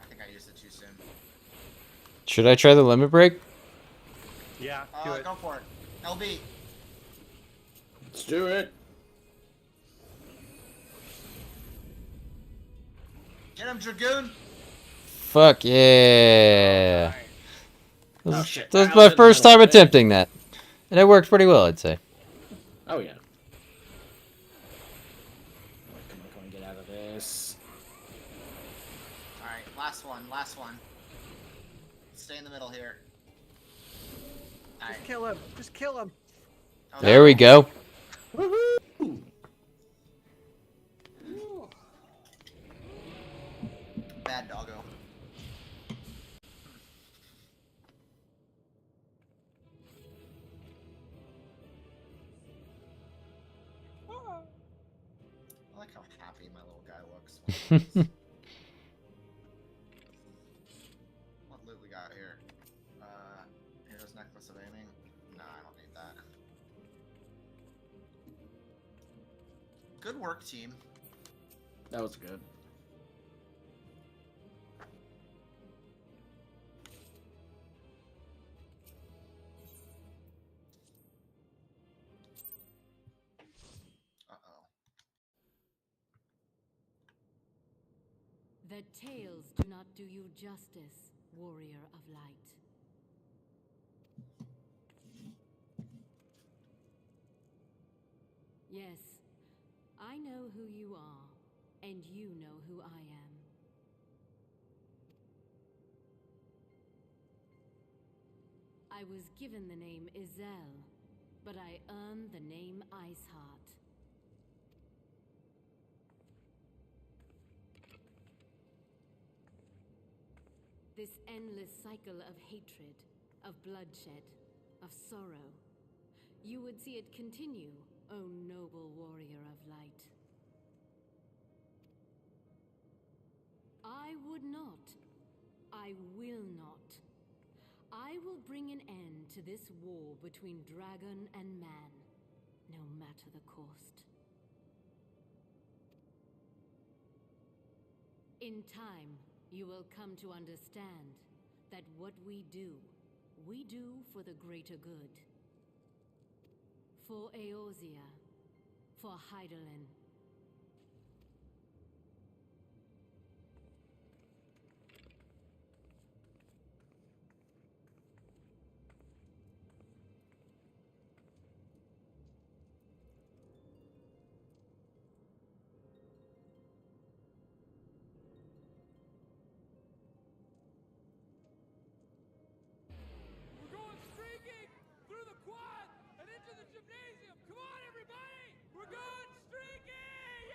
I think I used it too soon. Should I try the limit break? Yeah, do it. Go for it. LB. Let's do it. Get him, Dragoon. Fuck yeah. Oh, shit. That was I my was in the first middle time of it. attempting that. And it worked pretty well, I'd say. Oh, yeah. Come on, get out of this. Alright, last one, last one. Stay in the middle here. Alright. Just kill him. Just kill him. Oh, There we go. Woohoo! Bad doggo. I like how happy my little guy looks. What loot we got here? Hero's Necklace of Aiming? No, I don't need that. Good work, team. That was good. The tales do not do you justice, warrior of light. Yes, I know who you are, and you know who I am. I was given the name Izel, but I earned the name Iceheart. This endless cycle of hatred, of bloodshed, of sorrow. You would see it continue, O noble warrior of light. I would not. I will not. I will bring an end to this war between dragon and man, no matter the cost. In time, you will come to understand that what we do for the greater good. For Eorzea, for Hydaelyn. We're going streaking through the quad and into the gymnasium. Come on, everybody! We're going streaking!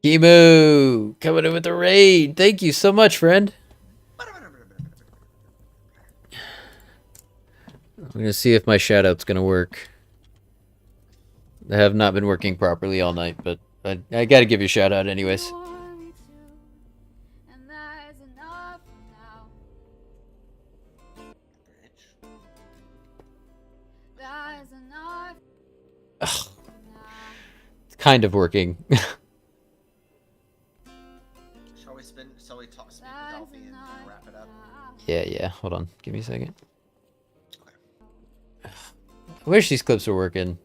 Yeah! Kimu! Coming in with the raid. Thank you so much, friend. I'm going to see if my shoutout's going to work. They have not been working properly all night, but I got to give you a shout out anyways. Ugh. It's kind of working. Shall we speak with Delphi and wrap it up? Yeah. Hold on. Give me a second. Ugh. I wish these clips were working.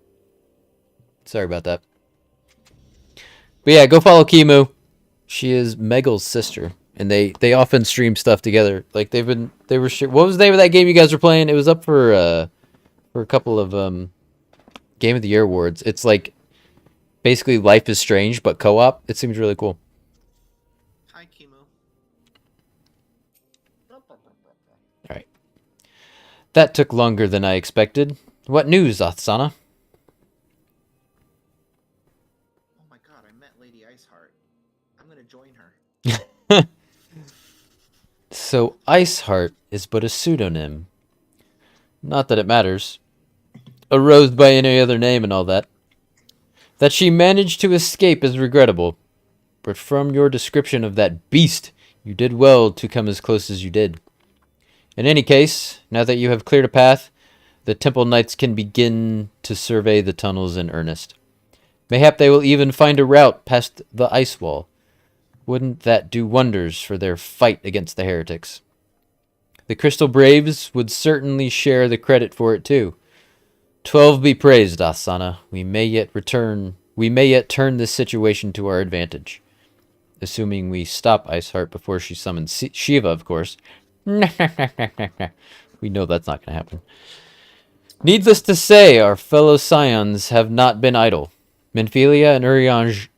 Sorry about that. But yeah, go follow Kimu. She is Megal's sister, and they often stream stuff together. Like they were. What was the name of that game you guys were playing? It was up for a couple of Game of the Year awards. It's like basically Life is Strange but co-op. It seems really cool. Hi, Kimu. Alright. That took longer than I expected. What news, Athsana? Oh my god, I met Lady Iceheart. I'm gonna join her. So Iceheart is but a pseudonym. Not that it matters. A rose by any other name and all that. That she managed to escape is regrettable. But from your description of that beast, you did well to come as close as you did. In any case, now that you have cleared a path, the Temple Knights can begin to survey the tunnels in earnest. Mayhap they will even find a route past the ice wall. Wouldn't that do wonders for their fight against the heretics? The Crystal Braves would certainly share the credit for it too. 12 be praised, Asana. We may yet turn this situation to our advantage. Assuming we stop Iceheart before she summons Shiva, of course. We know that's not going to happen. Needless to say, our fellow scions have not been idle. Menphilia and Urianger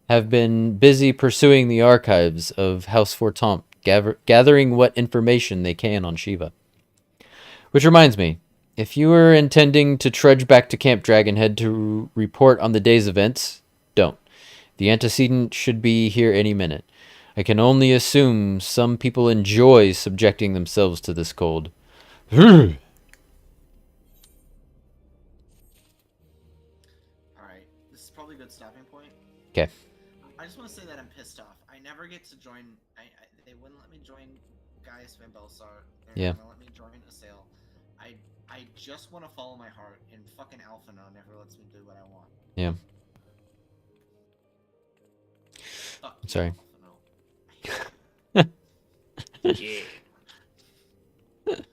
have been busy pursuing the archives of House Fortemps, gathering what information they can on Shiva. Which reminds me, if you are intending to trudge back to Camp Dragonhead to report on the day's events, don't. The antecedent should be here any minute. I can only assume some people enjoy subjecting themselves to this cold. Alright, this is probably a good stopping point. Okay. I just want to say that I'm pissed off. I never get to join. They wouldn't let me join Gaius Van Belsar. They're not gonna let me join Assail. I just want to follow my heart, and fucking Alphino never lets me do what I want. Yeah. Fuck I'm sorry. Yeah. Alright.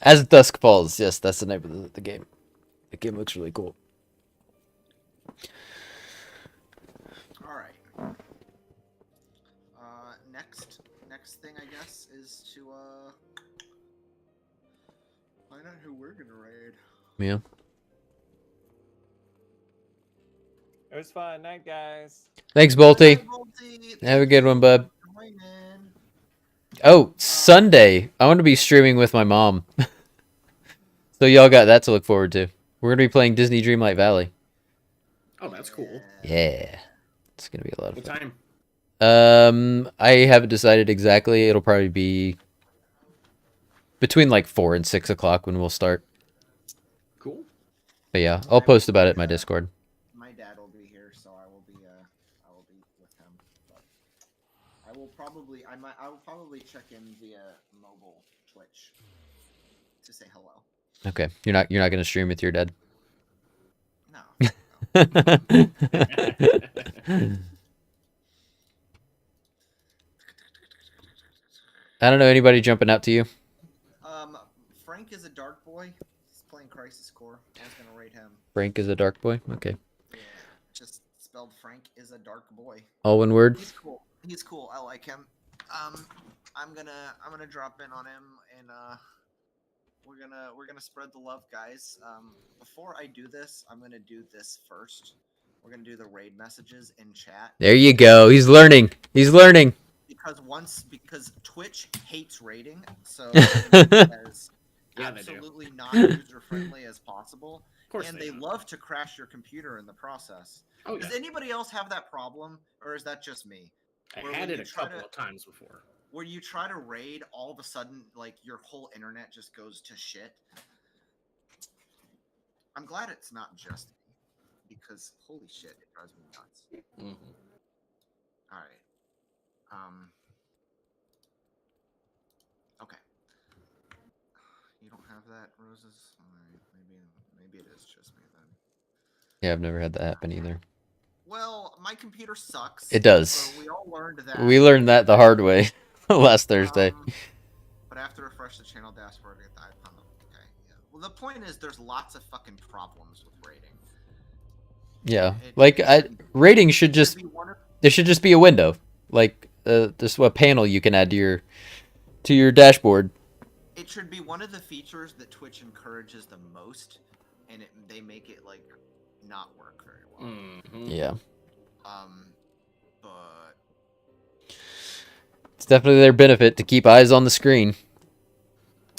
As Dusk Falls, yes, that's the name of the game. The game looks really cool. Alright. Next thing I guess is to find out who we're gonna raid. Yeah. It was fun. Night, guys. Thanks, Bolty. Have a good one, bud. Oh, Sunday. I want to be streaming with my mom. So y'all got that to look forward to. We're going to be playing Disney Dreamlight Valley. Oh, that's cool. Yeah. It's going to be a lot of What fun. time? I haven't decided exactly. It'll probably be between like 4 and 6 o'clock when we'll start. Cool. But yeah, I'll post about it in my Discord. My dad will be here, so I will be with him. But I will probably check in via mobile Twitch to say hello. Okay. You're not going to stream with your dad? No. I don't know anybody jumping out to you. Frank is a dark boy. He's playing Crisis Core. I was gonna rate him. Frank is a dark boy. Okay. Yeah, just spelled Frank is a dark boy. All one word. He's cool. He's cool. I like him. I'm gonna drop in on him, and we're gonna spread the love, guys. Before I do this, I'm gonna do this first. We're gonna do the raid messages in chat. There you go. He's learning. He's learning. Because Twitch hates raiding, so as absolutely not user friendly as possible. Of course and they they love to crash your computer in the process. Oh, Does yeah. anybody else have that problem, or is that just me? I Where had when it you a try couple of times before. Where you try to raid, all of a sudden, like your whole internet just goes to shit. I'm glad it's not just me, because holy shit, it drives me nuts. All right. Okay. You don't have that, Roses? Alright, maybe it is just me then. Yeah, I've never had that happen either. Well, my computer sucks. It does. So we all learned that. We learned that the hard way last Thursday. But I have to refresh the channel dashboard to get the icon up. Okay, yeah. Well, the point is there's lots of fucking problems with rating. Yeah, rating should just there should just be a window, like this a panel you can add to your dashboard. It should be one of the features that Twitch encourages the most, and they make it like not work very well. Yeah, but it's definitely their benefit to keep eyes on the screen.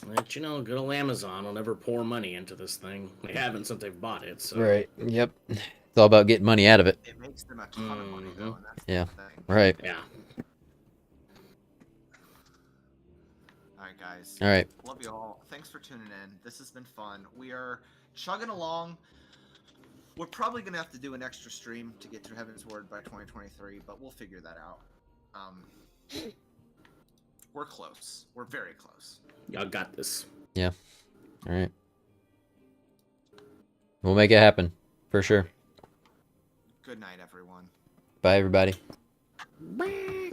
But you know, good old Amazon will never pour money into this thing. They haven't since they've bought it. So. Right. Yep. It's all about getting money out of it. It makes them a ton of money though. And that's Yeah. the thing. Right. Yeah. Alright, guys. All right. Love you all. Thanks for tuning in. This has been fun. We are chugging along. We're probably going to have to do an extra stream to get through Heaven's Word by 2023, but we'll figure that out. We're close. We're very close. Y'all got this. Yeah. All right. We'll make it happen. For sure. Good night, everyone. Bye, everybody. Bye.